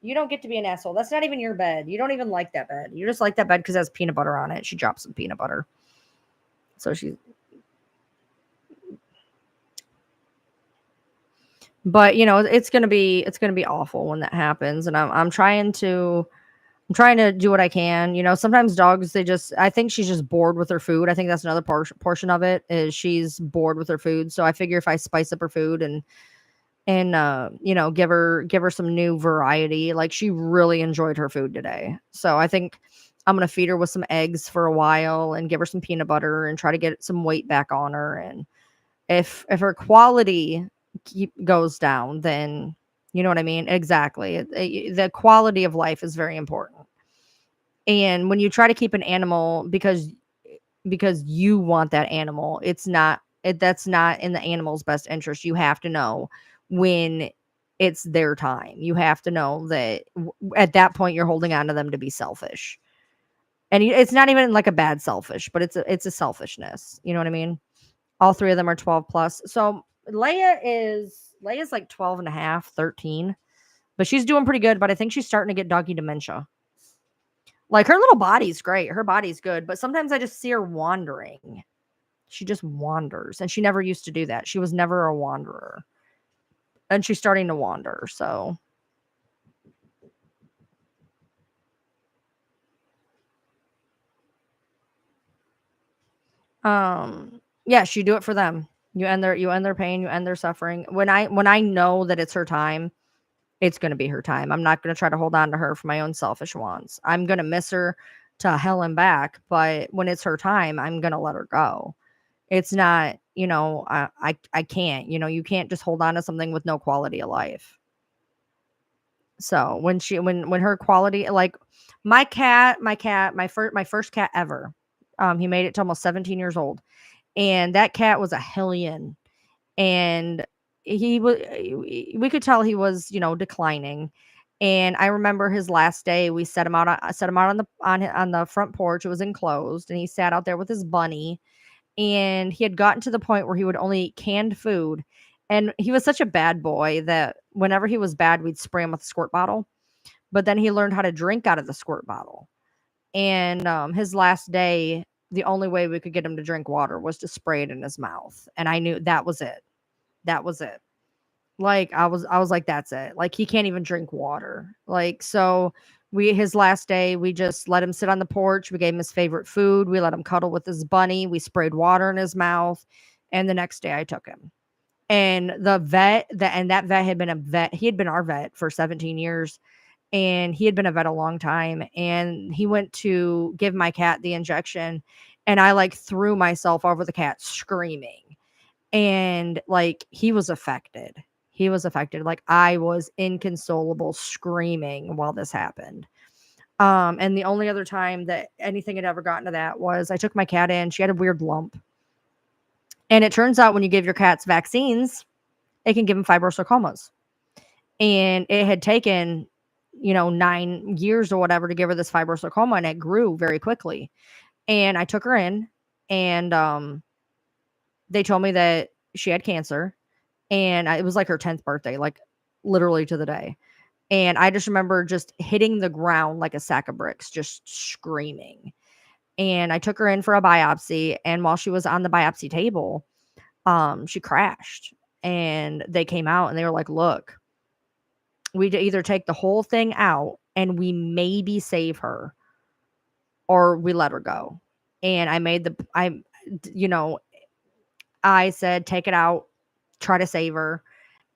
you don't get to be an asshole. That's not even your bed. You don't even like that bed. You just like that bed because it has peanut butter on it. She dropped some peanut butter. So but it's gonna be awful when that happens. And I'm trying to do what I can. Sometimes dogs, I think she's just bored with her food. I think that's another portion of it, is she's bored with her food. So I figure if I spice up her food and give her some new variety. Like, she really enjoyed her food today. So I think I'm going to feed her with some eggs for a while and give her some peanut butter and try to get some weight back on her. And if her quality goes down, then you know what I mean? Exactly. The quality of life is very important. And when you try to keep an animal because you want that animal, that's not in the animal's best interest. You have to know when it's their time. You have to know that at that point you're holding on to them to be selfish. And it's not even like a bad selfish, but it's a selfishness. You know what I mean? All 3 of them are 12 plus. So Leia's like 12 and a half, 13, but she's doing pretty good. But I think she's starting to get doggy dementia. Like, her little body's great. Her body's good, but sometimes I just see her wandering. She just wanders, and she never used to do that. She was never a wanderer. And she's starting to wander, so yes, you do it for them. You end their pain, you end their suffering. When I know that it's her time, it's going to be her time. I'm not going to try to hold on to her for my own selfish wants. I'm going to miss her to hell and back, but when it's her time, I'm going to let her go. It's not, I can't, you can't just hold on to something with no quality of life. So when her quality, like my first cat ever, he made it to almost 17 years old, and that cat was a hellion, and he was we could tell he was, declining. And I remember his last day, we set him out on the front porch. It was enclosed, and he sat out there with his bunny, and he had gotten to the point where he would only eat canned food. And he was such a bad boy that whenever he was bad, we'd spray him with a squirt bottle. But then he learned how to drink out of the squirt bottle. And his last day, the only way we could get him to drink water was to spray it in his mouth. And I knew that was it. That was it. Like, I was like, that's it. Like, he can't even drink water. Like, so his last day, we just let him sit on the porch. We gave him his favorite food. We let him cuddle with his bunny. We sprayed water in his mouth. And the next day I took him And that vet had been a vet. He had been our vet for 17 years, and he had been a vet a long time. And he went to give my cat the injection, and I like threw myself over the cat screaming. And like he was affected. He was affected. Like I was inconsolable screaming while this happened. And the only other time that anything had ever gotten to that was I took my cat in. She had a weird lump. And it turns out when you give your cats vaccines, it can give them fibrosarcomas. And it had taken, 9 years or whatever to give her this fibrosarcoma, and it grew very quickly. And I took her in, and they told me that she had cancer, and it was like her 10th birthday, like literally to the day. And I just remember just hitting the ground like a sack of bricks, just screaming. And I took her in for a biopsy, and while she was on the biopsy table, she crashed. And they came out and they were like, "Look, we either take the whole thing out and we maybe save her, or we let her go." And I said, "Take it out, try to save her."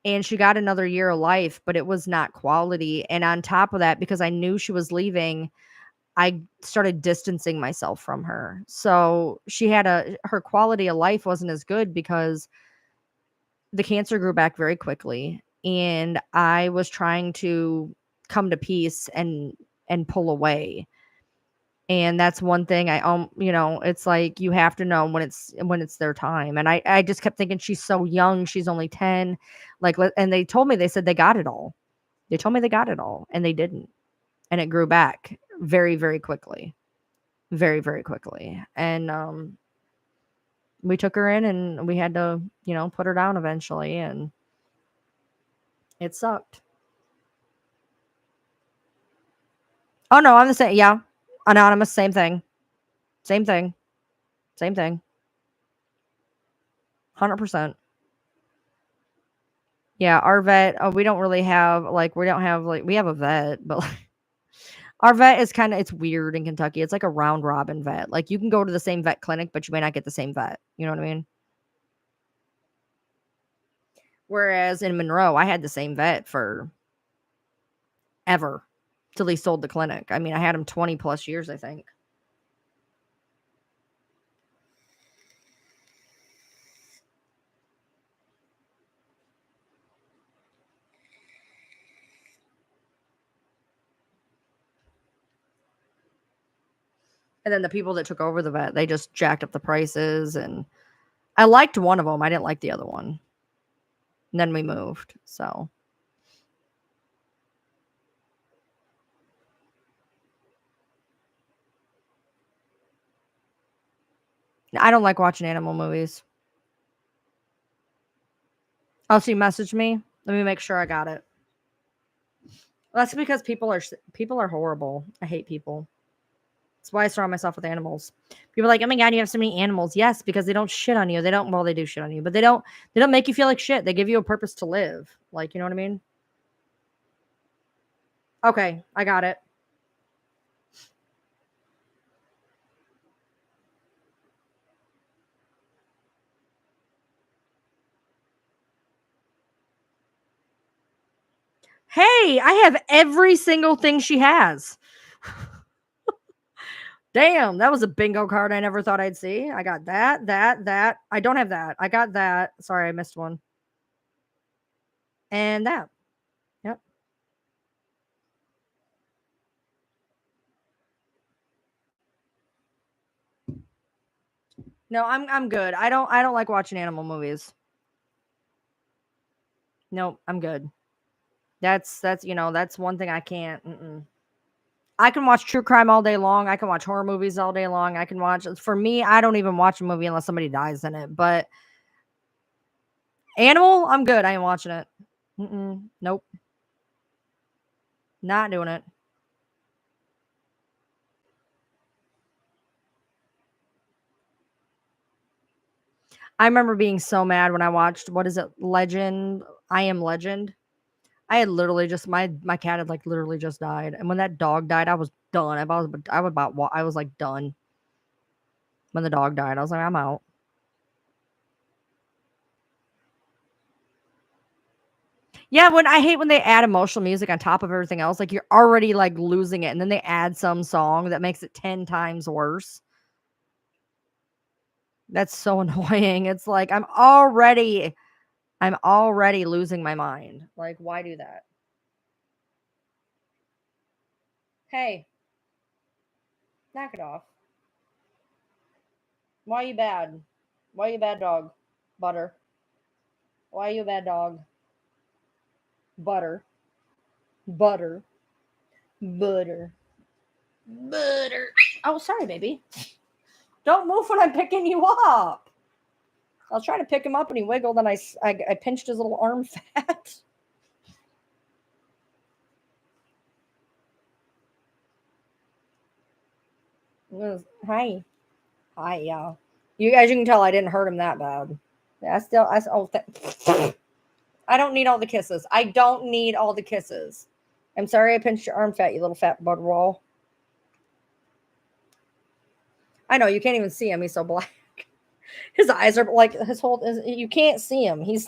And she got another year of life, but it was not quality. And on top of that, because I knew she was leaving, I started distancing myself from her. So her quality of life wasn't as good because the cancer grew back very quickly. And I was trying to come to peace and pull away. And that's one thing it's like you have to know when it's their time. And I just kept thinking she's so young, she's only 10. And they said they got it all. They told me they got it all, and they didn't. And it grew back very, very quickly. Very, very quickly. And we took her in, and we had to, put her down eventually, and it sucked. Oh no, I'm the same. Yeah. Anonymous, same thing. Same thing. Same thing. 100%. Yeah, our vet, we don't really have we have a vet, but like, our vet is it's weird in Kentucky. It's like a round robin vet. Like you can go to the same vet clinic, but you may not get the same vet. You know what I mean? Whereas in Monroe, I had the same vet for ever till he sold the clinic. I mean, I had him 20 plus years, I think. And then the people that took over the vet, they just jacked up the prices. And I liked one of them. I didn't like the other one. And then we moved. So I don't like watching animal movies. Oh, she messaged me. Let me make sure I got it. Well, that's because people are horrible. I hate people. That's why I surround myself with animals. People are like, "Oh my god, you have so many animals." Yes, because they don't shit on you. They don't. Well, they do shit on you, but they don't make you feel like shit. They give you a purpose to live. Like, you know what I mean? Okay, I got it. Hey, I have every single thing she has. Damn, that was a bingo card I never thought I'd see. I got that. I don't have that. I got that. Sorry, I missed one. And that. Yep. No, I'm good. I don't like watching animal movies. Nope, I'm good. That's one thing I can't. I can watch true crime all day long. I can watch horror movies all day long. I can watch. For me, I don't even watch a movie unless somebody dies in it. But animal, I'm good. I ain't watching it. Nope, not doing it. I remember being so mad when I watched, what is it, Legend? I Am Legend. I had literally just my cat had like literally just died, and when that dog died, I was done. I was like done when the dog died. I was like, I'm out. Yeah, when I hate when they add emotional music on top of everything else, like you're already like losing it, and then they add some song that makes it 10 times worse. That's so annoying. It's like I'm already losing my mind. Like, why do that? Hey, knock it off. Why are you bad? Why are you bad dog? Butter. Why are you a bad dog? Butter. Butter. Butter. Butter. Oh, sorry, baby. Don't move when I'm picking you up. I was trying to pick him up and he wiggled and I pinched his little arm fat. Hi. Hi, yeah. As you can tell, I didn't hurt him that bad. Yeah, I don't need all the kisses. I don't need all the kisses. I'm sorry I pinched your arm fat, you little fat bud roll. I know, you can't even see him. He's so black. His eyes are like you can't see him. He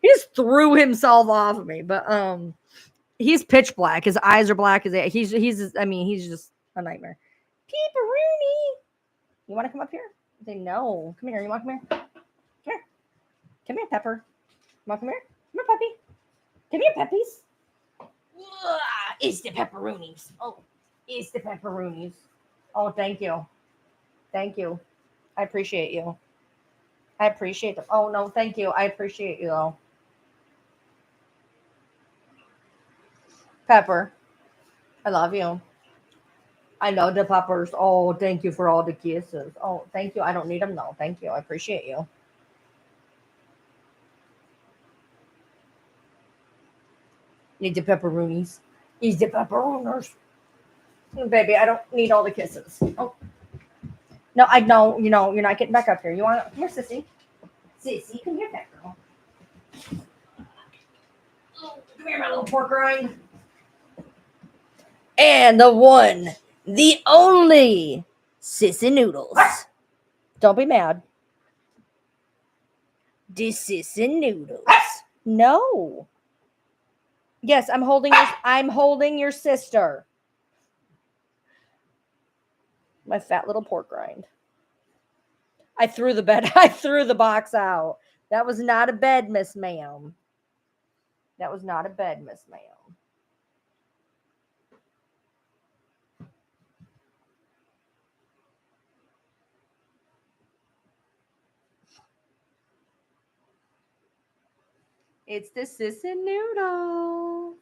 just threw himself off of me, but he's pitch black. His eyes are black. He's just a nightmare. Peeperoonie. You want to come up here? I say no. Come here. You want to come here? Come here. Come here, Pepper. You want to come here? Come here, puppy. Come here, puppies. It's the pepperoonies. Oh, it's the pepperoonies. Oh, thank you. Thank you. I appreciate you. I appreciate them. Oh no, thank you. I appreciate you though. Pepper, I love you. I love the peppers. Oh, thank you for all the kisses. Oh, thank you. I don't need them though. Thank you. I appreciate you. Need the pepperoonies. Eat the pepperooners. Baby, I don't need all the kisses. Oh, no, I know. You're not getting back up here. You want to? Come here, sissy. Sissy, come here, back girl. Oh, come here, my little pork rind. And the one, the only, Sissy Noodles. Don't be mad. This Sissy Noodles. No. Yes, I'm holding your sister. My fat little pork rind. I threw the bed. I threw the box out. That was not a bed, Miss Ma'am. That was not a bed, Miss Ma'am. It's the Sissy Noodles.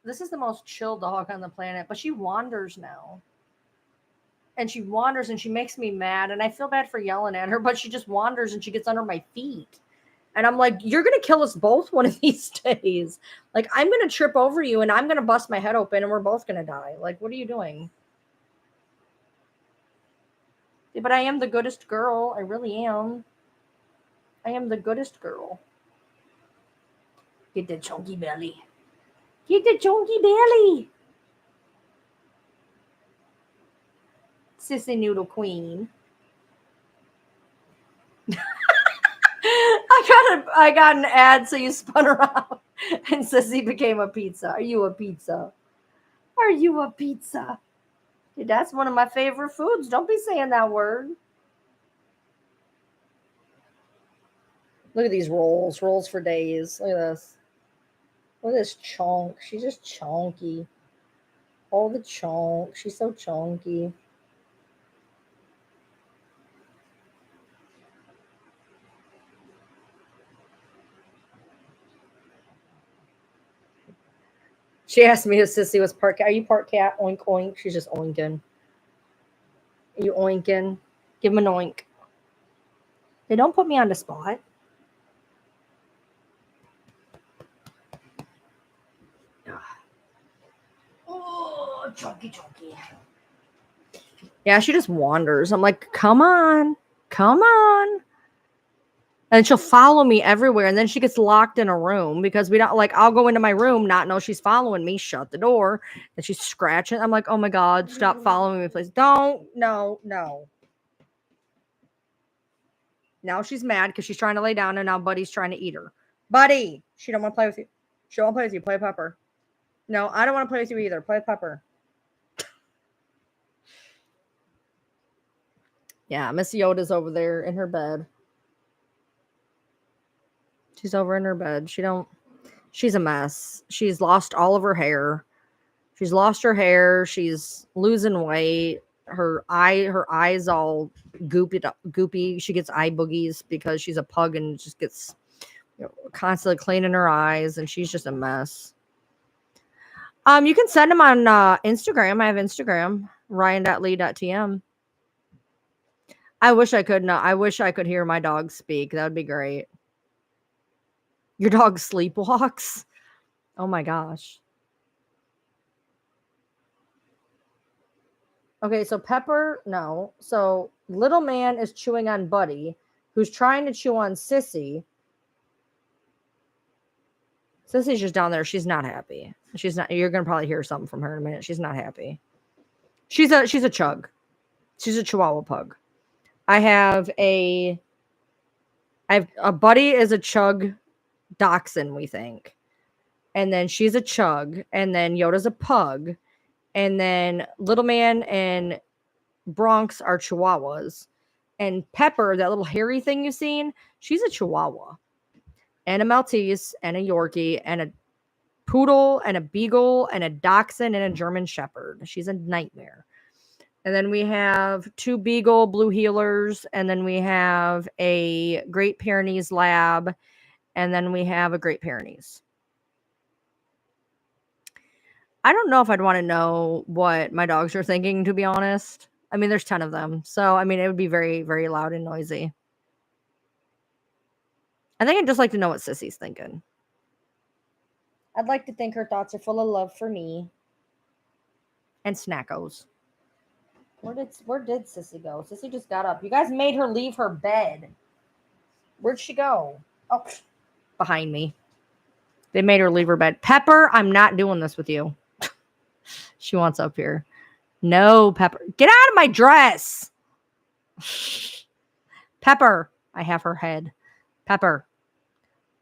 This is the most chill dog on the planet, but she wanders now. And she wanders and she makes me mad. And I feel bad for yelling at her, but she just wanders and she gets under my feet. And I'm like, you're going to kill us both one of these days. Like, I'm going to trip over you and I'm going to bust my head open and we're both going to die. Like, what are you doing? Yeah, but I am the goodest girl. I really am. I am the goodest girl. Get the chunky belly. Get the chunky belly. Sissy Noodle Queen. I got an ad, so you spun around and Sissy became a pizza. Are you a pizza? Are you a pizza? Dude, that's one of my favorite foods. Don't be saying that word. Look at these rolls. Rolls for days. Look at this. Look at this chunk. She's just chunky. All the chunk. She's so chunky. She asked me if Sissy was part cat. Are you part cat? Oink oink. She's just oinking. Are you oinking? Give him an oink. They don't put me on the spot. Oh, chunky, chunky. Yeah, she just wanders. I'm like, come on. Come on. And she'll follow me everywhere. And then she gets locked in a room because we don't like, I'll go into my room, not know she's following me, shut the door, and she's scratching. I'm like, oh my God, stop following me, please. Don't. No, no. Now she's mad because she's trying to lay down, and now Buddy's trying to eat her. Buddy, she don't want to play with you. She don't want to play with you. Play with Pepper. No, I don't want to play with you either. Play with Pepper. Yeah, Miss Yoda's over there in her bed. She's over in her bed. She's a mess. She's lost all of her hair. She's lost her hair. She's losing weight. Her eyes all goopy. She gets eye boogies because she's a pug and just gets constantly cleaning her eyes, and she's just a mess. You can send them on Instagram. I have Instagram, ryan.lee.tm. I wish I could hear my dog speak. That would be great. Your dog sleepwalks? Oh my gosh. Okay, so Pepper, no. So little man is chewing on Buddy, who's trying to chew on Sissy. Sissy's just down there. She's not happy. She's not. You're gonna probably hear something from her in a minute. She's not happy. She's a chug. She's a Chihuahua pug. I have a Buddy is a chug dachshund, we think. And then she's a chug, and then Yoda's a pug, and then Little Man and Bronx are Chihuahuas. And Pepper, that little hairy thing you've seen, she's a Chihuahua. And a Maltese, and a Yorkie, and a Poodle, and a Beagle, and a Dachshund, and a German Shepherd. She's a nightmare. And then we have 2 Beagle Blue Heelers, and then we have a Great Pyrenees Lab, and then we have a Great Pyrenees. I don't know if I'd want to know what my dogs are thinking, to be honest. I mean, there's 10 of them. So, I mean, it would be very, very loud and noisy. I think I'd just like to know what Sissy's thinking. I'd like to think her thoughts are full of love for me. And Snackos. Where did Sissy go? Sissy just got up. You guys made her leave her bed. Where'd she go? Oh, behind me. They made her leave her bed. Pepper, I'm not doing this with you. She wants up here. No, Pepper. Get out of my dress. Pepper. I have her head. Pepper.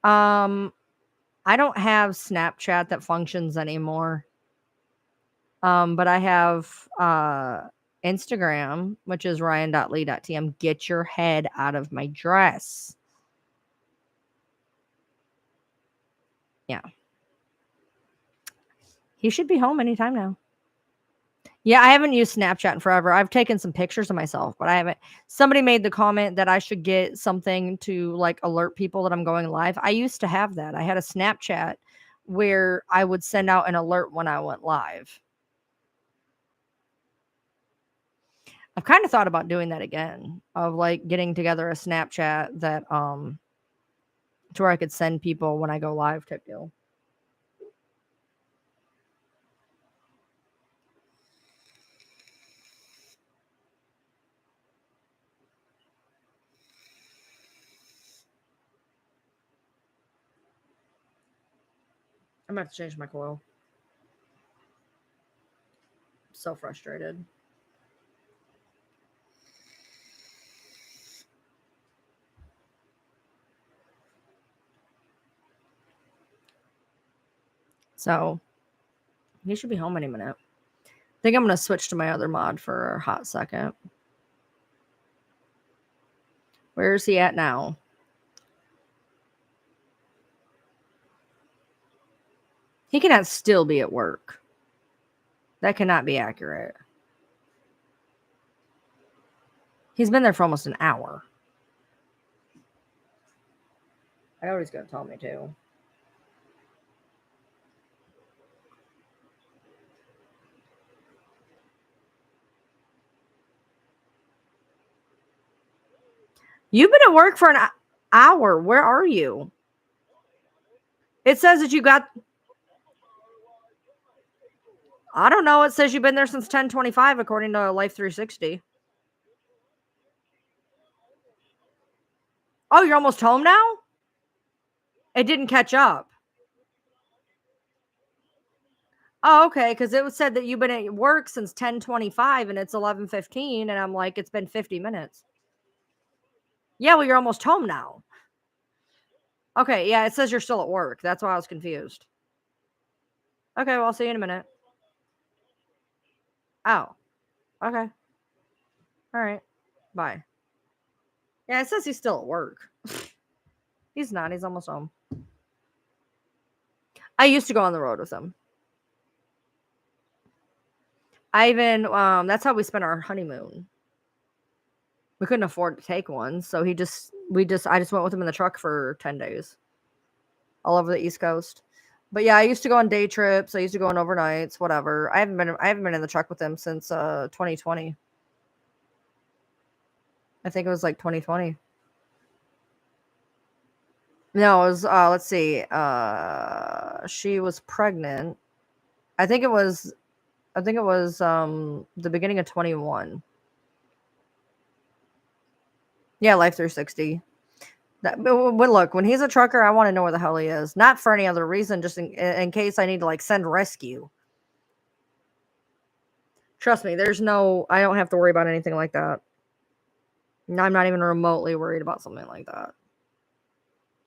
I don't have Snapchat that functions anymore. But I have Instagram, which is ryan.lee.tm. Get your head out of my dress. Yeah. He should be home anytime now. Yeah, I haven't used Snapchat in forever. I've taken some pictures of myself, but I haven't. Somebody made the comment that I should get something to like alert people that I'm going live. I used to have that. I had a Snapchat where I would send out an alert when I went live. I've kind of thought about doing that again, of like getting together a Snapchat that to where I could send people when I go live type deal. I'm gonna have to change my coil. I'm so frustrated. So he should be home any minute. I think I'm gonna switch to my other mod for a hot second. Where is he at now? He cannot still be at work. That cannot be accurate. He's been there for almost an hour. I know he's going to tell me too. You've been at work for an hour. Where are you? It says that you got... I don't know. It says you've been there since 10:25 according to Life 360. Oh, you're almost home now? It didn't catch up. Oh, okay, because it was said that you've been at work since 10:25 and it's 11:15, and I'm like, it's been 50 minutes. Yeah, well, you're almost home now. Okay, yeah, it says you're still at work. That's why I was confused. Okay, well, I'll see you in a minute. Oh, okay. All right. Bye. Yeah, it says he's still at work. He's not. He's almost home. I used to go on the road with him. I even that's how we spent our honeymoon. We couldn't afford to take one, so I just went with him in the truck for 10 days. All over the East Coast. But yeah, I used to go on day trips. I used to go on overnights, whatever. I haven't been in the truck with him since 2020. I think it was like 2020. No, it was let's see. She was pregnant. I think it was the beginning of 21. Yeah, Life 360. But look, when he's a trucker, I want to know where the hell he is. Not for any other reason, just in case I need to like send rescue. Trust me, I don't have to worry about anything like that. I'm not even remotely worried about something like that.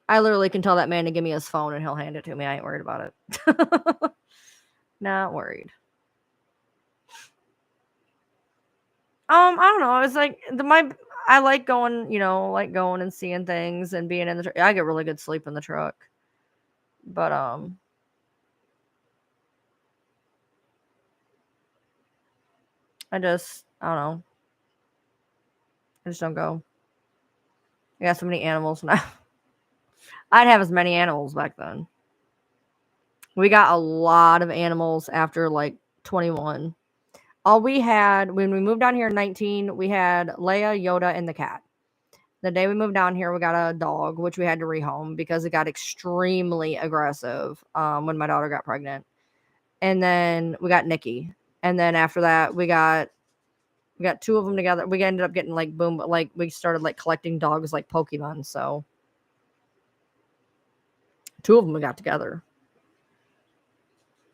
I literally can tell that man to give me his phone and he'll hand it to me. I ain't worried about it. Not worried. I don't know. It's like I like going, like going and seeing things and being in the truck. I get really good sleep in the truck. But I don't know. I just don't go. I got so many animals now. I'd have as many animals back then. We got a lot of animals after like 21. All we had when we moved down here in 19, we had Leia, Yoda, and the cat. The day we moved down here, we got a dog, which we had to rehome because it got extremely aggressive when my daughter got pregnant. And then we got Nikki. And then after that, we got two of them together. We ended up getting like boom, like we started like collecting dogs like Pokemon. So two of them we got together.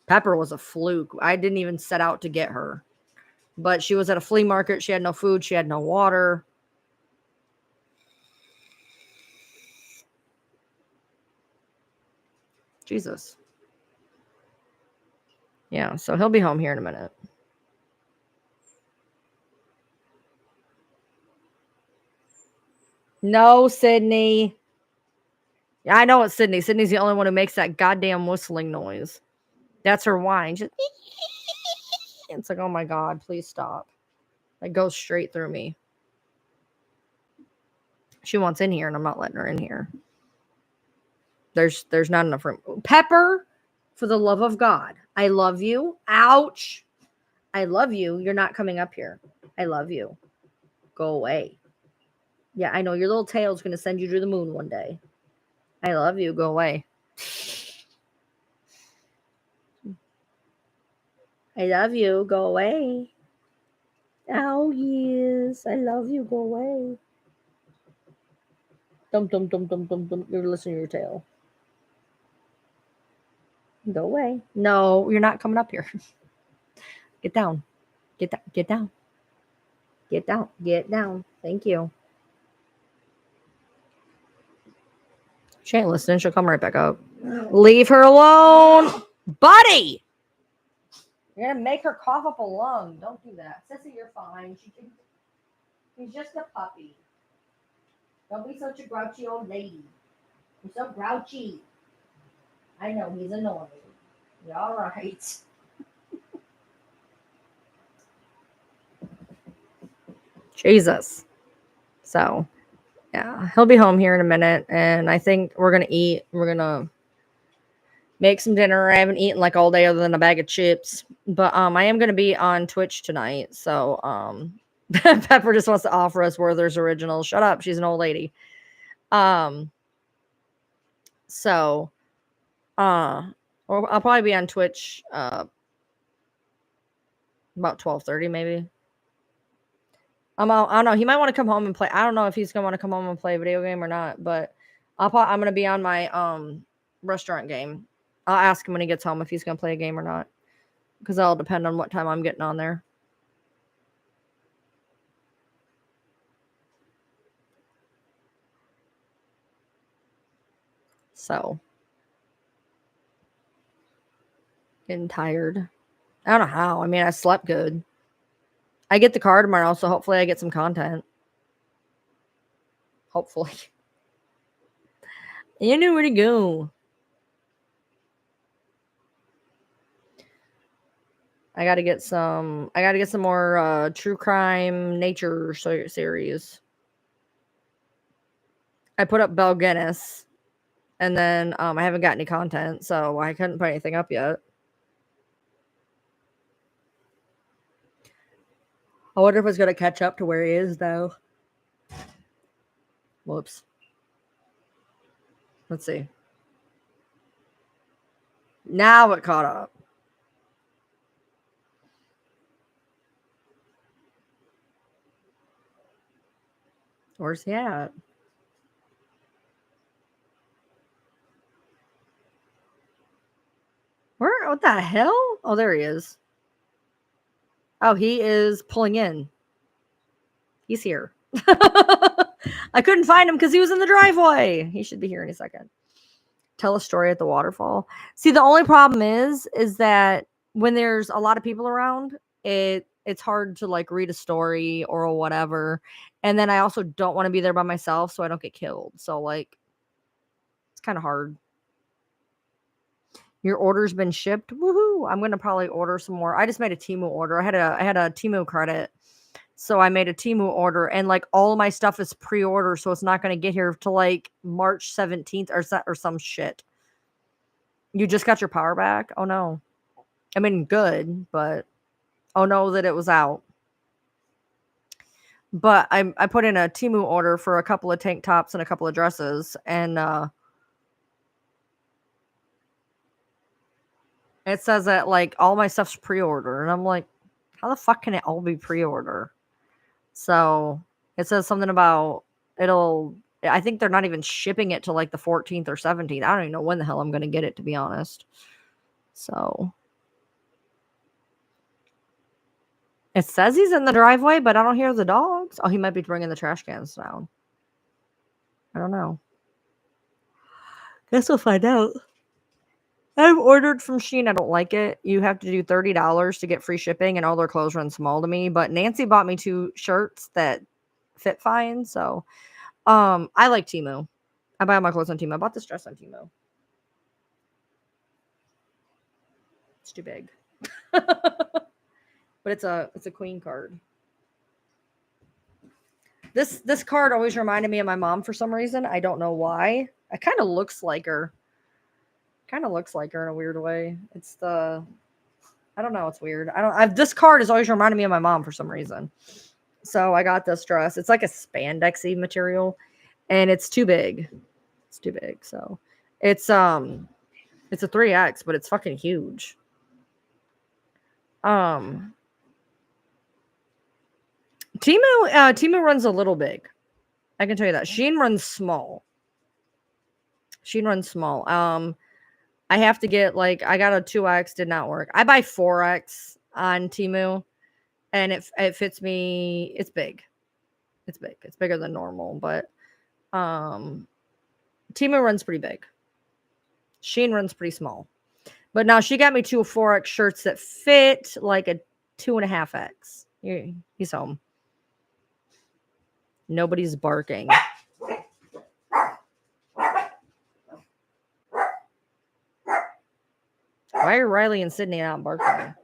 Pepper was a fluke. I didn't even set out to get her. But she was at a flea market. She had no food. She had no water. Jesus. Yeah, so he'll be home here in a minute. No, Sydney. Yeah, I know it's Sydney. Sydney's the only one who makes that goddamn whistling noise. That's her whine. Just, it's like, oh my God, please stop. It goes straight through me. She wants in here, and I'm not letting her in here. There's not enough room. Pepper, for the love of God, I love you. Ouch. I love you. You're not coming up here. I love you. Go away. Yeah, I know your little tail's going to send you to the moon one day. I love you. Go away. I love you. Go away. Oh, yes. I love you. Go away. Dum, dum, dum, dum, dum, dum. You're listening to your tail. Go away. No, you're not coming up here. Get down. Get down. Get down. Get down. Get down. Thank you. She ain't listening. She'll come right back up. Leave her alone. Buddy! You're gonna make her cough up a lung. Don't do that. Sissy, you're fine. She's just a puppy. Don't be such a grouchy old lady. You're so grouchy. I know, he's annoying. You're alright. Jesus. So, yeah, he'll be home here in a minute, and I think we're gonna eat. We're gonna make some dinner. I haven't eaten like all day other than a bag of chips. But I am gonna be on Twitch tonight. So Pepper just wants to offer us Werther's original. Shut up, she's an old lady. So or I'll probably be on Twitch about 12:30 maybe. I don't know. He might want to come home and play. I don't know if he's gonna want to come home and play a video game or not, but I'm gonna be on my restaurant game. I'll ask him when he gets home if he's gonna play a game or not, because that'll depend on what time I'm getting on there. So, getting tired. I don't know how. I mean, I slept good. I get the car tomorrow, so hopefully I get some content. Hopefully. You know where to go. I gotta get some more true crime nature series. I put up Belle Guinness, and then I haven't got any content, so I couldn't put anything up yet. I wonder if it's gonna catch up to where he is though. Whoops. Let's see. Now it caught up. Where's he at? Where? What the hell? Oh, there he is. Oh, he is pulling in. He's here. I couldn't find him because he was in the driveway. He should be here in a second. Tell a story at the waterfall. See, the only problem is that when there's a lot of people around, it's hard to like read a story or whatever. And then I also don't want to be there by myself so I don't get killed. So like it's kind of hard. Your order's been shipped. Woohoo. I'm gonna probably order some more. I just made a Temu order. I had a Temu credit. So I made a Temu order and like all of my stuff is pre-order, so it's not going to get here till like March 17th or some shit. You just got your power back? Oh no. I mean, good, but oh no that it was out. But I put in a Temu order for a couple of tank tops and a couple of dresses, and it says that like all my stuff's pre-order, and I'm like, how the fuck can it all be pre-order? So it says something about I think they're not even shipping it to like the 14th or 17th. I don't even know when the hell I'm going to get it, to be honest. So it says he's in the driveway, but I don't hear the dogs. Oh, he might be bringing the trash cans down. I don't know. Guess we'll find out. I've ordered from Shein. I don't like it. You have to do $30 to get free shipping, and all their clothes run small to me. But Nancy bought me 2 shirts that fit fine. So I like Temu. I buy all my clothes on Temu. I bought this dress on Temu. It's too big. But it's a queen card. This card always reminded me of my mom for some reason. I don't know why. It kind of looks like her. Kind of looks like her in a weird way. I don't know. It's weird. This card has always reminded me of my mom for some reason. So I got this dress. It's like a spandexy material, and it's too big. It's too big. So it's a 3X, but it's fucking huge. Temu runs a little big. I can tell you that. Shein runs small. I have to get like I got a 2X, did not work. I buy 4X on Temu, and it fits me. It's big. It's big. It's bigger than normal, but Temu runs pretty big. Shein runs pretty small. But now she got me 2 4X shirts that fit like a 2.5X. He's home. Nobody's barking. Why are Riley and Sydney not barking?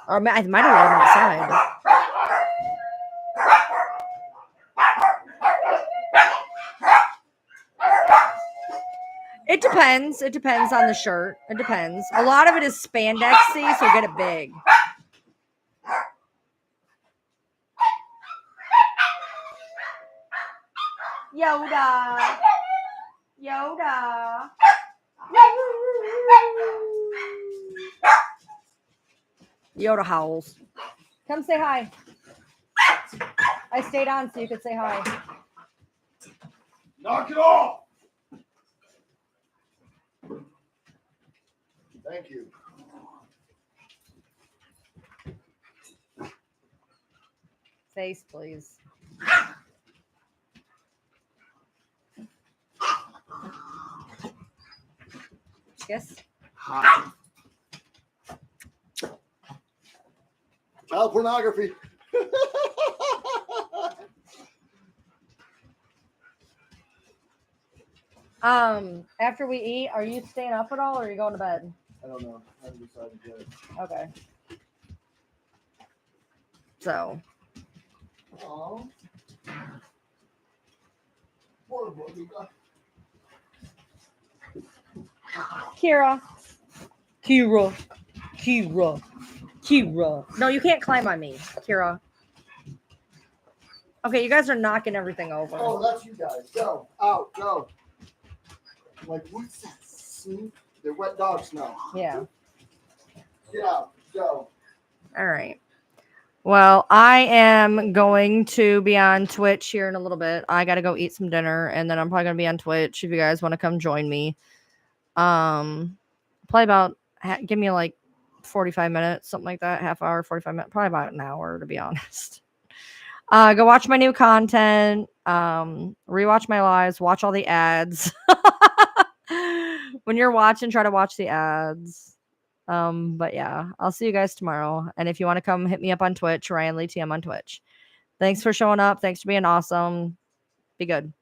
Or I might have let them outside. It depends. It depends on the shirt. It depends. A lot of it is spandexy, so get it big. Yoda. Yoda. Yoda howls. Come say hi. I stayed on so you could say hi. Knock it off! Thank you. Face, please. Kiss. Hot. Child pornography. After we eat, are you staying up at all or are you going to bed? I don't know. I haven't decided yet. Okay. So. Aww. Poor buddy. Kira. No, you can't climb on me, Kira. Okay, you guys are knocking everything over. Oh, that's you guys. Go. Out. Go. Like, what's that? Snoop? They're wet dog smell. Yeah. Get out. Go. All right. Well, I am going to be on Twitch here in a little bit. I got to go eat some dinner, and then I'm probably going to be on Twitch if you guys want to come join me. Probably about, give me like 45 minutes, something like that, half hour, 45 minutes, probably about an hour, to be honest. Go watch my new content, rewatch my lives, watch all the ads. When you're watching, try to watch the ads. But yeah, I'll see you guys tomorrow. And if you want to come hit me up on Twitch, Ryan Lee TM on Twitch. Thanks for showing up. Thanks for being awesome. Be good.